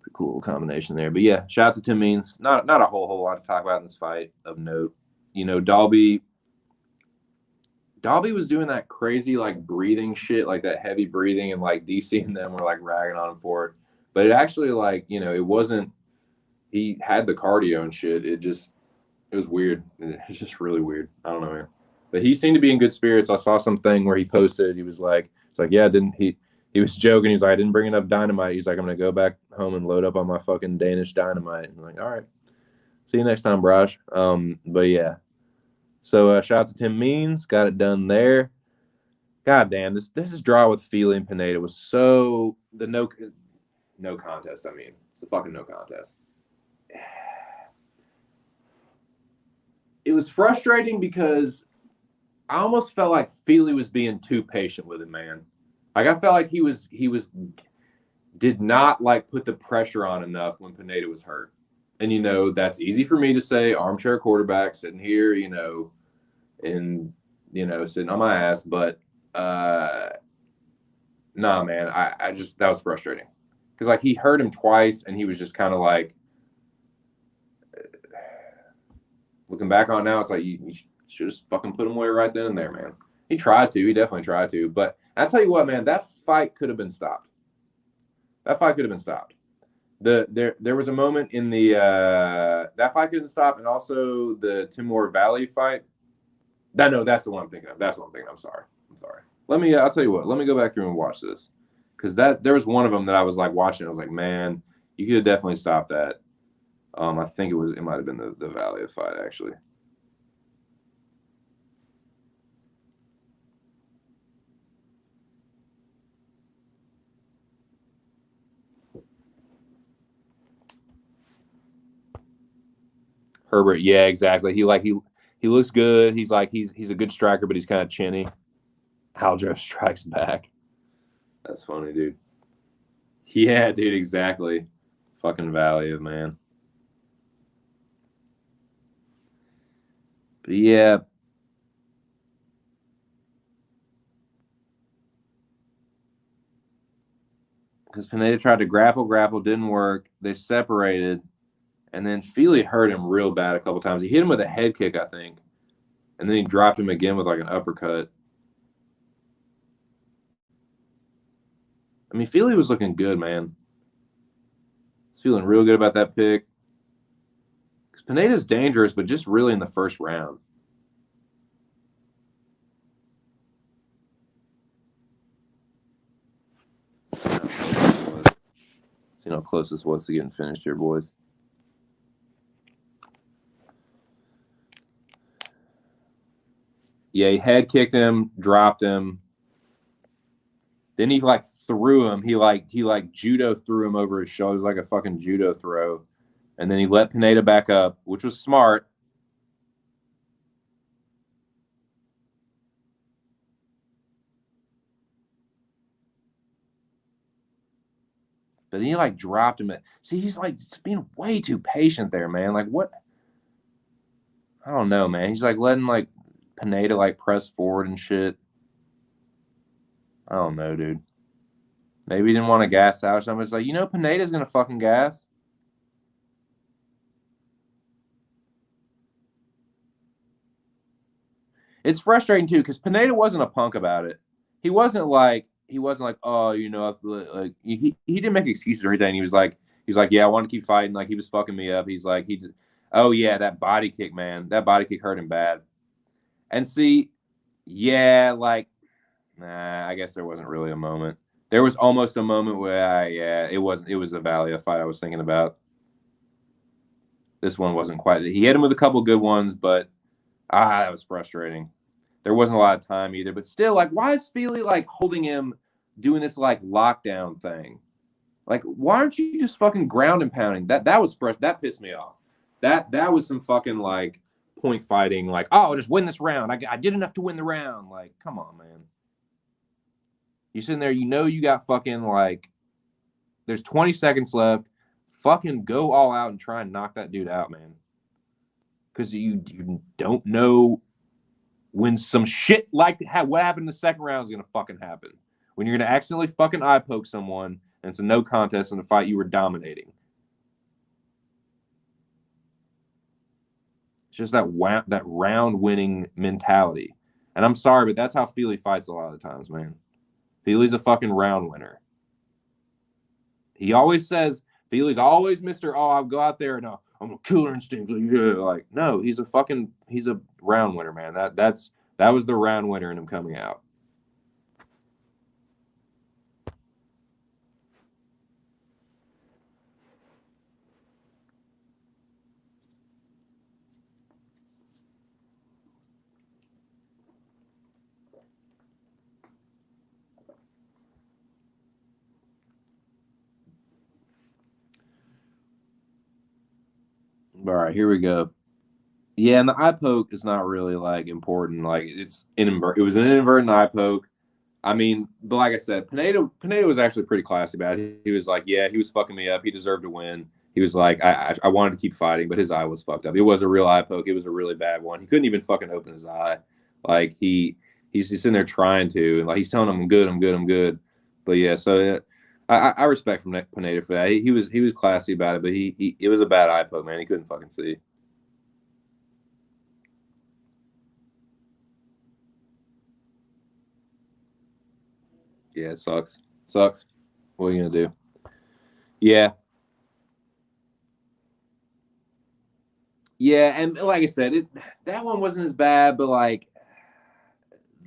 Pretty cool combination there. But yeah, shout out to Tim Means. Not a whole lot to talk about in this fight of note. You know, Dalby was doing that crazy like breathing shit, like that heavy breathing, and like DC and them were like ragging on him for it. But it actually, like, you know, it wasn't. He had the cardio and shit. It was weird. It's just really weird. I don't know, man. But he seemed to be in good spirits. I saw something where he posted. He was like, yeah, didn't he? He was joking. He's like, I didn't bring enough dynamite. He's like, I'm gonna go back home and load up on my fucking Danish dynamite. I'm like, all right, see you next time, Braj. But yeah. So shout out to Tim Means. Got it done there. God damn, this is draw with Fili and Pineda was so the no contest. I mean, it's a fucking no contest. It was frustrating because I almost felt like Feely was being too patient with him, man. Like I felt like he did not like put the pressure on enough when Pineda was hurt. And that's easy for me to say, armchair quarterback sitting here, and sitting on my ass, but uh nah, man, I just that was frustrating. Because like he hurt him twice and he was just kind of like looking back on now, it's like you should have fucking put him away right then and there, man. He tried to, he definitely tried to, but I tell you what, man, that fight could have been stopped. That fight could have been stopped. There was a moment in the that fight couldn't stop, and also the Timor Valley fight. No, that's the one I'm thinking of. That's the one I'm thinking of. I'm sorry. I'll tell you what. Let me go back through and watch this, because there was one of them that I was like watching. I was like, man, you could have definitely stopped that. I think it might have been the Valley fight actually. Herbert, yeah, exactly. He looks good. He's a good striker, but he's kind of chinny. Aljo strikes back. That's funny, dude. Yeah, dude, exactly. Fucking Valley, man. But yeah, because Pineda tried to grapple, didn't work. They separated, and then Feely hurt him real bad a couple times. He hit him with a head kick, I think, and then he dropped him again with like an uppercut. I mean, Feely was looking good, man. He's feeling real good about that pick. Because Pineda's dangerous, but just really in the first round. See how close this was to getting finished here, boys. Yeah, he head kicked him, dropped him. Then he like threw him. He like judo threw him over his shoulders like a fucking judo throw. And then he let Pineda back up, which was smart. But then he like dropped him. See, he's like being way too patient there, man. Like what? I don't know, man. He's like letting like Pineda like press forward and shit. I don't know, dude. Maybe he didn't want to gas out or something. It's like, Pineda's gonna fucking gas. It's frustrating too because Pineda wasn't a punk about it. He wasn't like oh like he didn't make excuses or anything. He was like yeah, I want to keep fighting. Like he was fucking me up. He's like oh yeah, that body kick, man. That body kick hurt him bad. And see, yeah, like nah, I guess there wasn't really a moment. There was almost a moment where yeah, it wasn't. It was the Valia fight I was thinking about. This one wasn't quite. He hit him with a couple good ones, but that was frustrating. There wasn't a lot of time either, but still, like, why is Feely like holding him, doing this like lockdown thing? Like, why aren't you just fucking ground and pounding? That was fresh. That pissed me off. That was some fucking like point fighting. Like, oh, I'll just win this round. I did enough to win the round. Like, come on, man. You sitting there, you got fucking like, there's 20 seconds left. Fucking go all out and try and knock that dude out, man. Because you don't know when some shit like what happened in the second round is gonna fucking happen. When you're gonna accidentally fucking eye poke someone and it's a no contest in a fight you were dominating. It's just that round winning mentality. And I'm sorry, but that's how Feely fights a lot of the times, man. Feely's a fucking round winner. He always says Feely's always Mr. Oh, I'll go out there and I'm a killer instinct. Like, no, he's a round winner, man. That was the round winner in him coming out. All right, here we go. Yeah, and the eye poke is not really like important. Like it was an inadvertent eye poke. I mean, but like I said, Pineda was actually pretty classy about it. He was like, yeah, he was fucking me up. He deserved to win. He was like, I wanted to keep fighting, but his eye was fucked up. It was a real eye poke. It was a really bad one. He couldn't even fucking open his eye. Like he's just sitting there trying to, and like he's telling him, I'm good, I'm good, I'm good. But yeah, so I respect from Pineda for that. He was classy about it, but he it was a bad eye poke, man. He couldn't fucking see. Yeah, it sucks. Sucks. What are you gonna do? Yeah, yeah, and like I said, that one wasn't as bad, but like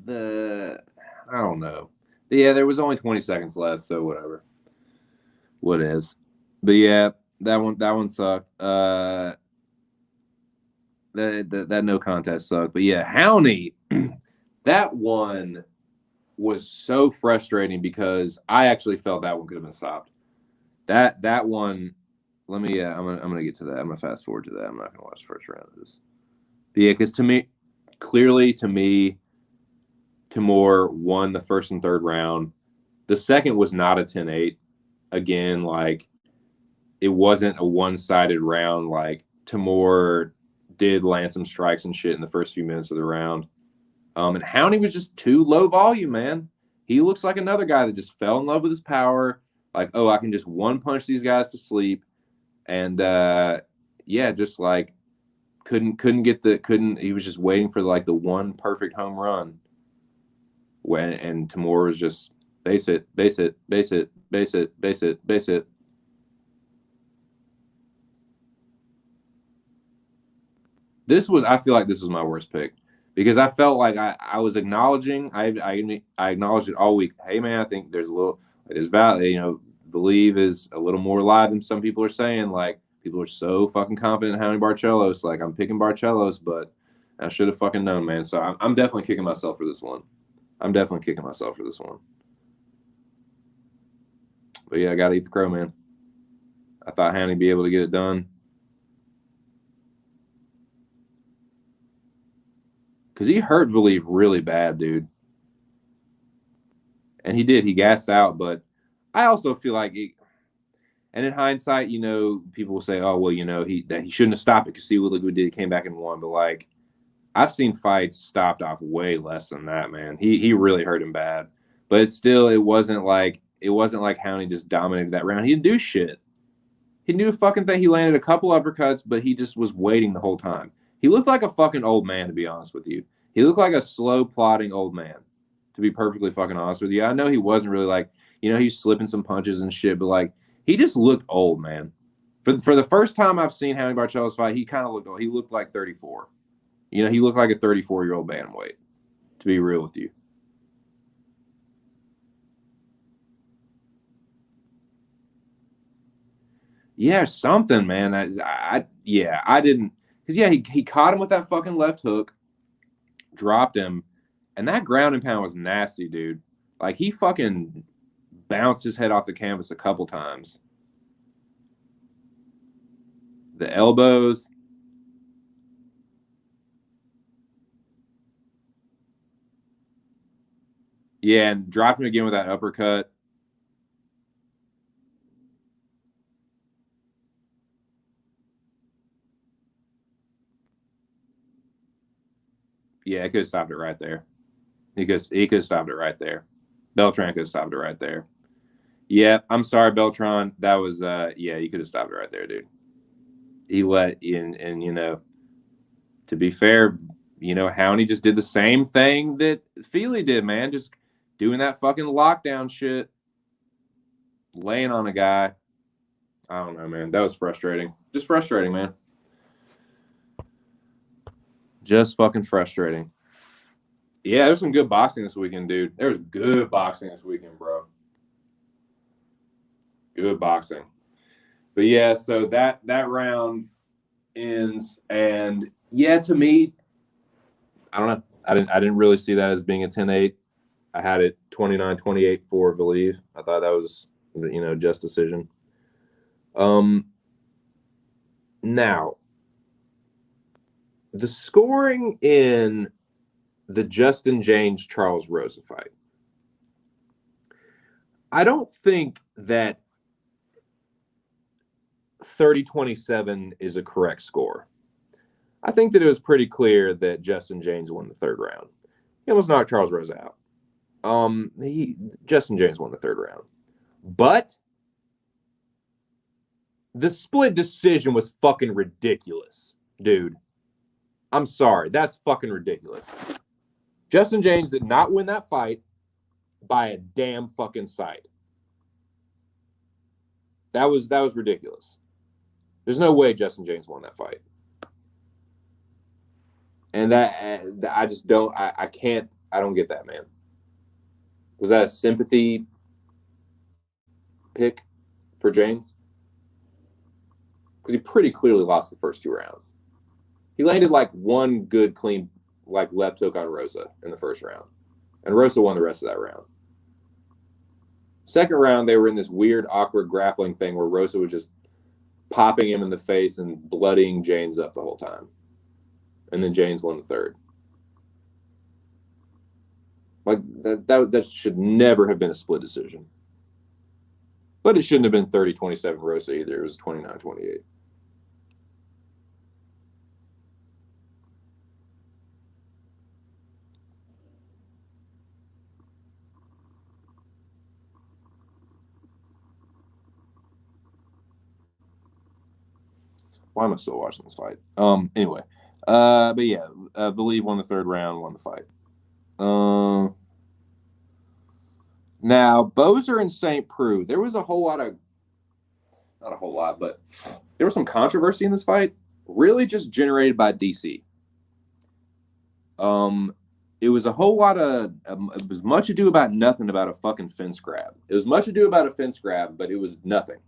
the I don't know. Yeah, there was only 20 seconds left, so whatever. What is? But yeah, that one sucked. That no contest sucked. But yeah, Howney, that one was so frustrating because I actually felt that one could have been stopped. That one. Let me. I'm gonna get to that. I'm gonna fast forward to that. I'm not gonna watch the first round of this. But yeah, because to me, clearly to me, Timur won the first and third round. The second was not a 10-8. Again, like it wasn't a one-sided round. Like Timur did land some strikes and shit in the first few minutes of the round. And Howney was just too low volume, man. He looks like another guy that just fell in love with his power. Like, oh, I can just one punch these guys to sleep. And yeah, just like couldn't get the couldn't he was just waiting for like the one perfect home run when and Timur was just base it, base it, base it, base it, base it, base it. This was I feel like this was my worst pick because I felt like I was acknowledging I acknowledged it all week. Hey man, I think there's a little there's valid believe is a little more live than some people are saying. Like people are so fucking confident in Hounding Barcelos. Like I'm picking Barcelos, but I should have fucking known, man. So I'm definitely kicking myself for this one. I'm definitely kicking myself for this one. But yeah, I got to eat the crow, man. I thought Hounding be able to get it done because he hurt Valieve really bad, dude. And he did. He gassed out, but I also feel like and in hindsight, people will say, "Oh, well, he shouldn't have stopped it because see what Liquid did, he came back and won." But like, I've seen fights stopped off way less than that, man. He really hurt him bad, but it wasn't like Howney just dominated that round. He didn't do shit. He didn't do a fucking thing. He landed a couple uppercuts, but he just was waiting the whole time. He looked like a fucking old man, to be honest with you. He looked like a slow, plodding old man, to be perfectly fucking honest with you. I know he wasn't really like, he's slipping some punches and shit, but like, he just looked old, man. For the first time I've seen Howie Barcelos fight, he kind of looked old. He looked like 34. He looked like a 34-year-old bantamweight, to be real with you. Yeah, something, man. Yeah, I didn't, because yeah, he caught him with that fucking left hook, dropped him, and that ground and pound was nasty, dude. Like he fucking bounced his head off the canvas a couple times. The elbows, yeah, and dropped him again with that uppercut. Yeah, he could have stopped it right there. He could have stopped it right there. Beltran could have stopped it right there. Yeah, I'm sorry, Beltran. That was yeah, you could have stopped it right there, dude. He let in and to be fair, Howney just did the same thing that Feely did, man. Just doing that fucking lockdown shit, laying on a guy. I don't know, man. That was frustrating. Just frustrating, man. Just fucking frustrating. Yeah, there's some good boxing this weekend, dude. There was good boxing this weekend, bro. Good boxing. But yeah, so that round ends, and yeah, to me, I don't know. I didn't really see that as being a 10-8. I had it 29-28 for Believe. I thought that was just decision. Um now The scoring in the Justin James Charles Rosa fight, I don't think that 30-27 is a correct score. I think that it was pretty clear that Justin James won the third round. He almost knocked Charles Rosa out. Justin James won the third round. But the split decision was fucking ridiculous, dude. I'm sorry. That's fucking ridiculous. Justin James did not win that fight by a damn fucking sight. That was ridiculous. There's no way Justin James won that fight. And that I just don't, I can't, I don't get that, man. Was that a sympathy pick for James? Because he pretty clearly lost the first two rounds. He landed like one good, clean, like left hook on Rosa in the first round. And Rosa won the rest of that round. Second round, they were in this weird, awkward grappling thing where Rosa was just popping him in the face and bloodying James up the whole time. And then James won the third. Like, that should never have been a split decision. But it shouldn't have been 30-27 Rosa either. It was 29-28. Why am I still watching this fight? Anyway. But yeah, Valiev won the third round, won the fight. Now, Boser and St. Preux, there was a whole lot of, not a whole lot, but there was some controversy in this fight, really just generated by DC. It was a whole lot of, it was much ado about nothing about a fucking fence grab. It was much ado about a fence grab, but it was nothing.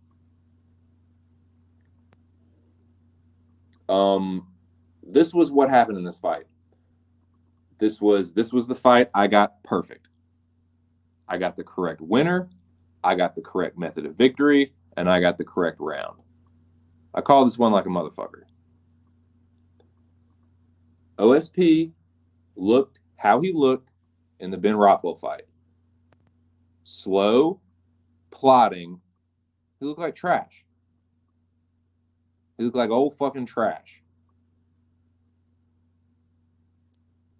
This was what happened in this fight. This was the fight I got perfect. I got the correct winner, I got the correct method of victory, and I got the correct round. I call this one like a motherfucker. OSP looked how he looked in the Ben Rothwell fight. Slow, plodding. He looked like trash. He looked like old fucking trash.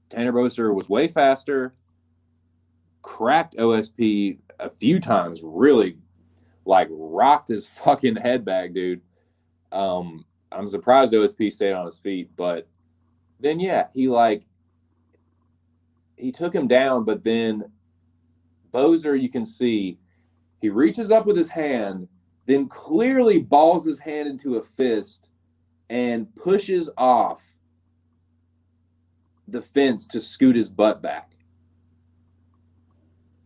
Tanner Boser was way faster, cracked OSP a few times, really like rocked his fucking head back, dude. I'm surprised OSP stayed on his feet, but then yeah, he took him down, but then Boser, you can see, he reaches up with his hand, then clearly balls his hand into a fist and pushes off the fence to scoot his butt back.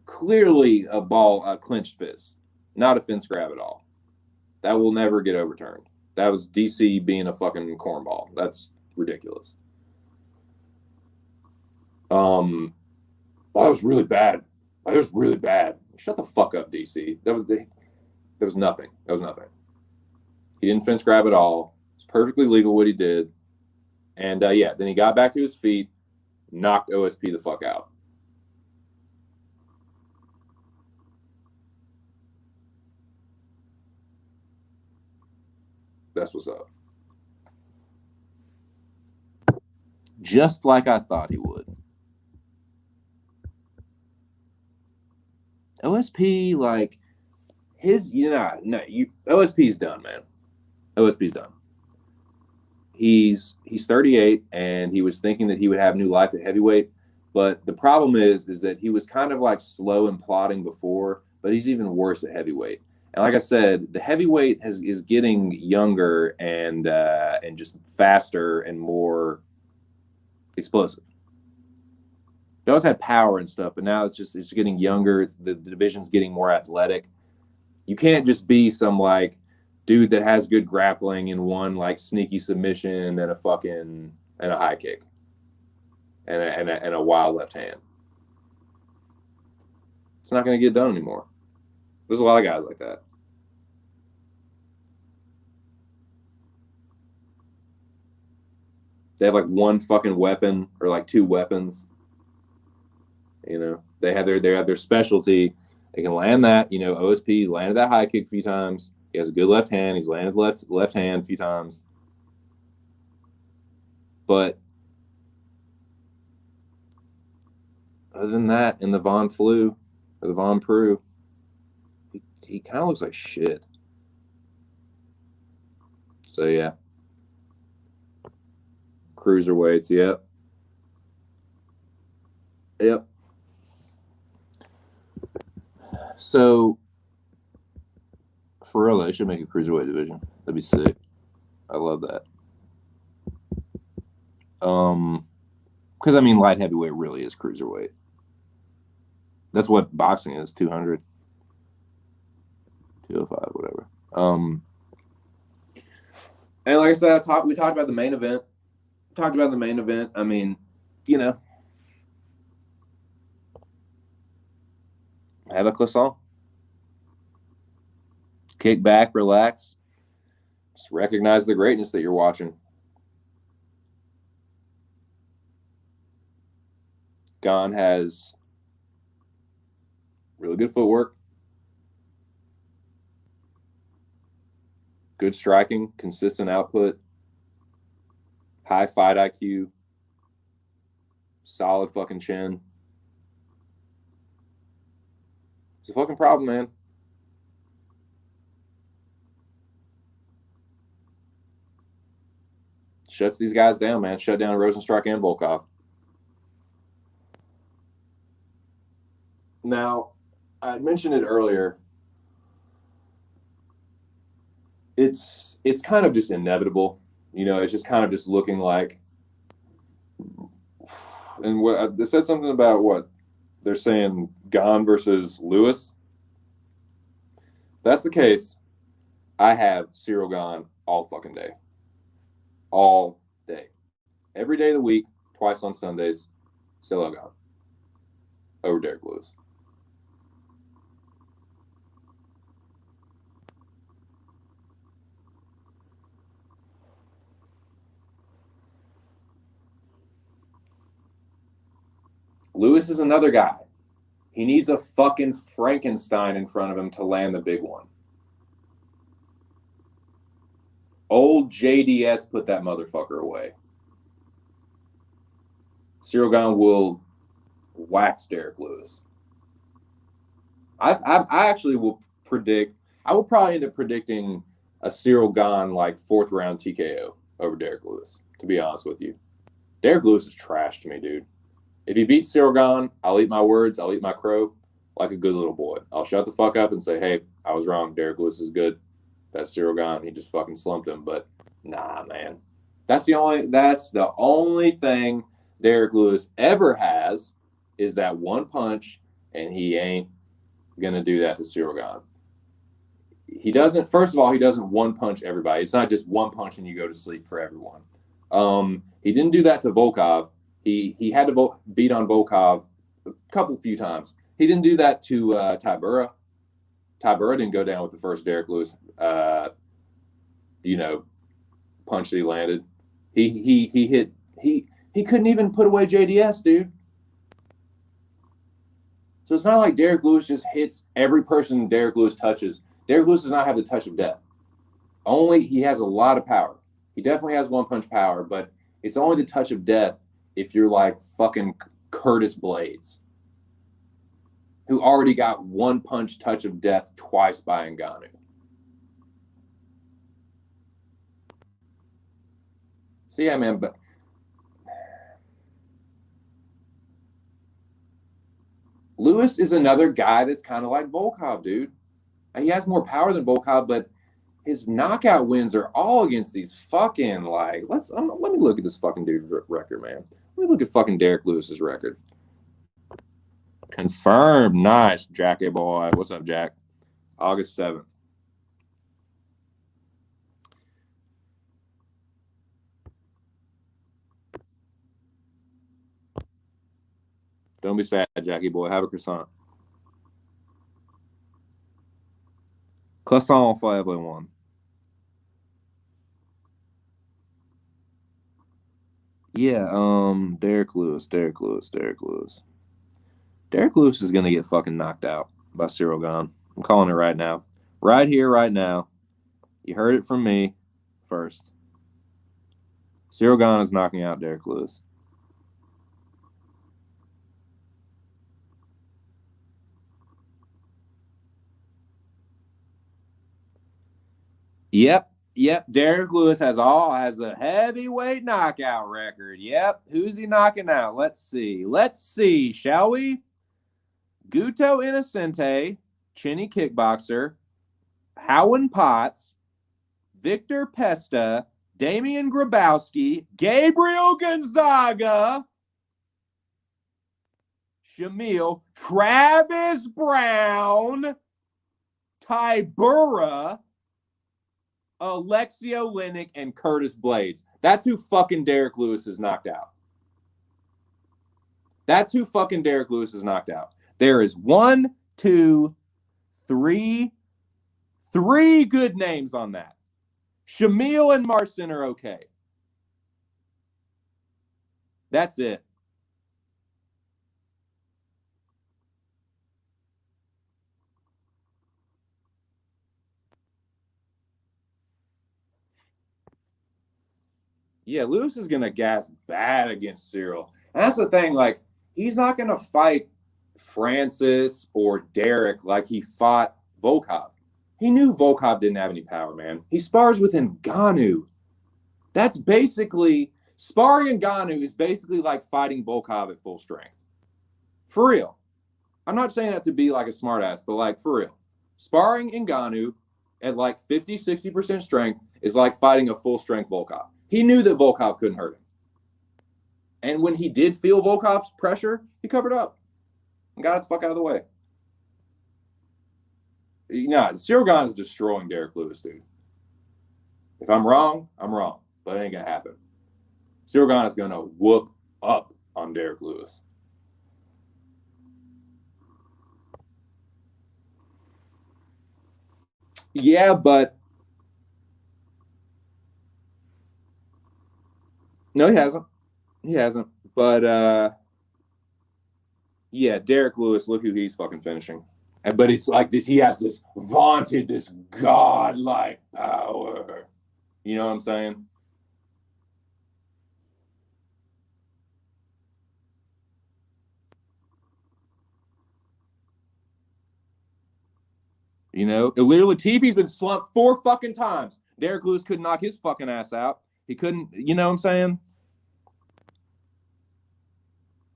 Clearly a clenched fist, not a fence grab at all. That will never get overturned. That was DC being a fucking cornball. That's ridiculous. That was really bad. That was really bad. Shut the fuck up, DC. That was nothing. That was nothing. He didn't fence grab at all. It's perfectly legal what he did. And yeah, then he got back to his feet, knocked OSP the fuck out. That's what's up. Just like I thought he would. OSP, like, OSP's done, man. OSP's done. He's 38, and he was thinking that he would have new life at heavyweight. But the problem is that he was kind of like slow and plodding before, but he's even worse at heavyweight. And like I said, the heavyweight is getting younger and just faster and more explosive. He always had power and stuff, but now it's getting younger. The division's getting more athletic. You can't just be some like dude that has good grappling and one like sneaky submission and a high kick and a wild left hand. It's not going to get done anymore. There's a lot of guys like that. They have like one fucking weapon or like two weapons. You know, they have their specialty. They can land that. You know, OSP landed that high kick a few times. He has a good left hand. He's landed left hand a few times. But other than that, in the Von Flue or the Von Prue, he kind of looks like shit. So yeah, cruiserweights. Yep. So for real, they should make a cruiserweight division. That'd be sick. I love that. Because I mean, light heavyweight really is cruiserweight. That's what boxing is, 200, 205, whatever. And like I said, we talked about the main event. I mean, you know, have a croissant. Kick back, relax. Just recognize the greatness that you're watching. Gane has really good footwork, good striking, consistent output, high fight IQ, solid fucking chin. It's a fucking problem, man. Shuts these guys down, man. Shut down Rosenstruck and Volkov. Now, I mentioned it earlier. It's kind of just inevitable. You know, it's just kind of just looking like. And what they said something about what they're saying, Gane versus Lewis. If that's the case, I have Ciryl Gane all fucking day. All day. Every day of the week, twice on Sundays, Ciryl Gane over Derek Lewis. Lewis is another guy. He needs a fucking Frankenstein in front of him to land the big one. Old JDS put that motherfucker away. Ciryl Gane will wax Derek Lewis. I actually will predict. I will probably end up predicting a Ciryl Gane like 4th round TKO over Derek Lewis. To be honest with you, Derek Lewis is trash to me, dude. If he beats Ciryl Gane, I'll eat my words. I'll eat my crow like a good little boy. I'll shut the fuck up and say, hey, I was wrong. Derek Lewis is good. That's Ciryl Gane. He just fucking slumped him. But nah, man. That's the only thing Derek Lewis ever has is that one punch, and he ain't going to do that to Ciryl Gane. He doesn't, first of all, he doesn't one punch everybody. It's not just one punch and you go to sleep for everyone. He didn't do that to Volkov. He had to beat on Volkov a few times. He didn't do that to Tybura. Tybura didn't go down with the first Derek Lewis, punch that he landed. He couldn't even put away JDS, dude. So it's not like Derek Lewis just hits every person Derek Lewis touches. Derek Lewis does not have the touch of death. Only he has a lot of power. He definitely has one punch power, but it's only the touch of death if you're like fucking Curtis Blades, who already got one punch touch of death twice by Ngannou. So yeah, man, but Lewis is another guy that's kind of like Volkov, dude. He has more power than Volkov, but his knockout wins are all against these fucking like. Let me look at this fucking dude's record, man. Let me look at fucking Derek Lewis's record. Confirmed. Nice, Jackie boy. What's up, Jack? August 7th. Don't be sad, Jackie boy. Have a croissant. Croissant for everyone. Yeah, Derek Lewis. Derek Lewis is gonna get fucking knocked out by Cyril Gahn. I'm calling it right now. Right here, right now. You heard it from me first. Cyril Gahn is knocking out Derek Lewis. Yep. Derek Lewis has a heavyweight knockout record. Yep. Who's he knocking out? Let's see, shall we? Guto Innocente, Chinny Kickboxer, Howen Potts, Victor Pesta, Damian Grabowski, Gabriel Gonzaga, Shamil, Travis Brown, Tybura, Alexio Linick, and Curtis Blades. That's who fucking Derek Lewis has knocked out. There is 1, 2, 3, 3 good names on that. Shamil and Marcin are okay. That's it. Yeah, Lewis is going to gas bad against Cyril. And that's the thing. Like, he's not going to fight Francis or Derek like he fought Volkov. He knew Volkov didn't have any power, man. He spars with Ngannou. That's basically sparring Ngannou is basically like fighting Volkov at full strength. For real. I'm not saying that to be like a smartass, but like for real. Sparring Ngannou at like 50, 60% strength is like fighting a full strength Volkov. He knew that Volkov couldn't hurt him. And when he did feel Volkov's pressure, he covered up and got it the fuck out of the way. Cyril Gahn is destroying Derek Lewis, dude. If I'm wrong, I'm wrong, but it ain't gonna happen. Cyril Gahn is gonna whoop up on Derek Lewis. Yeah, but no, he hasn't. But yeah, Derek Lewis, look who he's fucking finishing. But it's like this, he has this vaunted, this godlike power. You know what I'm saying? You know, Ilir Latifi's been slumped 4 fucking times. Derek Lewis couldn't knock his fucking ass out. He couldn't, you know what I'm saying?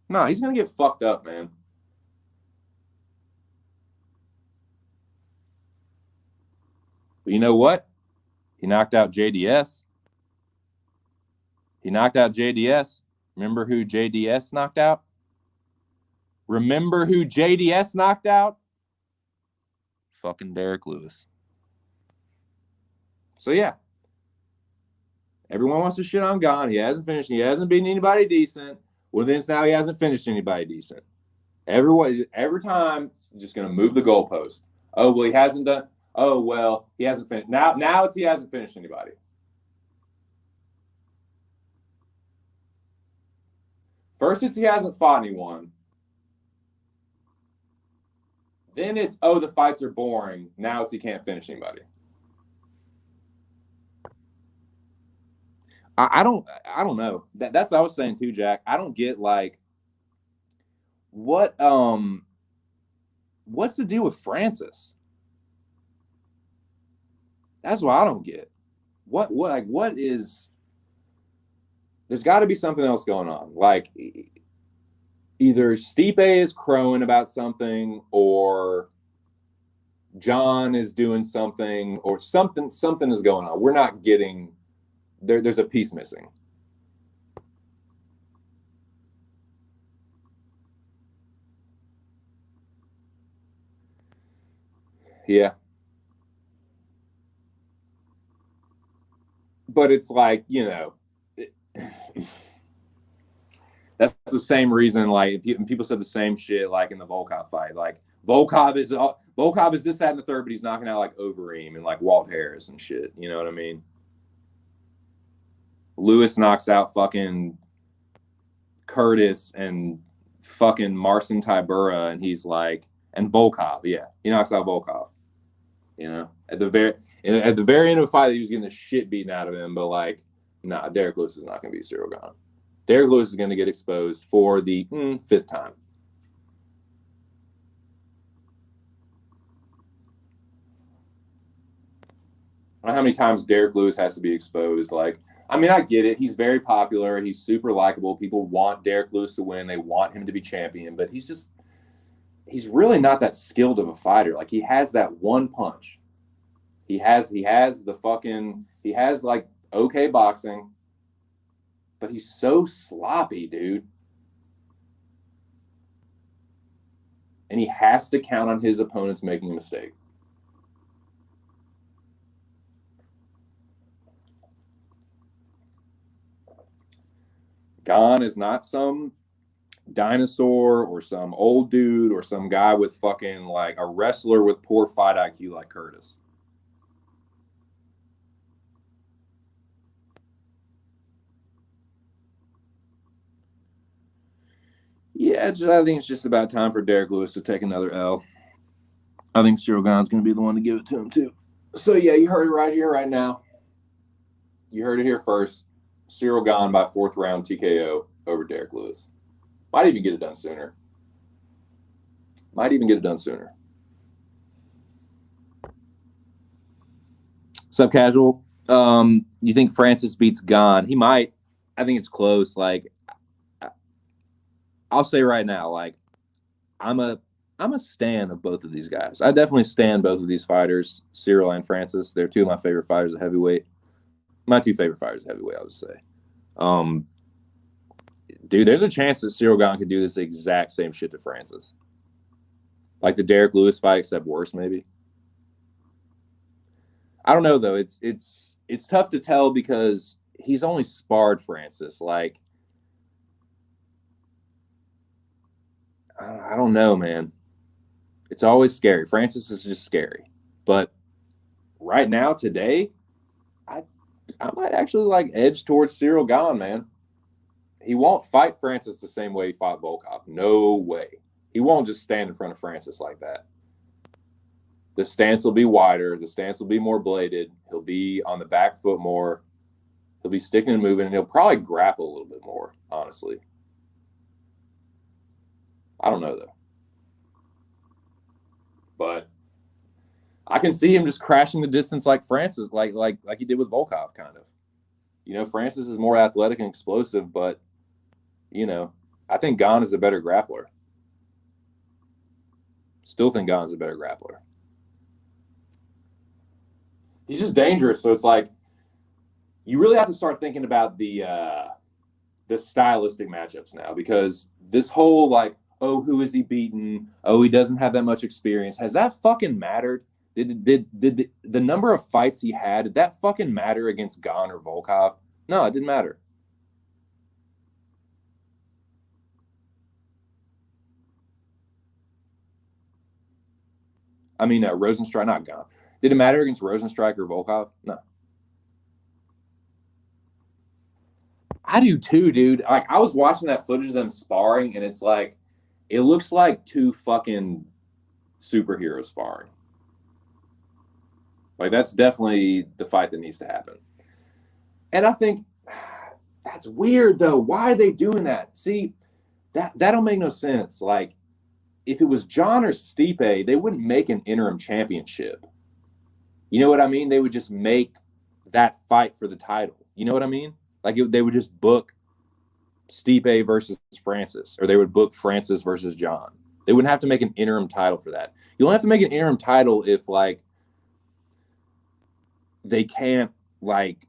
No, he's gonna get fucked up, man. But you know what? He knocked out JDS. Remember who JDS knocked out? Fucking Derek Lewis. So yeah. Everyone wants to shit on Gahn. He hasn't finished. He hasn't beaten anybody decent. Well, then now he hasn't finished anybody decent. Every time, it's just going to move the goalpost. Oh, well, he hasn't done. Oh, well, he hasn't finished. Now he hasn't finished anybody. First, it's he hasn't fought anyone. Then it's, oh, the fights are boring. Now it's he can't finish anybody. I don't know. That's what I was saying too, Jack. I don't get like what's the deal with Francis? That's what I don't get. What is there's got to be something else going on. Like either Stipe is crowing about something or John is doing something or something is going on. We're not getting there's a piece missing. Yeah. But it's like, that's the same reason, like, people said the same shit, like, in the Volkov fight. Like, Volkov is this, that, and the third, but he's knocking out, like, Overeem and, like, Walt Harris and shit. You know what I mean? Lewis knocks out fucking Curtis and fucking Marcin Tybura, and he's like, and Volkov, yeah, he knocks out Volkov. You know, at the very end of the fight, he was getting the shit beaten out of him, but like, nah, Derek Lewis is not going to beat Cyril Gane. Derek Lewis is going to get exposed for the fifth time. I don't know how many times Derek Lewis has to be exposed. Like, I mean, I get it. He's very popular. He's super likable. People want Derek Lewis to win. They want him to be champion, but he's really not that skilled of a fighter. Like, he has that one punch. He has like okay boxing, but he's so sloppy, dude. And he has to count on his opponents making a mistake. Gane is not some dinosaur or some old dude or some guy with fucking like a wrestler with poor fight IQ like Curtis. Yeah, I think it's just about time for Derek Lewis to take another L. I think Cyril Gane's going to be the one to give it to him too. So yeah, you heard it right here, right now. You heard it here first. Cyril Gane by 4th round TKO over Derek Lewis. Might even get it done sooner. Sup, Casual? You think Francis beats Gane? He might. I think it's close. Like, I'll say right now, like, I'm a stan of both of these guys. I definitely stan both of these fighters, Cyril and Francis. They're two of my favorite fighters at heavyweight. My two favorite fighters at heavyweight, I would say. Dude, there's a chance that Cyril Gane could do this exact same shit to Francis. Like the Derek Lewis fight, except worse, maybe. I don't know, though. It's tough to tell because he's only sparred Francis. Like, I don't know, man. It's always scary. Francis is just scary. But right now, today, I might actually like edge towards Cyril Gane, man. He won't fight Francis the same way he fought Volkov. No way. He won't just stand in front of Francis like that. The stance will be wider. The stance will be more bladed. He'll be on the back foot more. He'll be sticking and moving, and he'll probably grapple a little bit more, honestly. I don't know, though. But I can see him just crashing the distance like Francis, like he did with Volkov, kind of. You know, Francis is more athletic and explosive, but, you know, I think Gane is a better grappler. Still think Gane is a better grappler. He's just dangerous, so it's like you really have to start thinking about the stylistic matchups now, because this whole like, oh, who is he beaten? Oh, he doesn't have that much experience. Has that fucking mattered? Did the number of fights he had, did that fucking matter against Gane or Volkov? No, it didn't matter. I mean, Rosenstrike, not Gane. Did it matter against Rosenstrike or Volkov? No. I do too, dude. Like, I was watching that footage of them sparring, and it's like, it looks like two fucking superheroes sparring. Like, that's definitely the fight that needs to happen. And I think that's weird, though. Why are they doing that? See, that don't make no sense. Like, if it was John or Stipe, they wouldn't make an interim championship. You know what I mean? They would just make that fight for the title. You know what I mean? Like, they would just book Stipe versus Francis, or they would book Francis versus John. They wouldn't have to make an interim title for that. You only have to make an interim title if, like, they can't, like,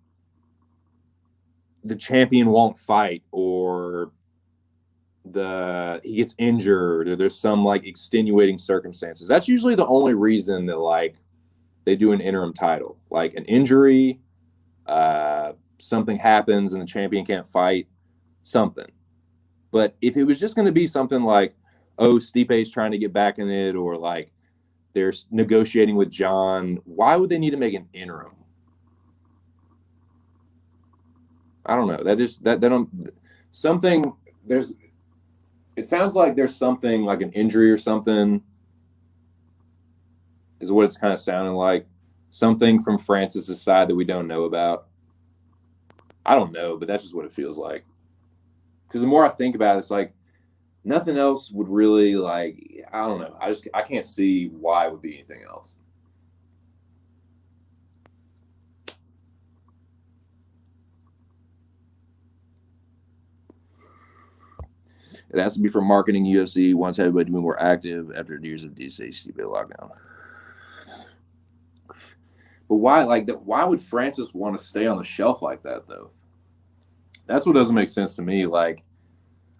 the champion won't fight, or he gets injured, or there's some, like, extenuating circumstances. That's usually the only reason that, like, they do an interim title. Like, an injury, something happens and the champion can't fight, something. But if it was just going to be something like, oh, Stipe's trying to get back in it, or like they're negotiating with John, why would they need to make an interim? I don't know. That don't something there's. It sounds like there's something like an injury or something. Is what it's kind of sounding like. Something from Francis's side that we don't know about. I don't know, but that's just what it feels like. Because the more I think about it, it's like nothing else would really like. I don't know. I can't see why it would be anything else. It has to be for marketing. UFC wants everybody to be more active after years of DCCB lockdown. But why, like that? Why would Francis want to stay on the shelf like that, though? That's what doesn't make sense to me. Like,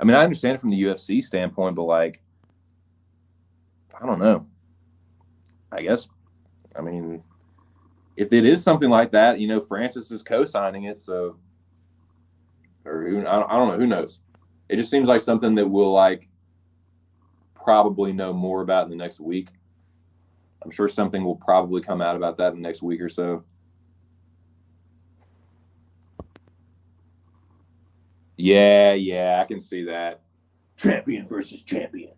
I mean, I understand it from the UFC standpoint, but like, I don't know. I guess, I mean, if it is something like that, you know, Francis is co-signing it, so, or I don't know, who knows? It just seems like something that we'll like probably know more about in the next week. I'm sure something will probably come out about that in the next week or so. Yeah, I can see that. Champion versus champion.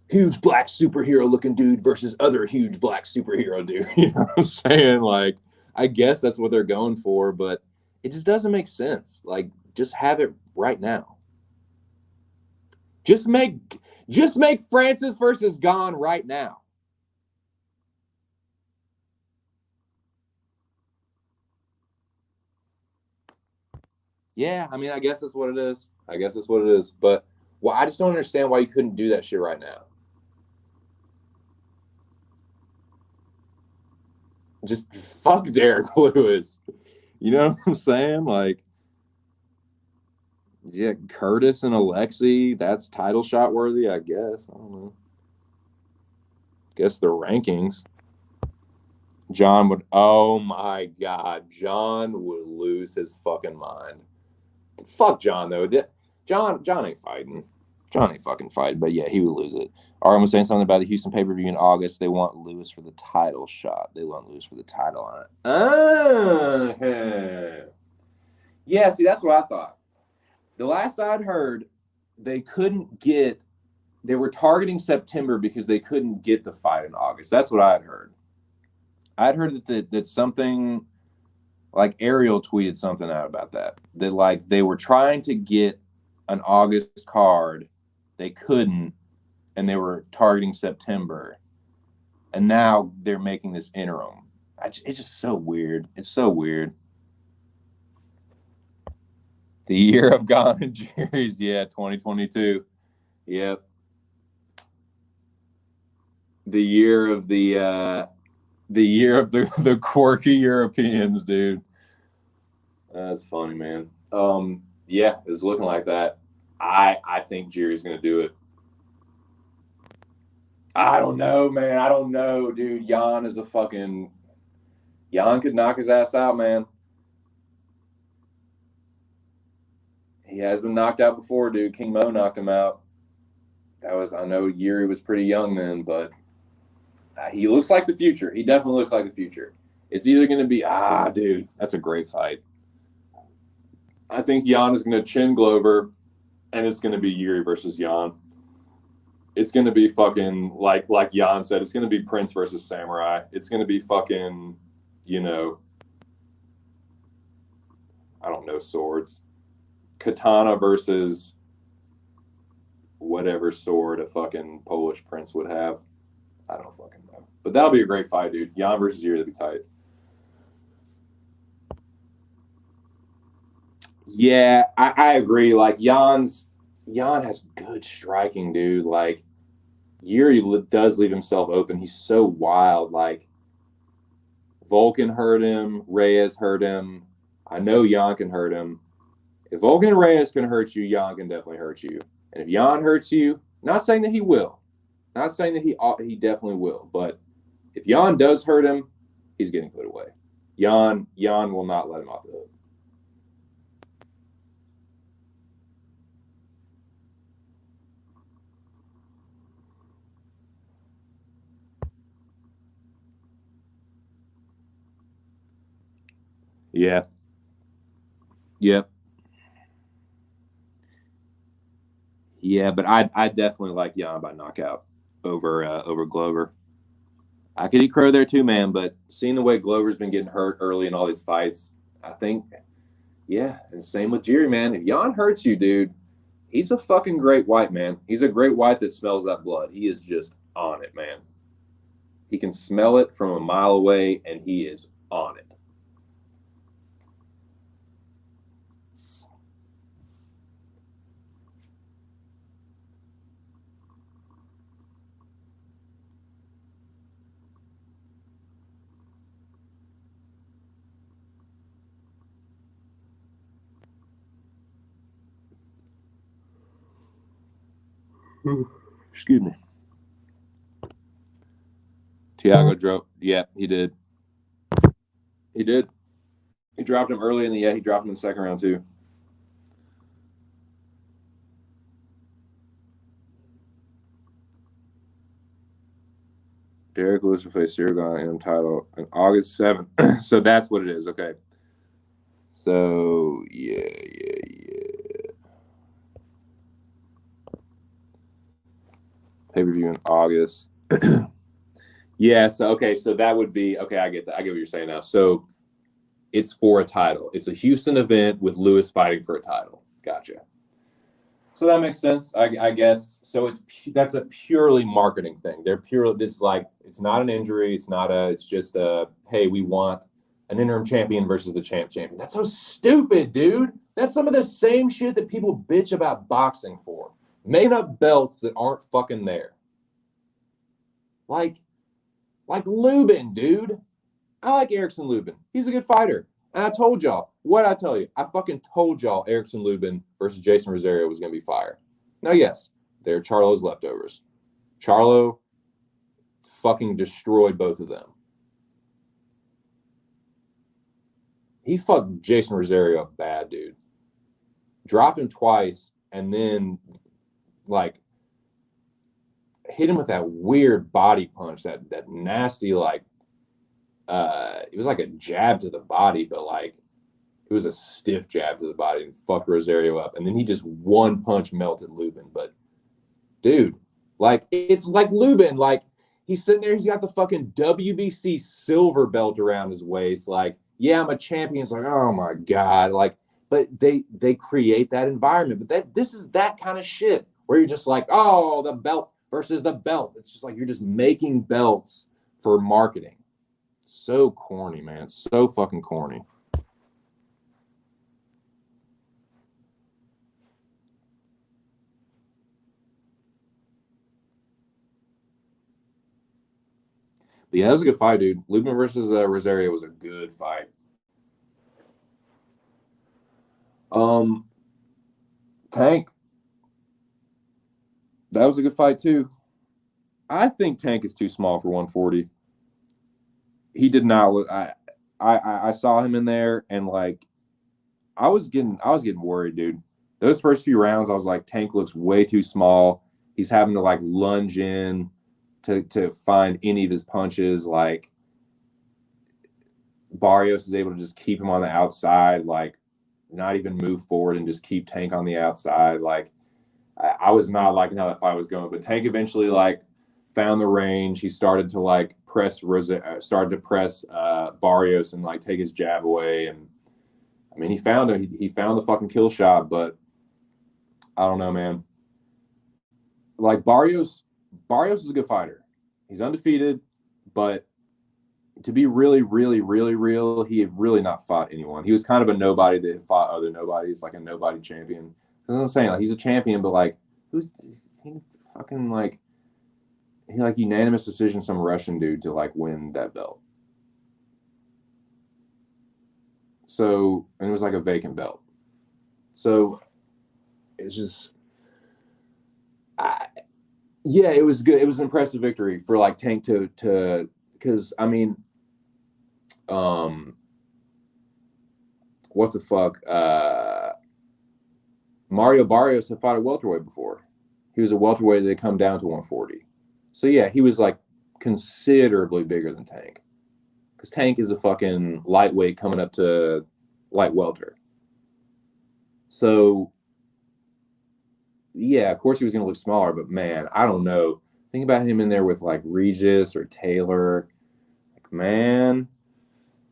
Huge black superhero looking dude versus other huge black superhero dude. You know what I'm saying? Like, I guess that's what they're going for, but it just doesn't make sense. Like, just have it right now. Just make Francis versus Gane right now. Yeah, I mean, I guess that's what it is. I guess that's what it is. But well, I just don't understand why you couldn't do that shit right now. Just fuck Derek Lewis. You know what I'm saying? Like, yeah, Curtis and Alexi, that's title shot worthy, I guess. I don't know. Guess the rankings. John would, oh my God, John would lose his fucking mind. Fuck John, though. John ain't fighting. John ain't fucking fighting, but yeah, he would lose it. Arlen was saying something about the Houston pay-per-view in August. They want Lewis for the title shot. They want Lewis for the title on it. Okay. Yeah, see, that's what I thought. The last I'd heard, they couldn't get. They were targeting September because they couldn't get the fight in August. That's what I'd heard. I'd heard that something like Ariel tweeted something out about that. That like they were trying to get an August card, they couldn't, and they were targeting September, and now they're making this interim. It's just so weird. It's so weird. The year of Gone and Jerry's, yeah, 2022. Yep. The year of the quirky Europeans, dude. That's funny, man. Yeah, it's looking like that. I think Jerry's gonna do it. I don't know, man. I don't know, dude. Jan is a fucking Jan could knock his ass out, man. He has been knocked out before, dude. King Mo knocked him out. That was I know Yuri was pretty young then, but he looks like the future. He definitely looks like the future. It's either going to be dude, that's a great fight. I think Jan is going to chin Glover, and it's going to be Yuri versus Jan. It's going to be fucking like Jan said. It's going to be Prince versus Samurai. It's going to be fucking, you know, I don't know, swords. Katana versus whatever sword a fucking Polish prince would have. I don't fucking know. But that'll be a great fight, dude. Jan versus Yuri, that'd be tight. Yeah, I agree. Like Jan has good striking, dude. Like Yuri does leave himself open. He's so wild. Like Volkan hurt him, Reyes hurt him. I know Jan can hurt him. If Volkan and Reyes can hurt you, Jan can definitely hurt you. And if Jan hurts you, not saying that he will, not saying that he definitely will, but if Jan does hurt him, he's getting put away. Jan will not let him off the hook. Yeah. Yep. Yeah, but I definitely like Jan by knockout over Glover. I could eat Crow there too, man. But seeing the way Glover's been getting hurt early in all these fights, I think, yeah. And same with Jiri, man. If Jan hurts you, dude, he's a fucking great white, man. He's a great white that smells that blood. He is just on it, man. He can smell it from a mile away, and he is on it. Excuse me. Tiago dropped. Yeah, he did. He did. He dropped him early in the he dropped him in the second round too. Derek Lewis will face Sirigan in title on August 7th. So that's what it is. Okay. So yeah. Pay-per-view in August. Yeah, so okay, so that would be okay, I get that. I get what you're saying now. So it's for a title. It's a Houston event with Lewis fighting for a title. Gotcha. So that makes sense, I guess. So that's a purely marketing thing. They're pure. This is like it's not an injury. It's not a. It's just a. Hey, we want an interim champion versus the champion. That's so stupid, dude. That's some of the same shit that people bitch about boxing for. Making up belts that aren't fucking there. Like Lubin, dude. I like Erickson Lubin. He's a good fighter. And I told y'all, what I tell you? I fucking told y'all Erickson Lubin versus Jason Rosario was going to be fire. Now, yes, they're Charlo's leftovers. Charlo fucking destroyed both of them. He fucked Jason Rosario up bad, dude. Dropped him twice and then, like, hit him with that weird body punch, that nasty, like, it was like a jab to the body, but like it was a stiff jab to the body and fucked Rosario up. And then he just one punch melted Lubin. But dude, like it's like Lubin, like he's sitting there, he's got the fucking WBC silver belt around his waist. Like, yeah, I'm a champion. It's like, oh my God. Like, but they create that environment. But this is that kind of shit where you're just like, oh, the belt versus the belt. It's just like you're just making belts for marketing. So corny, man. It's so fucking corny. But yeah, that was a good fight, dude. Lubin versus Rosario was a good fight. Tank. That was a good fight too. I think Tank is too small for 140. He did not look. I saw him in there, and like I was getting worried, dude. Those first few rounds, I was like, Tank looks way too small. He's having to like lunge in to find any of his punches. Like Barrios is able to just keep him on the outside, like not even move forward and just keep Tank on the outside. Like I was not liking how that fight was going, but Tank eventually like found the range. He started to like press Barrios and like take his jab away. And I mean, he found the fucking kill shot, but I don't know, man. Like Barrios is a good fighter. He's undefeated, but to be really, really, really real, he had really not fought anyone. He was kind of a nobody that had fought other nobodies, like a nobody champion. That's what I'm saying. Like he's a champion, but like who's he fucking like he like unanimous decision some Russian dude to like win that belt. So and it was like a vacant belt. So it's just yeah, it was good. It was an impressive victory for like Tank to because I mean what's the fuck? Mario Barrios had fought a welterweight before. He was a welterweight that come down to 140. So yeah, he was like considerably bigger than Tank. because Tank is a fucking lightweight coming up to light welter. So, yeah, of course he was going to look smaller, but man, I don't know. Think about him in there with like Regis or Taylor. Like, man,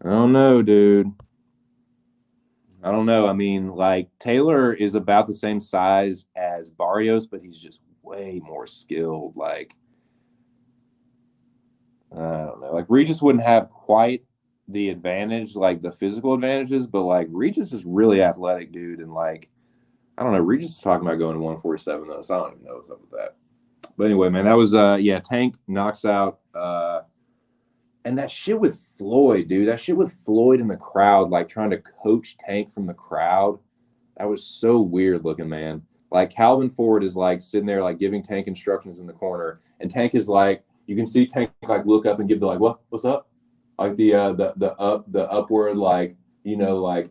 I don't know, dude. I don't know. I mean, like, Taylor is about the same size as Barrios, but he's just way more skilled. Like, I don't know. Like, Regis wouldn't have quite the advantage, like the physical advantages, but like Regis is really athletic, dude. And like, I don't know. Regis is talking about going to 147 though, so I don't even know what's up with that. But anyway, man, that was yeah, Tank knocks out and that shit with Floyd, dude. That shit with Floyd in the crowd, like trying to coach Tank from the crowd. That was so weird looking, man. Like Calvin Ford is like sitting there like giving Tank instructions in the corner, and Tank is like, you can see Tank like look up and give the like, what's up? Like the upward like, you know, like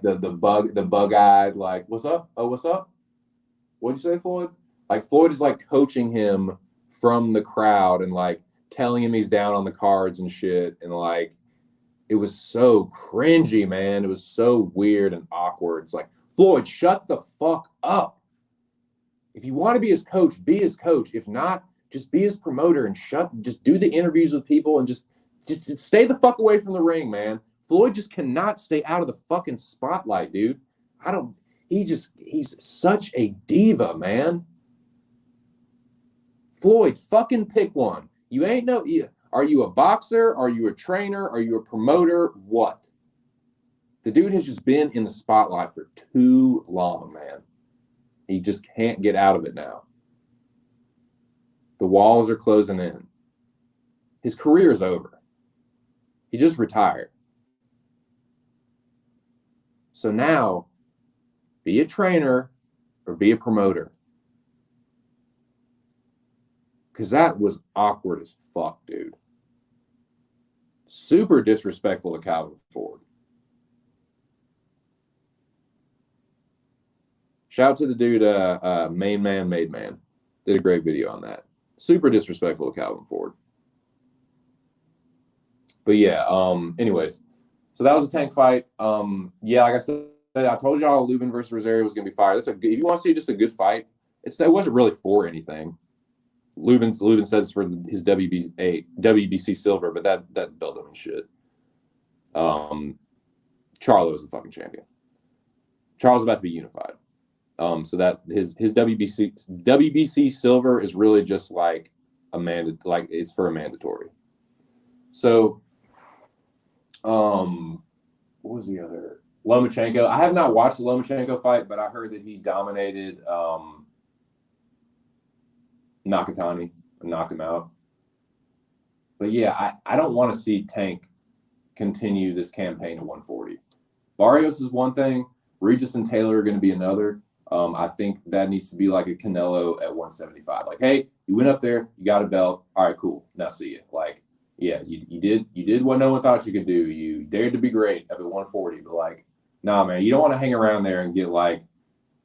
the bug eyed like, what's up? Oh, what's up? What'd you say, Floyd? Like Floyd is like coaching him from the crowd and like telling him he's down on the cards and shit, and like it was so cringy, man. It was so weird and awkward. It's like, Floyd, shut the fuck up. If you want to be his coach, be his coach. If not, just be his promoter and just do the interviews with people and just stay the fuck away from the ring, man. Floyd just cannot stay out of the fucking spotlight, dude. He's such a diva, man. Floyd, fucking pick one. You ain't no, are you a boxer? Are you a trainer? Are you a promoter? What? The dude has just been in the spotlight for too long, man. He just can't get out of it now. The walls are closing in. His career is over. He just retired. So now, be a trainer or be a promoter. Because that was awkward as fuck, dude. Super disrespectful to Calvin Ford. Shout out to the dude, Main Man, Made Man. Did a great video on that. Super disrespectful to Calvin Ford. But yeah, anyways. So that was a Tank fight. Yeah, like I said, I told y'all Lubin versus Rosario was going to be fire. If you want to see just a good fight, it wasn't really for anything. Lubin says for his WBC silver, but that belt don't mean shit. Charlo is the fucking champion. Charlo's about to be unified. So that his WBC silver is really just like it's for a mandatory. So, what was the other? Lomachenko. I have not watched the Lomachenko fight, but I heard that he dominated Nakatani and knocked him out. But yeah, I don't want to see Tank continue this campaign at 140. Barrios is one thing. Regis and Taylor are going to be another. I think that needs to be like a Canelo at 175. Like, hey, you went up there, you got a belt. All right, cool. Now see you. Like, yeah, you did what no one thought you could do. You dared to be great up at 140, but like, nah, man, you don't want to hang around there and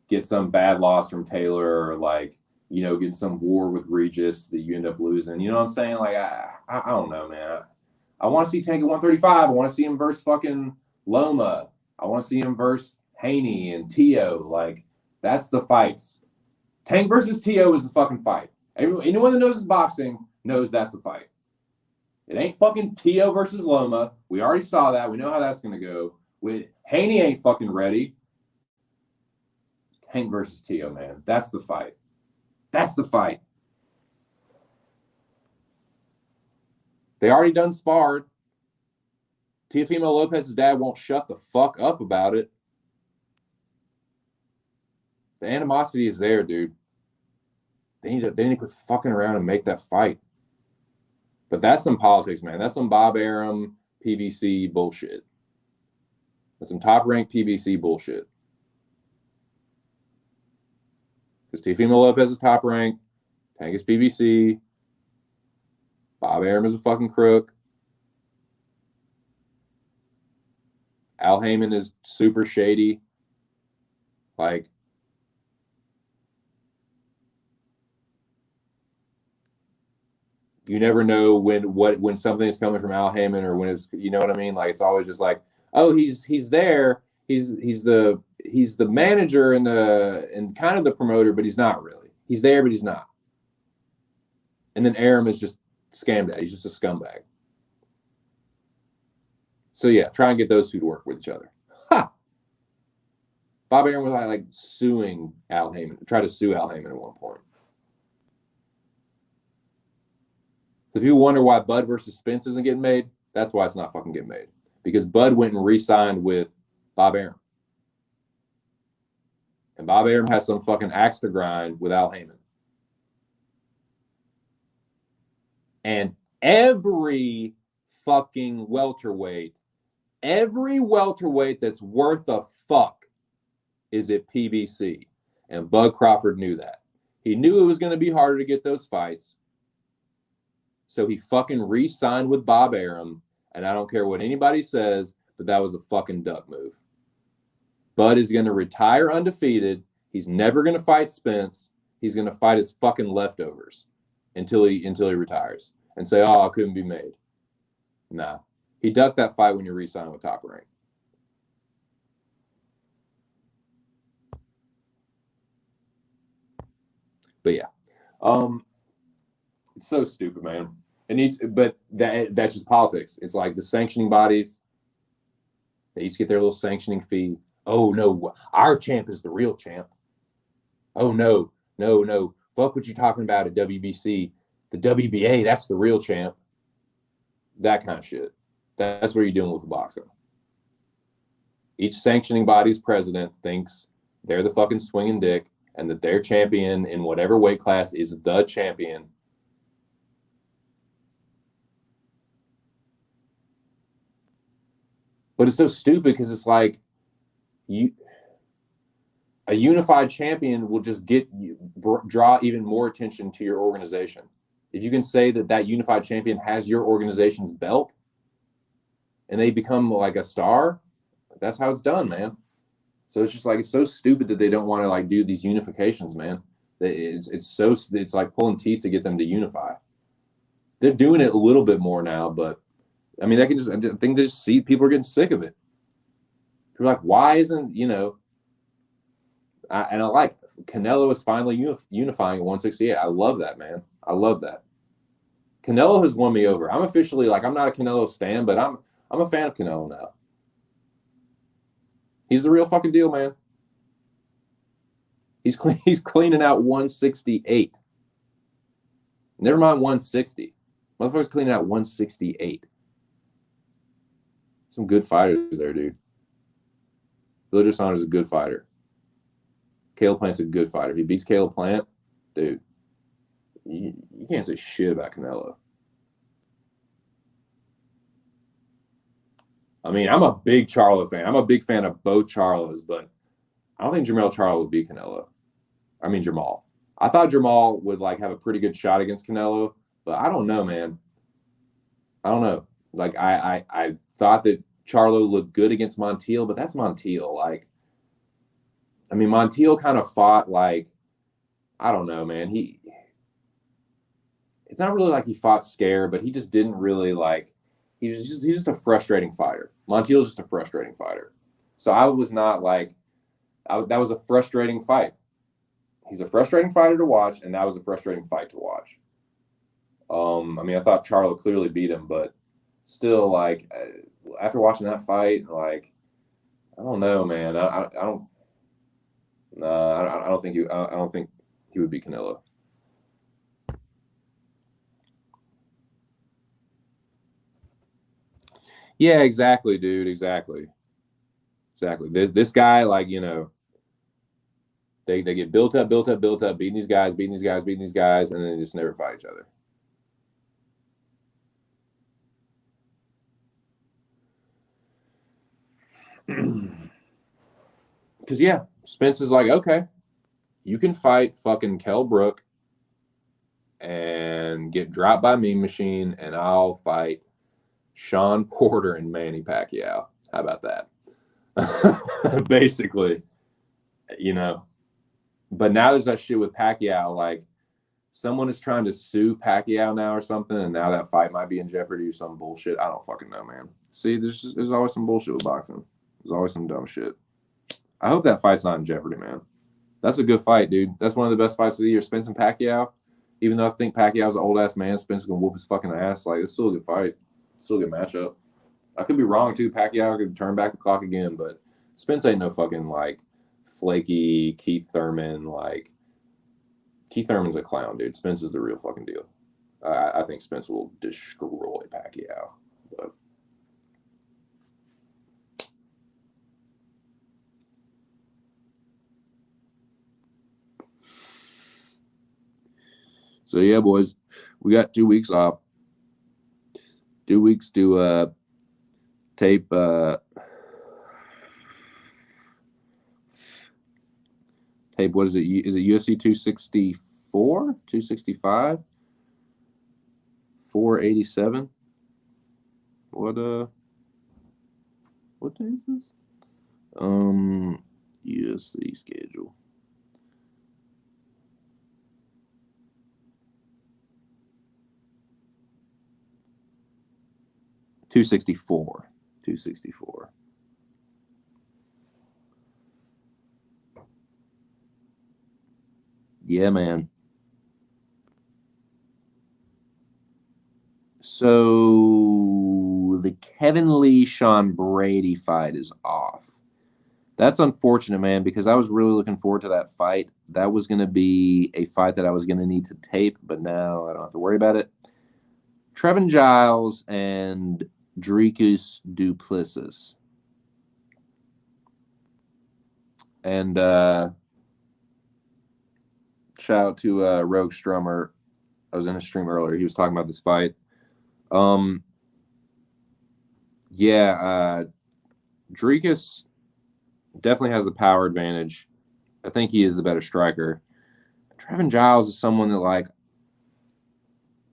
get some bad loss from Taylor or like, you know, get some war with Regis that you end up losing. You know what I'm saying? Like, I don't know, man. I want to see Tank at 135. I want to see him versus fucking Loma. I want to see him versus Haney and Tio. Like, that's the fights. Tank versus Tio is the fucking fight. Anyone that knows boxing knows that's the fight. It ain't fucking Tio versus Loma. We already saw that. We know how that's going to go. Haney ain't fucking ready. Tank versus Tio, man. That's the fight. That's the fight. They already done sparred. Teofimo Lopez's dad won't shut the fuck up about it. The animosity is there, dude. They need to quit fucking around and make that fight. But that's some politics, man. That's some Bob Arum PBC bullshit. That's some top-ranked PBC bullshit. Because Teofimo Lopez is top-ranked. Tank is PBC. Bob Arum is a fucking crook. Al Heyman is super shady. Like, You never know when something is coming from Al Heyman or when it's, you know what I mean? Like, it's always just like, oh, he's there. He's the manager and kind of the promoter, but he's not really. He's there, but he's not. And then Aram is just scam daddy. He's just a scumbag. So yeah, try and get those two to work with each other. Ha! Bob Arum was like suing Al Heyman, tried to sue Al Heyman at one point. The people wonder why Bud versus Spence isn't getting made. That's why it's not fucking getting made. Because Bud went and re-signed with Bob Arum. And Bob Arum has some fucking axe to grind with Al Heyman. And every fucking welterweight that's worth a fuck is at PBC. And Bud Crawford knew that. He knew it was going to be harder to get those fights. So he fucking re-signed with Bob Arum. And I don't care what anybody says, but that was a fucking duck move. Bud is going to retire undefeated. He's never going to fight Spence. He's going to fight his fucking leftovers until he retires and say, oh, I couldn't be made. Nah. He ducked that fight when you re-signed with Top Rank. But yeah. It's so stupid, man. But that's just politics. It's like the sanctioning bodies, they each get their little sanctioning fee. Oh no, our champ is the real champ. Oh no. Fuck what you're talking about at WBC. The WBA, that's the real champ. That kind of shit. That's what you're doing with boxing. Each sanctioning body's president thinks they're the fucking swinging dick and that their champion in whatever weight class is the champion. But it's so stupid because it's like a unified champion will just draw even more attention to your organization. If you can say that unified champion has your organization's belt and they become like a star, that's how it's done, man. So it's just like, it's so stupid that they don't want to like do these unifications, man. It's like pulling teeth to get them to unify. They're doing it a little bit more now, but I mean, I think they just see people are getting sick of it. People are like, why isn't, I like Canelo is finally unifying at 168. I love that, man. I love that. Canelo has won me over. I'm officially like, I'm not a Canelo stan, but I'm a fan of Canelo now. He's the real fucking deal, man. He's cleaning out 168. Never mind 160. Motherfucker's cleaning out 168. Some good fighters there, dude. Billy Joe Saunders is a good fighter. Caleb Plant's a good fighter. If he beats Caleb Plant, dude, you can't say shit about Canelo. I mean, I'm a big Charlo fan. I'm a big fan of both Charlos, but I don't think Jermell Charlo would beat Canelo. I mean, Jamal. I thought Jamal would like have a pretty good shot against Canelo, but I don't know, man. I don't know. Like I thought that Charlo looked good against Montiel, but that's Montiel. Like, I mean, Montiel kind of fought like, I don't know, man. It's not really like he fought scared, but he just didn't really like. He's just a frustrating fighter. Montiel's just a frustrating fighter. So I was not like, that was a frustrating fight. He's a frustrating fighter to watch, and that was a frustrating fight to watch. I mean, I thought Charlo clearly beat him, but still, like, after watching that fight, like, I don't know, man. I don't think he would beat Canelo. Yeah, exactly, dude. Exactly. This guy, like, they get built up, beating these guys, and then they just never fight each other. Because, yeah, Spence is like, okay, you can fight fucking Kell Brook and get dropped by Mean Machine, and I'll fight Sean Porter and Manny Pacquiao. How about that? Basically, But now there's that shit with Pacquiao. Like, someone is trying to sue Pacquiao now or something, and now that fight might be in jeopardy or some bullshit. I don't fucking know, man. See, there's always some bullshit with boxing. There's always some dumb shit. I hope that fight's not in jeopardy, man. That's a good fight, dude. That's one of the best fights of the year. Spence and Pacquiao. Even though I think Pacquiao's an old-ass man, Spence is going to whoop his fucking ass. Like, it's still a good fight. Still a good matchup. I could be wrong, too. Pacquiao could turn back the clock again, but Spence ain't no fucking, like, flaky Keith Thurman. Like, Keith Thurman's a clown, dude. Spence is the real fucking deal. I think Spence will destroy Pacquiao. But so, yeah, boys, we got 2 weeks off. 2 weeks to tape what is it? Is it UFC 264? 265? 487? What day is this? UFC schedule. $264. Yeah, man. So the Kevin Lee Sean Brady fight is off. That's unfortunate, man, because I was really looking forward to that fight. That was going to be a fight that I was going to need to tape, but now I don't have to worry about it. Trevin Giles and Dricus Duplessis. And shout out to Rogue Strummer. I was in a stream earlier. He was talking about this fight. Dricus definitely has the power advantage. I think he is the better striker. Trevin Giles is someone that, like,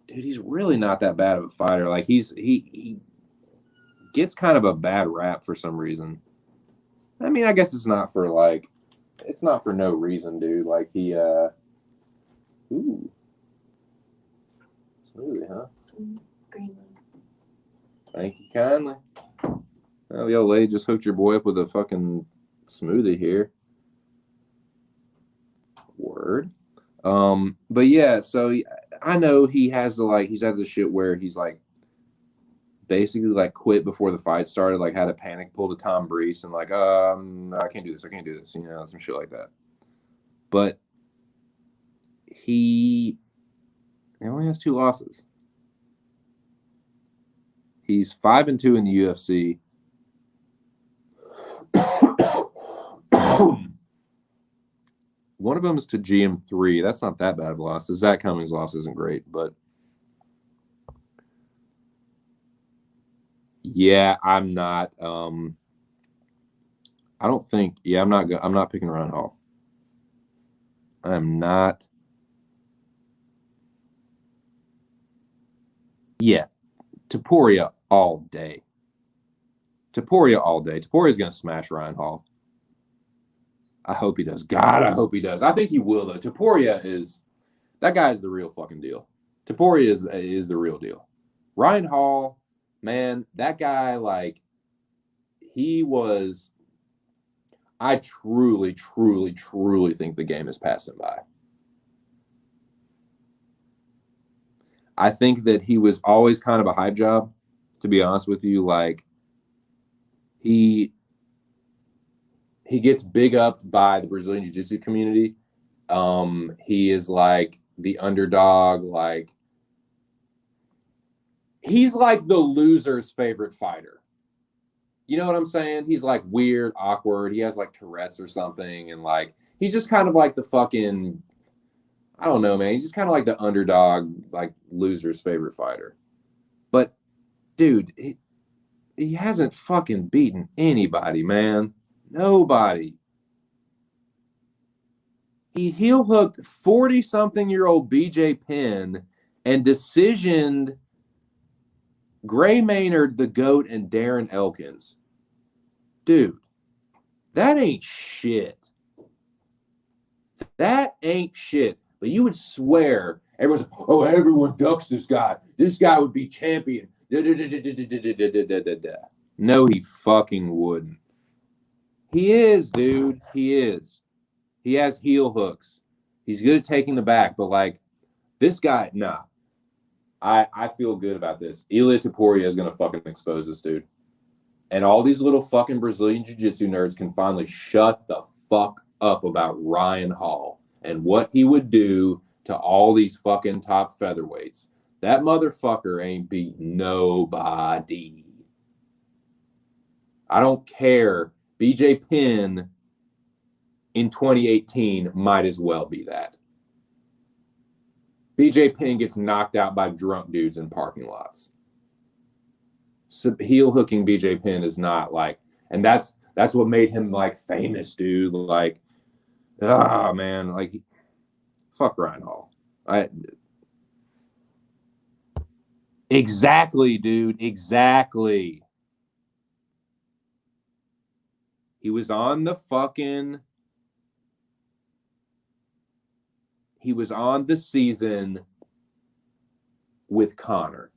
dude, he's really not that bad of a fighter. Like, he gets kind of a bad rap for some reason. I mean, I guess it's not for no reason, dude. Like, he, ooh. Smoothie, huh? Green one. Thank you kindly. Well, the old lady just hooked your boy up with a fucking smoothie here. Word. But yeah, so I know he has he's had this shit where he's like basically like quit before the fight started, like had a panic pull to Tom Breese and like, I can't do this, you know, some shit like that. But he only has 2 losses. He's 5-2 in the UFC. One of them is to GM3. That's not that bad of a loss. The Zach Cummings loss isn't great, but yeah, I'm not. I don't think. Yeah, I'm not picking Ryan Hall. I'm not. Yeah, Topuria all day. Topuria's gonna smash Ryan Hall. I hope he does. God, I hope he does. I think he will, though. That guy is the real fucking deal. Topuria is the real deal. Ryan Hall, man, that guy, like, I truly, truly, truly think the game has passed him by. I think that he was always kind of a hype job, to be honest with you. Like, he gets big up by the Brazilian Jiu-Jitsu community. He is like the underdog. Like, he's like the loser's favorite fighter. You know what I'm saying? He's like weird, awkward. He has like Tourette's or something. And like, he's just kind of like the fucking, I don't know, man. He's just kind of like the underdog, like loser's favorite fighter. But dude, he hasn't fucking beaten anybody, man. Nobody. He heel hooked 40-something-year-old BJ Penn and decisioned Gray Maynard, the GOAT, and Darren Elkins. Dude, that ain't shit. That ain't shit. But you would swear Everyone's like, oh, everyone ducks this guy. This guy would be champion. No, he fucking wouldn't. He is, dude. He is. He has heel hooks. He's good at taking the back, but like this guy, nah. I feel good about this. Ilia Topuria is gonna fucking expose this dude. And all these little fucking Brazilian Jiu-Jitsu nerds can finally shut the fuck up about Ryan Hall and what he would do to all these fucking top featherweights. That motherfucker ain't beat nobody. I don't care. BJ Penn in 2018 might as well be that. BJ Penn gets knocked out by drunk dudes in parking lots. So heel hooking BJ Penn is not like, and that's what made him like famous, dude. Like, man, like, fuck Ryan Hall. Exactly, dude. Exactly. He was on the season with Conor.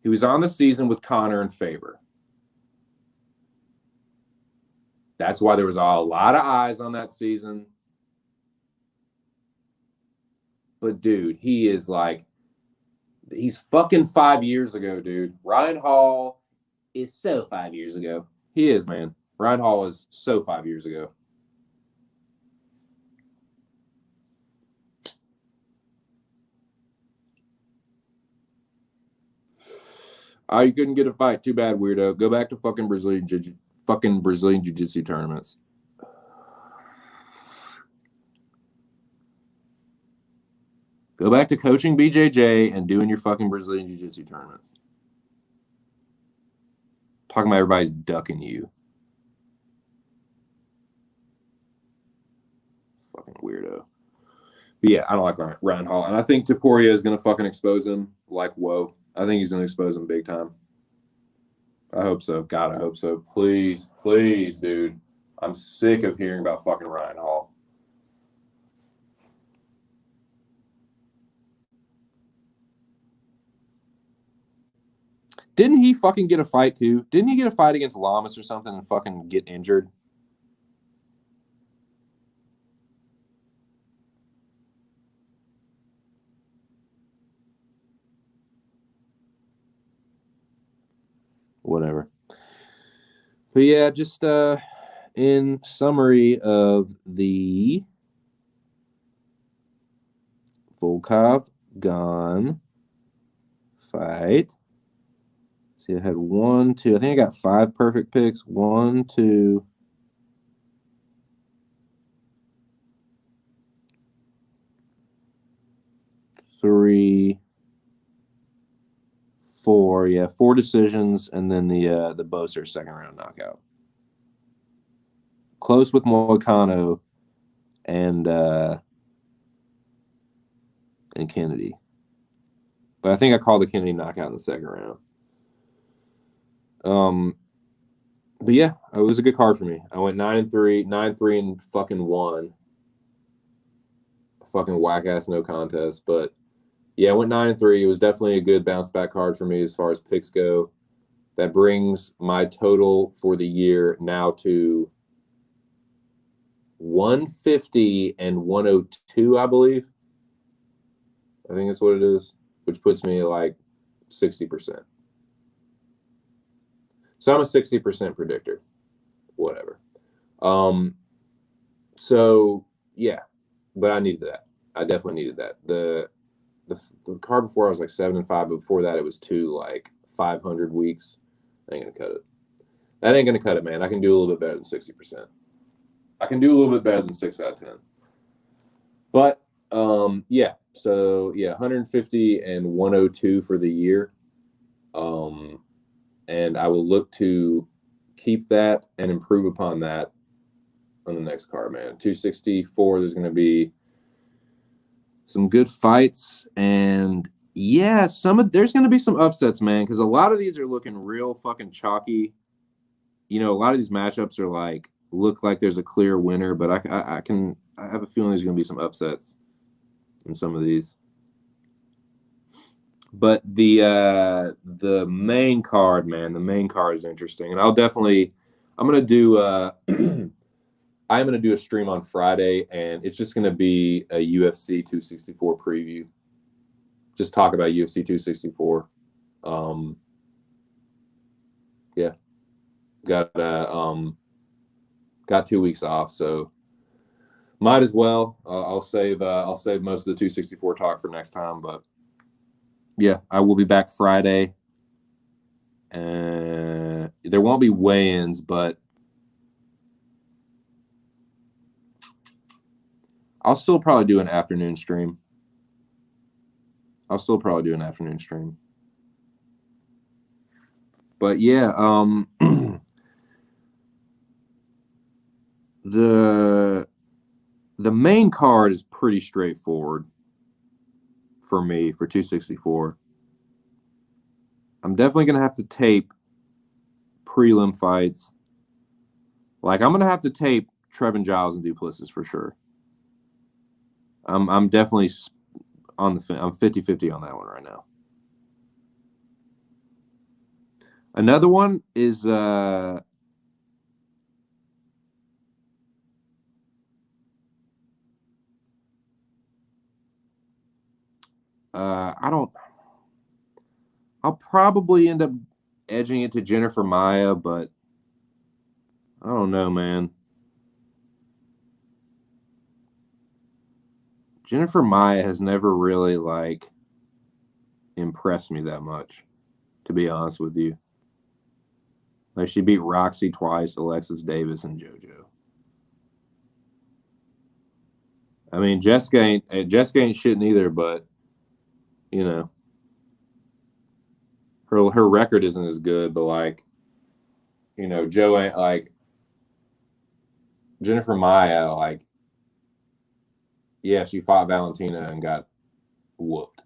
He was on the season with Conor and Faber. That's why there was a lot of eyes on that season. But, dude, he is like, he's fucking 5 years ago, dude. Ryan Hall is so 5 years ago. He is, man. Ryan Hall is so 5 years ago. Oh, you couldn't get a fight. Too bad, weirdo. Go back to fucking Brazilian Jiu-Jitsu tournaments. Go back to coaching BJJ and doing your fucking Brazilian Jiu-Jitsu tournaments. Talking about everybody's ducking you. Fucking weirdo. But yeah, I don't like Ryan Hall. And I think Topuria is going to fucking expose him like whoa. I think he's going to expose him big time. I hope so. God, I hope so. Please, please, dude. I'm sick of hearing about fucking Ryan Hall. Didn't he fucking get a fight too? Didn't he get a fight against Lamas or something and fucking get injured? Whatever. But yeah, just in summary of the Volkov Gane fight. See, I had 1, 2. I think I got 5 perfect picks. 1, 2. 3, 4. Yeah, 4 decisions, and then the Boser second round knockout. Close with Moicano and Kennedy. But I think I called the Kennedy knockout in the second round. But yeah, it was a good card for me. I went 9-3, 9-3 and fucking 1. A fucking whack ass no contest. But yeah, I went 9-3. It was definitely a good bounce back card for me as far as picks go. That brings my total for the year now to 150 and 102, I believe. I think that's what it is, which puts me like 60%. So I'm a 60% predictor. Whatever. So yeah, but I needed that. I definitely needed that. The card before I was like 7-5, but before that it was 2 like 500 weeks. I ain't gonna cut it. That ain't gonna cut it, man. I can do a little bit better than 60%. I can do a little bit better than 6 out of 10. But yeah. So yeah, 150 and 102 for the year. And I will look to keep that and improve upon that on the next card, man. 264, there's going to be some good fights. And yeah, there's going to be some upsets, man, because a lot of these are looking real fucking chalky. You know, a lot of these matchups are like look like there's a clear winner, but I have a feeling there's going to be some upsets in some of these. But the main card, man, the main card is interesting, and I'm gonna do I'm gonna do a stream on Friday, and it's just gonna be a UFC 264 preview. Just talk about UFC 264. Yeah, got 2 weeks off, so might as well. I'll save most of the 264 talk for next time, but yeah, I will be back Friday. There won't be weigh-ins, but I'll still probably do an afternoon stream. But yeah, the main card is pretty straightforward for me for 264. I'm definitely gonna have to tape prelim fights. Like, I'm gonna have to tape Trevin Giles and Duplessis for sure. I'm definitely on the I'm 50-50 on that one right now. Another one is I'll probably end up edging it to Jennifer Maia, but I don't know, man. Jennifer Maia has never really impressed me that much, to be honest with you. Like, she beat Roxy twice, Alexis Davis, and JoJo. I mean, Jessica ain't shitting either, but you know, her record isn't as good. But Joe ain't Jennifer Maia. Yeah, she fought Valentina and got whooped.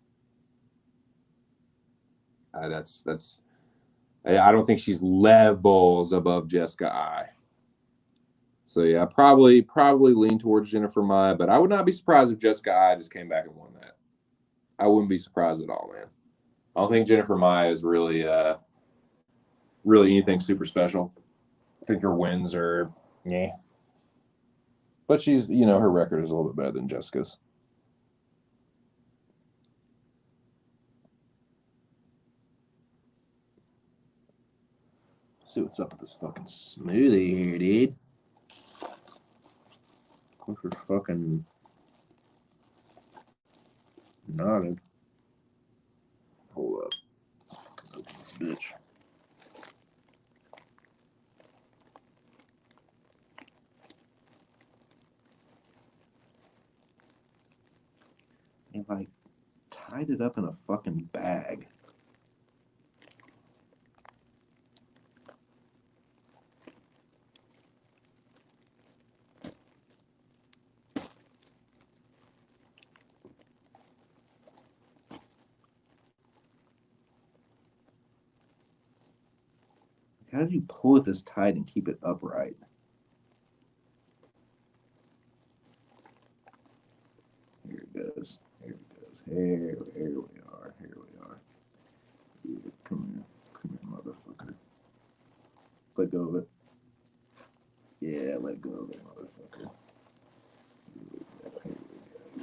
That's. I don't think she's levels above Jessica Eye. So yeah, probably lean towards Jennifer Maia, but I would not be surprised if Jessica Eye just came back and won that. I wouldn't be surprised at all, man. I don't think Jennifer Maia is really anything super special. I think her wins are yeah. But she's, her record is a little bit better than Jessica's. Let's see what's up with this fucking smoothie here, dude. What's her fucking nodded? Hold up. Open this bitch. If I tied it up in a fucking bag. How did you pull it this tight and keep it upright? Here it goes. Here we are. Yeah, come here, motherfucker. Let go of it. Yeah, let go of it, motherfucker.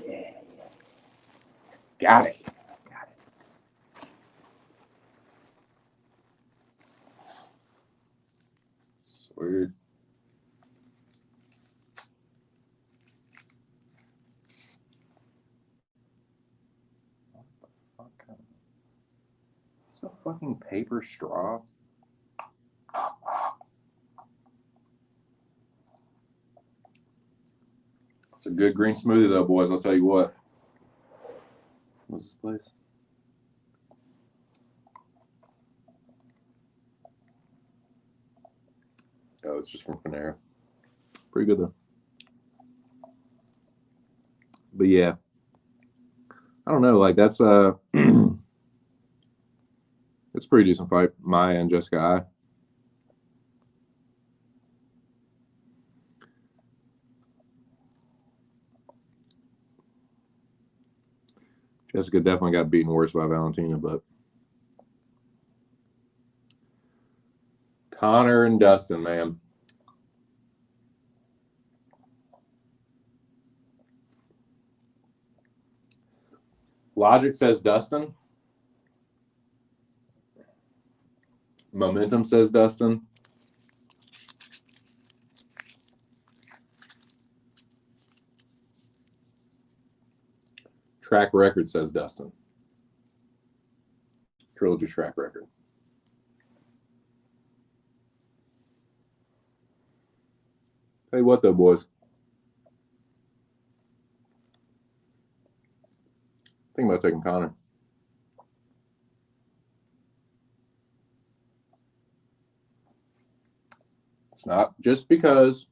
Yeah. Got it. It's weird. What the fuck? It's a fucking paper straw. It's a good green smoothie, though, boys. I'll tell you what. What's this place? Oh, it's just from Panera. Pretty good, though. But yeah, I don't know. That's it's a pretty decent fight. Maia and Jessica Eye. Jessica definitely got beaten worse by Valentina, but Conor and Dustin, man. Logic says Dustin. Momentum says Dustin. Track record says Dustin. Trilogy track record. Tell you what, though, boys. Think about taking Conor. It's not just because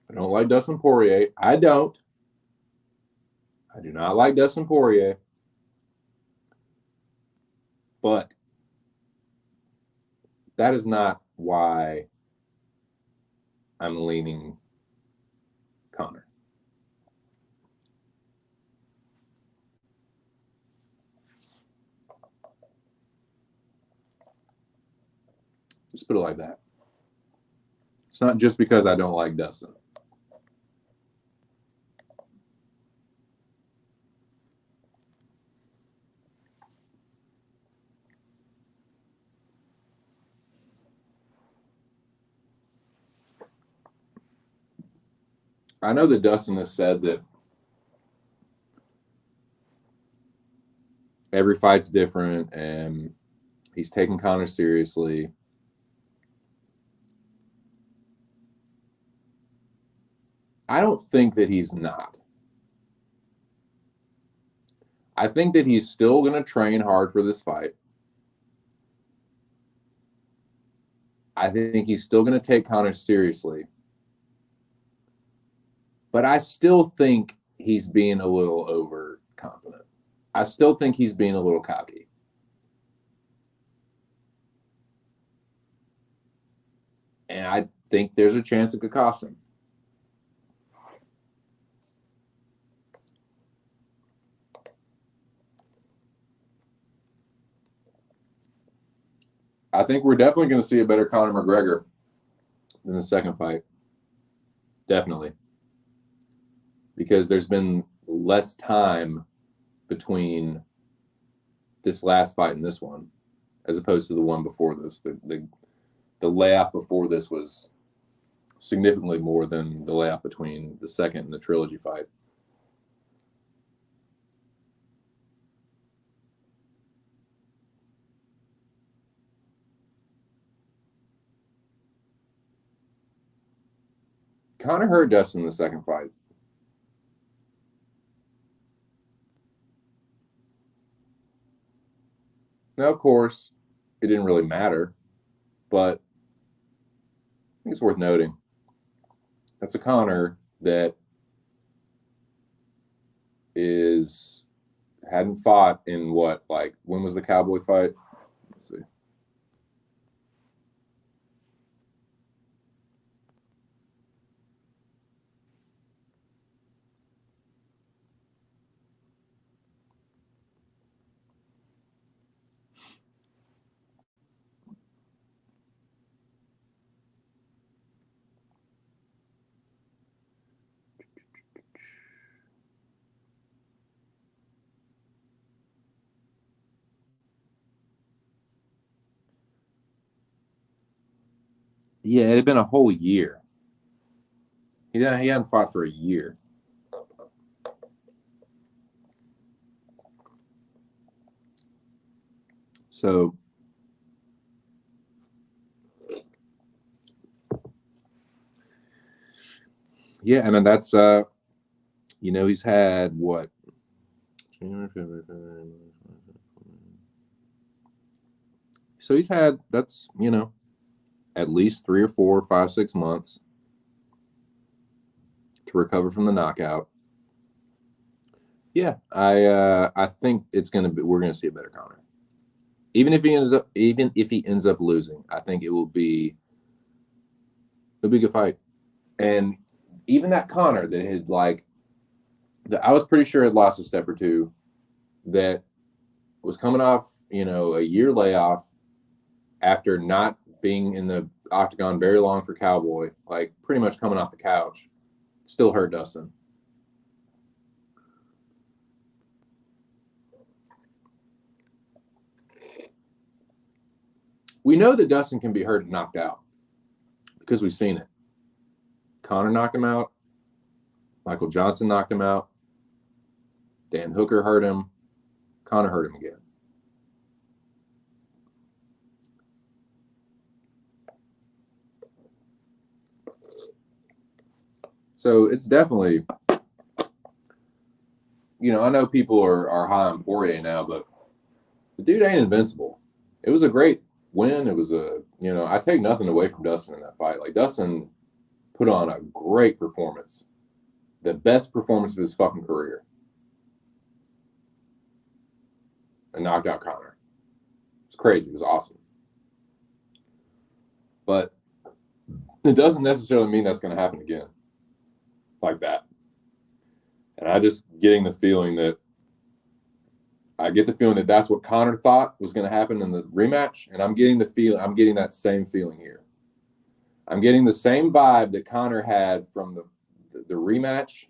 I don't like Dustin Poirier. I do not like Dustin Poirier. But that is not why I'm leaning Conor. Just put it like that. It's not just because I don't like Dustin. I know that Dustin has said that every fight's different and he's taking Conor seriously. I don't think that he's not. I think that he's still going to train hard for this fight. I think he's still going to take Conor seriously. But I still think he's being a little overconfident. I still think he's being a little cocky. And I think there's a chance it could cost him. I think we're definitely going to see a better Conor McGregor than the second fight. Definitely. Because there's been less time between this last fight and this one, as opposed to the one before this. The layoff before this was significantly more than the layoff between the second and the trilogy fight. Conor hurt Dustin in the second fight. Now, of course, it didn't really matter, but I think it's worth noting. That's a Conor that hadn't fought in what, like, when was the Cowboy fight? Let's see. Yeah, it had been a whole year. He hadn't fought for a year. So yeah, and then that's he's had what? So he's had at least 3 or 4, 5, 6 months to recover from the knockout. Yeah, I think we're gonna see a better Conor. Even if he ends up losing, I think it'll be a good fight. And even that Conor that had I was pretty sure had lost a step or two that was coming off, a year layoff after not being in the octagon very long for Cowboy, like pretty much coming off the couch, still hurt Dustin. We know that Dustin can be hurt and knocked out because we've seen it. Conor knocked him out. Michael Johnson knocked him out. Dan Hooker hurt him. Conor hurt him again. So it's definitely, I know people are high on Poirier now, but the dude ain't invincible. It was a great win. It was I take nothing away from Dustin in that fight. Like, Dustin put on a great performance. The best performance of his fucking career. And knocked out Conor. It's crazy. It was awesome. But it doesn't necessarily mean that's going to happen again. Like that. And I just getting the feeling that that's what Conor thought was going to happen in the rematch, and I'm getting that same feeling here. I'm getting the same vibe that Conor had from the rematch,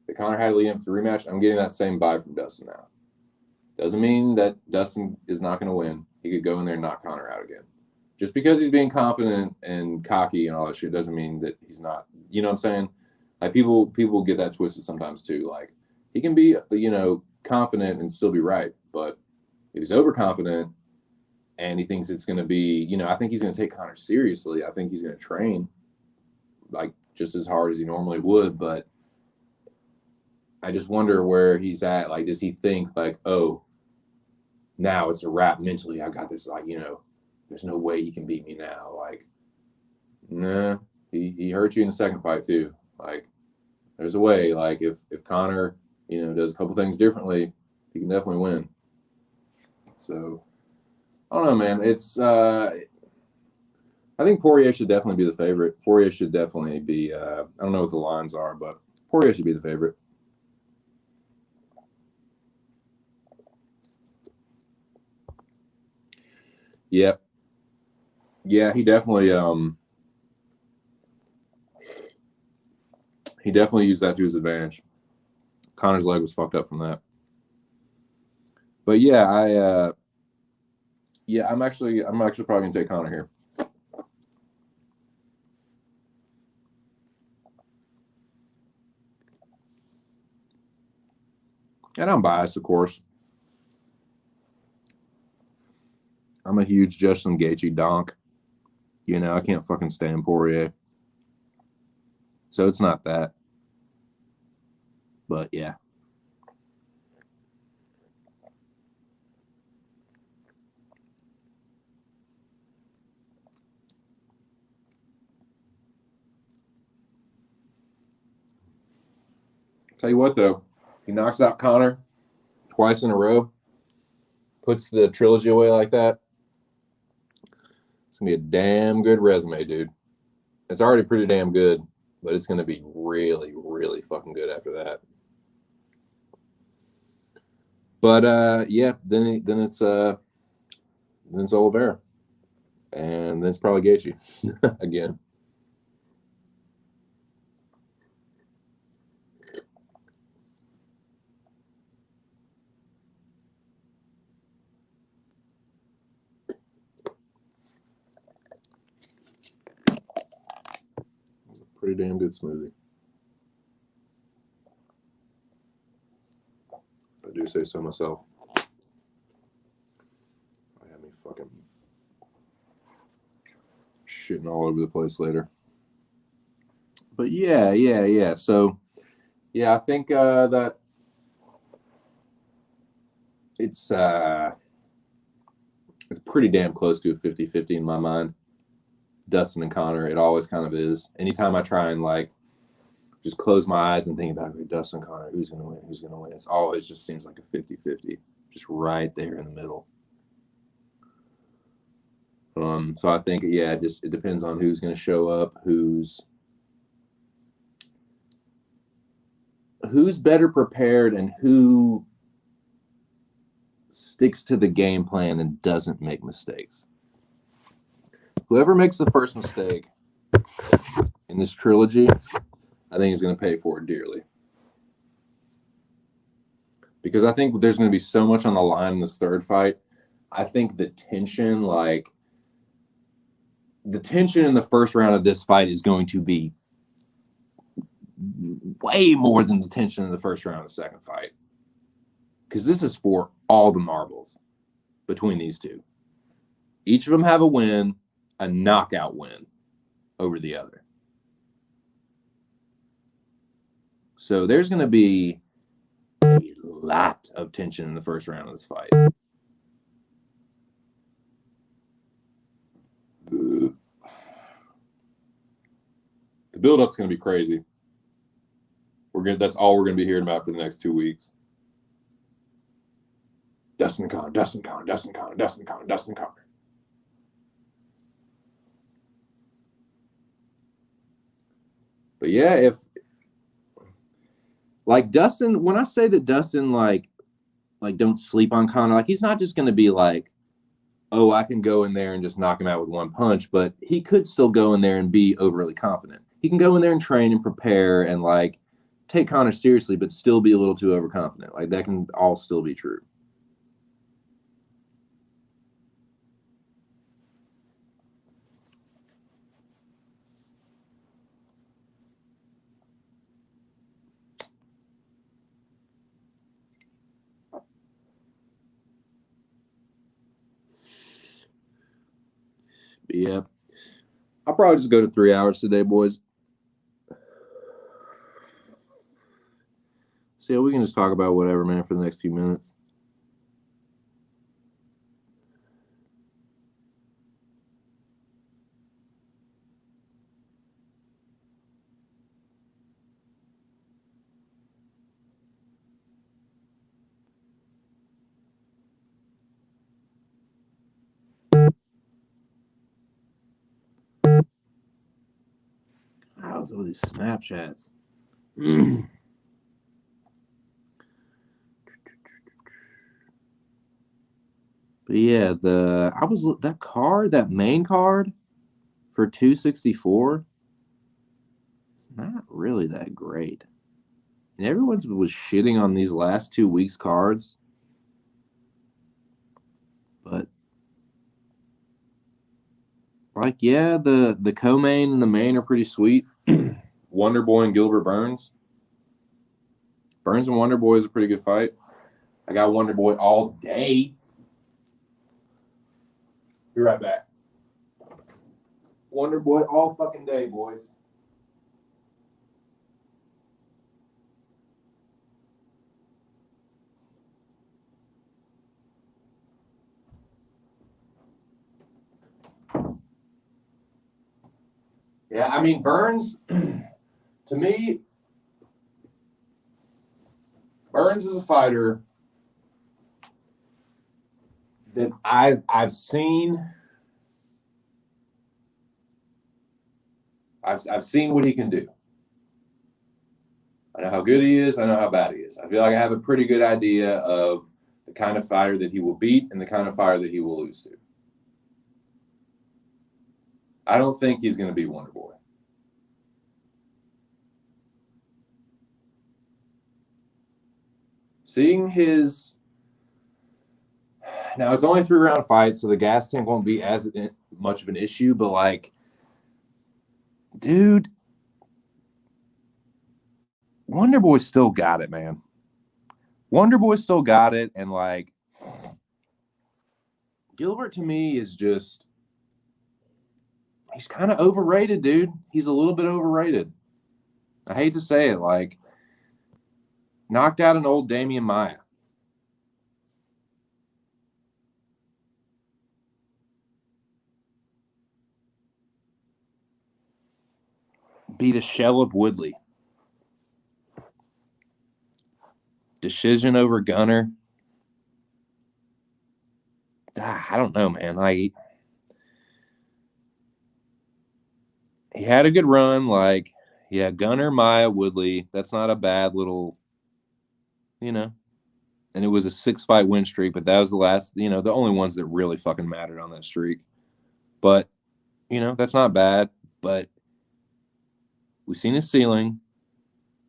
that Conor had leading up to the rematch. I'm getting that same vibe from Dustin now. Doesn't mean that Dustin is not going to win. He could go in there and knock Conor out again. Just because he's being confident and cocky and all that shit doesn't mean that he's not. You know what I'm saying? Like, people get that twisted sometimes too. Like, he can be, confident and still be right. But if he's overconfident and he thinks it's going to be, I think he's going to take Conor seriously. I think he's going to train like just as hard as he normally would. But I just wonder where he's at. Like, does he think like, oh, now it's a wrap mentally? I got this. Like, there's no way he can beat me now. Like, nah, he hurt you in the second fight too. Like, there's a way. Like, if Conor, does a couple things differently, he can definitely win. So, I don't know, man. It's I think Poirier should definitely be the favorite. Poirier should definitely be. I don't know what the lines are, but Poirier should be the favorite. Yep. Yeah, he definitely used that to his advantage. Conor's leg was fucked up from that. But yeah, I'm actually probably gonna take Conor here. And I'm biased, of course. I'm a huge Justin Gaethje donk. I can't fucking stand Poirier. So it's not that. But yeah. Tell you what, though, he knocks out Conor twice in a row, puts the trilogy away like that. It's going to be a damn good resume, dude. It's already pretty damn good, but it's going to be really, really fucking good after that. But yeah, then it's Oliveira, and then it's probably Gaethje again. It's a pretty damn good smoothie. I do say so myself. I have me fucking shitting all over the place later. But yeah. So yeah, I think that it's pretty damn close to a 50-50 in my mind. Dustin and Conor, it always kind of is. Anytime I try and like just close my eyes and think about, okay, Dustin, Conor, who's going to win? It's always just seems like a 50-50, just right there in the middle. So I think, yeah, it depends on who's going to show up, who's better prepared, and who sticks to the game plan and doesn't make mistakes. Whoever makes the first mistake in this trilogy, I think is going to pay for it dearly. Because I think there's going to be so much on the line in this third fight. I think the tension in the first round of this fight is going to be way more than the tension in the first round of the second fight. Because this is for all the marbles between these two. Each of them have a win, a knockout win over the other. So there's going to be a lot of tension in the first round of this fight. The build-up's going to be crazy. That's all we're going to be hearing about for the next 2 weeks. Dustin Conner. But yeah, if like Dustin, when I say that Dustin like don't sleep on Conner, like he's not just going to be like, oh, I can go in there and just knock him out with one punch, but he could still go in there and be overly confident. He can go in there and train and prepare and like take Conner seriously, but still be a little too overconfident. Like that can all still be true. But yeah, I'll probably just go to 3 hours today, boys. So yeah, we can just talk about whatever, man, for the next few minutes. How's all these Snapchats? But yeah, that main card for 264, it's not really that great. And everyone was shitting on these last 2 weeks' cards. But like, yeah, the co-main and the main are pretty sweet. Wonder Boy and Gilbert Burns. Burns and Wonder Boy is a pretty good fight. I got Wonder Boy all day. Be right back. Wonder Boy all fucking day, boys. Yeah, I mean, Burns, to me, Burns is a fighter that I've seen. I've seen what he can do. I know how good he is. I know how bad he is. I feel like I have a pretty good idea of the kind of fighter that he will beat and the kind of fighter that he will lose to. I don't think he's going to be Wonder Boy. Seeing his... Now, it's only a 3-round fight, so the gas tank won't be as much of an issue, but, like, dude, Wonder Boy still got it, man. Wonder Boy still got it, and, like, Gilbert, to me, is just... He's kind of overrated, dude. He's a little bit overrated. I hate to say it, like, knocked out an old Damian Maia. Beat a shell of Woodley. Decision over Gunner. I don't know, man. Like, he had a good run. Like, yeah, Gunner, Maia, Woodley. That's not a bad little, you know. and it was a 6-fight win streak, but that was the last, the only ones that really fucking mattered on that streak. But, that's not bad. But we've seen his ceiling.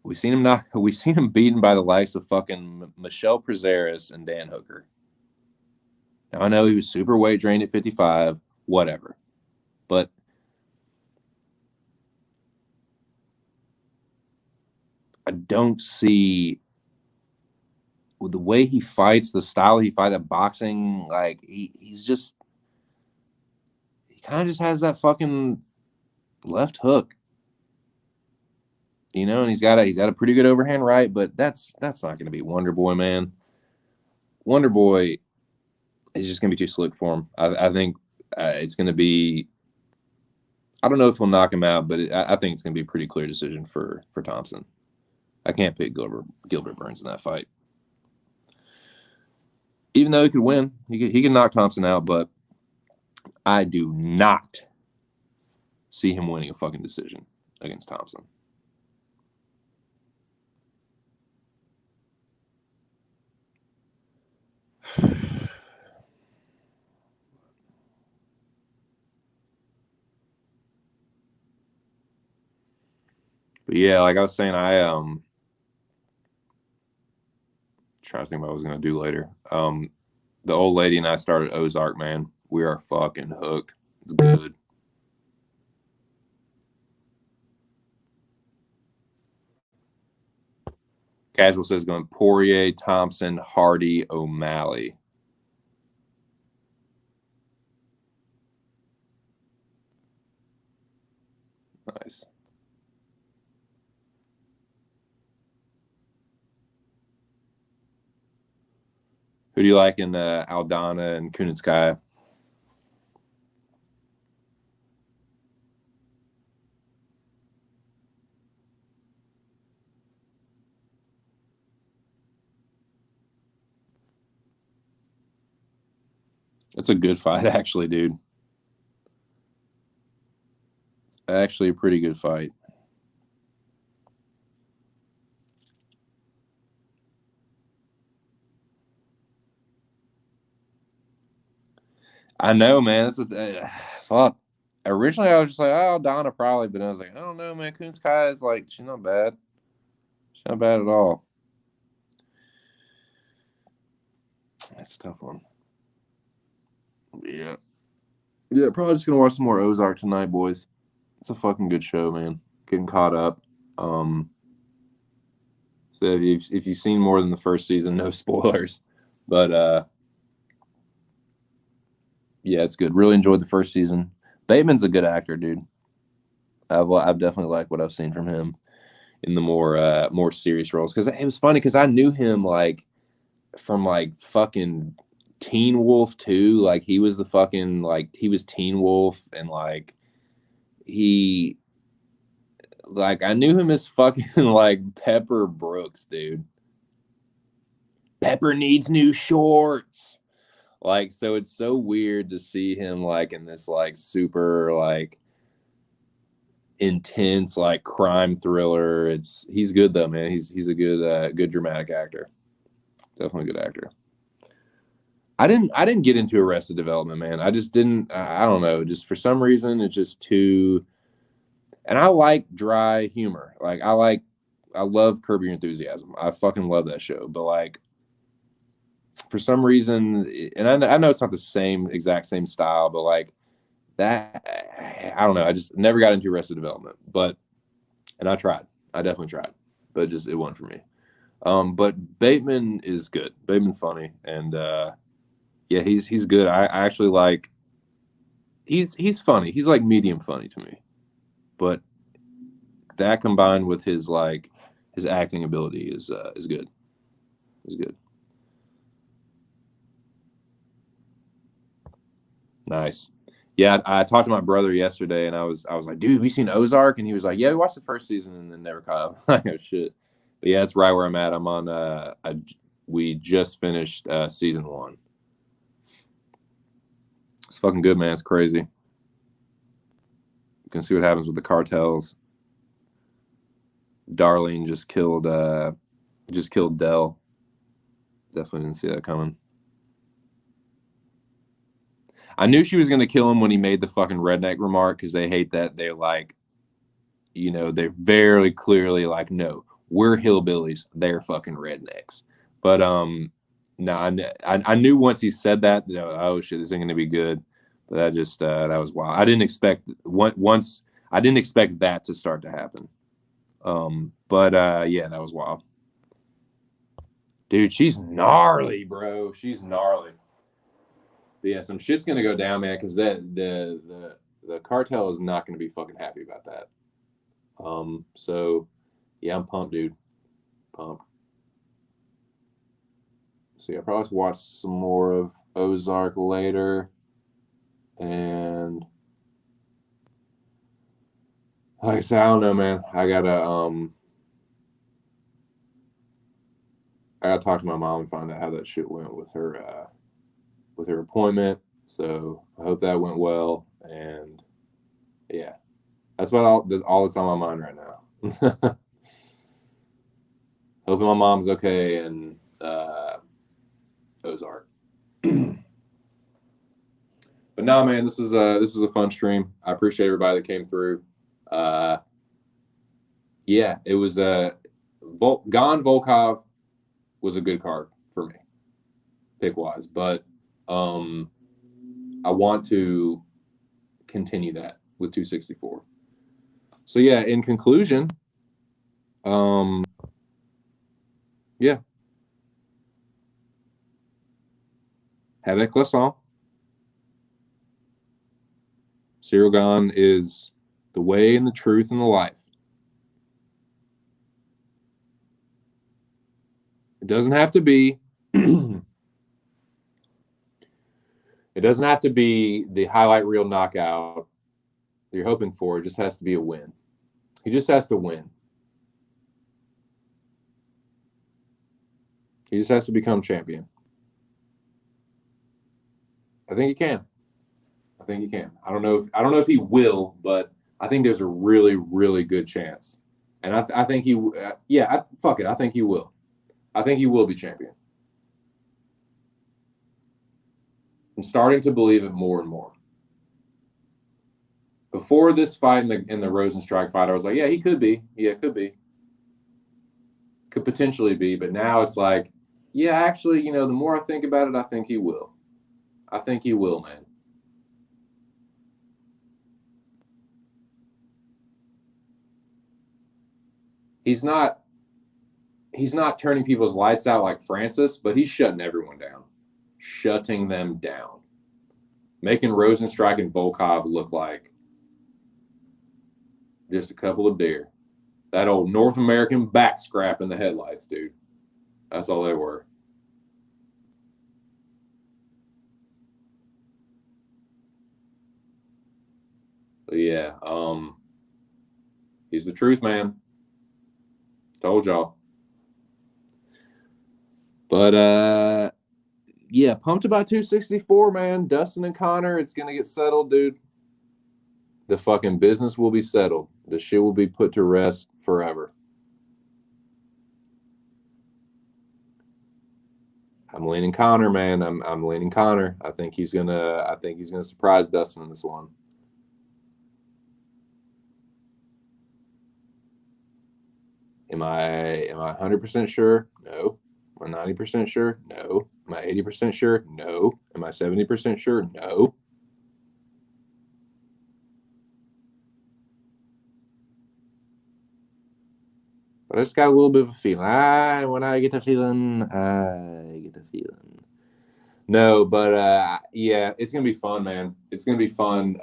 We've seen him beaten by the likes of fucking Michel Prazeres and Dan Hooker. Now, I know he was super weight drained at 55, whatever. But I don't see with the way he fights, the style he fights at boxing, like he kind of just has that fucking left hook. And he's got a pretty good overhand right, but that's not going to be Wonder Boy, man. Wonder Boy is just going to be too slick for him. I think it's going to be. I don't know if he'll knock him out, but I think it's going to be a pretty clear decision for Thompson. I can't pick Gilbert Burns in that fight, even though he could win. He can knock Thompson out, but I do not see him winning a fucking decision against Thompson. But yeah, like I was saying, trying to think what I was going to do later. The old lady and I started Ozark, man. We are fucking hooked. It's good. Casual says going Poirier, Thompson, Hardy, O'Malley. Nice. Who do you like in Aldana and Kunitskaya? It's a good fight, actually, dude. It's actually a pretty good fight. I know, man. Fuck. Originally, I was just like, oh, Donna probably, but I was like, I don't know, man. Kunitskaya is like, she's not bad. She's not bad at all. That's a tough one. Yeah. Yeah, probably just gonna watch some more Ozark tonight, boys. It's a fucking good show, man. Getting caught up. So if you've seen more than the first season, no spoilers. But yeah, it's good. Really enjoyed the first season. Bateman's a good actor, dude. I've definitely liked what I've seen from him in the more serious roles. Because it was funny because I knew him like from like fucking Teen Wolf 2. Like he was the fucking like he was Teen Wolf and like I knew him as fucking like Pepper Brooks, dude. Pepper needs new shorts. Like, so it's so weird to see him like in this like super like intense like crime thriller. He's good though, man. He's a good dramatic actor. Definitely a good actor. I didn't get into Arrested Development, man. I just didn't. I don't know. Just for some reason, it's just too. And I like dry humor. Like I love Curb Your Enthusiasm. I fucking love that show. But like, for some reason, and I know it's not the exact same style, but like that, I don't know. I just never got into Arrested Development. And I tried. I definitely tried, but it wasn't for me. But Bateman is good. Bateman's funny, and yeah, he's good. I actually like. He's funny. He's like medium funny to me, but that combined with his acting ability is good. Is good. Nice. Yeah, I talked to my brother yesterday, and I was like, dude, we seen Ozark, and he was like, yeah, we watched the first season and then never caught up. Like, oh shit. But yeah, it's right where I'm at. I'm on. We just finished season 1. It's fucking good, man. It's crazy. You can see what happens with the cartels. Darlene just killed Dell. Definitely didn't see that coming. I knew she was going to kill him when he made the fucking redneck remark, because they hate that. They're like, you know, they're very clearly like, no, we're hillbillies. They're fucking rednecks. But no, I knew once he said that, you know, oh shit, this ain't going to be good. But that just that was wild. I didn't expect I didn't expect that to start to happen. But yeah, that was wild. Dude, she's gnarly, bro. She's gnarly. But yeah, some shit's gonna go down, man, because the cartel is not gonna be fucking happy about that. So yeah, I'm pumped, dude. Pumped. So yeah, I'll probably watch some more of Ozark later. And like I said, I don't know, man. I gotta talk to my mom and find out how that shit went with her appointment. So I hope that went well. And yeah, that's about all that's on my mind right now. Hoping my mom's okay and Ozark. But nah, man, this is a fun stream. I appreciate everybody that came through. Yeah, it was Gone Volkov was a good card for me, pick wise, but I want to continue that with 264. So yeah, in conclusion, yeah, avec Classon. Ciryl Gane is the way and the truth and the life. It doesn't have to be it doesn't have to be the highlight reel knockout you're hoping for. It just has to be a win. He just has to win. He just has to become champion. I think he can. I think he can. I don't know if he will, but I think there's a really, really good chance. And I think he, fuck it. I think he will. I think he will be champion. I'm starting to believe it more and more. Before this fight in the Rosenstrike fight, I was like, yeah, he could be. Yeah, it could be. Could potentially be. But now it's like, yeah, actually, you know, the more I think about it, I think he will. I think he will, man. He's not turning people's lights out like Francis, but he's shutting everyone down. Shutting them down. Making Rosenstrike and Volkov look like just a couple of deer. That old North American back scrap in the headlights, dude. That's all they were. But yeah, he's the truth, man. Told y'all. But yeah, pumped about 264, man. Dustin and Connor, it's gonna get settled, dude. The fucking business will be settled. The shit will be put to rest forever. I'm leaning Connor, man. I'm leaning Connor. I think he's gonna surprise Dustin in this one. Am I 100% sure? No. Am I 90% sure? No. Am I 80% sure? No. Am I 70% sure? No. But I just got a little bit of a feeling. When I get a feeling, I get a feeling. No, but yeah, it's gonna be fun, man. It's gonna be fun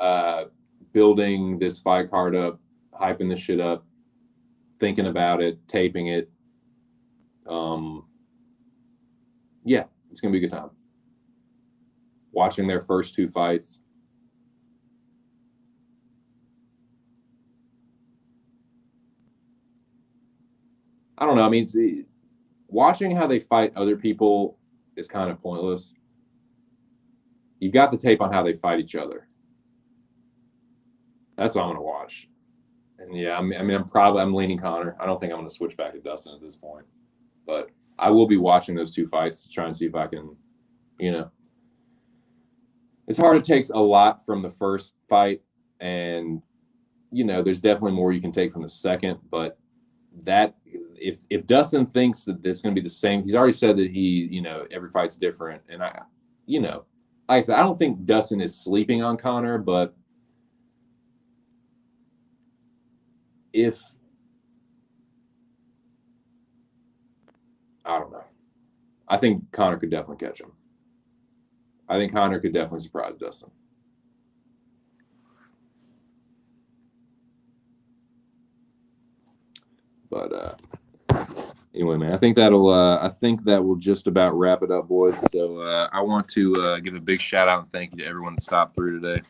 building this fight card up, hyping this shit up, thinking about it, taping it. Yeah, it's gonna be a good time. Watching their first two fights. I don't know. I mean, watching how they fight other people is kind of pointless. You got the tape on how they fight each other. That's what I'm gonna watch. And yeah, I'm leaning Connor. I don't think I'm gonna switch back to Dustin at this point, but I will be watching those two fights to try and see if I can, it's hard. It takes a lot from the first fight, and there's definitely more you can take from the second. But that if Dustin thinks that it's going to be the same, he's already said that every fight's different, and like I said, I don't think Dustin is sleeping on Conor, but I don't know. I think Conor could definitely catch him. I think Conor could definitely surprise Dustin. But anyway, man, I think that will just about wrap it up, boys. So I want to give a big shout out and thank you to everyone that stopped through today.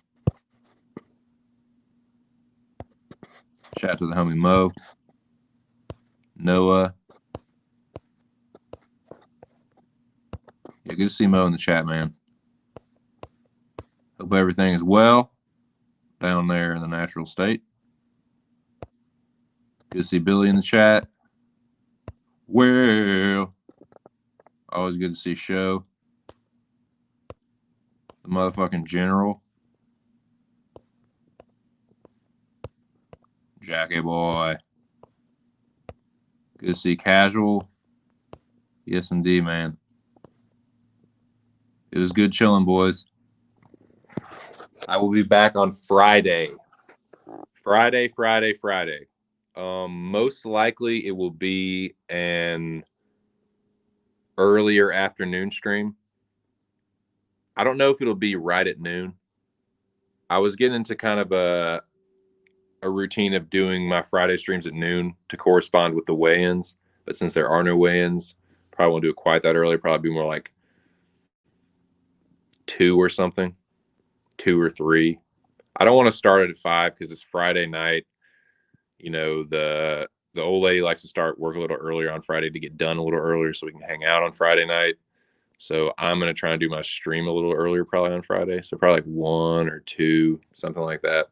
Shout out to the homie Mo, Noah. Yeah, good to see Mo in the chat, man. Hope everything is well down there in the natural state. Good to see Billy in the chat. Well, always good to see Show. The motherfucking general. Jackie boy. Good to see Casual. Yes, indeed, man. It was good chilling, boys. I will be back on Friday. Friday. Most likely it will be an earlier afternoon stream. I don't know if it'll be right at noon. I was getting into kind of a routine of doing my Friday streams at noon to correspond with the weigh-ins. But since there are no weigh-ins, probably won't do it quite that early. Probably be more like 2 or something. 2 or 3. I don't want to start it at 5 because it's Friday night. The old lady likes to start work a little earlier on Friday to get done a little earlier so we can hang out on Friday night. So I'm going to try and do my stream a little earlier probably on Friday. So probably like 1 or 2, something like that.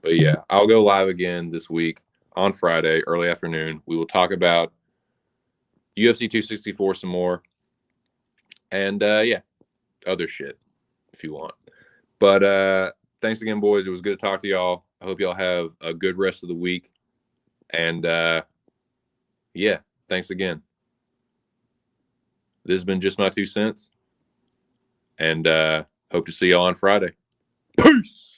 But yeah, I'll go live again this week on Friday, early afternoon. We will talk about UFC 264 some more. And other shit if you want. But thanks again, boys. It was good to talk to y'all. I hope y'all have a good rest of the week. And thanks again. This has been just my 2 cents. And hope to see y'all on Friday. Peace.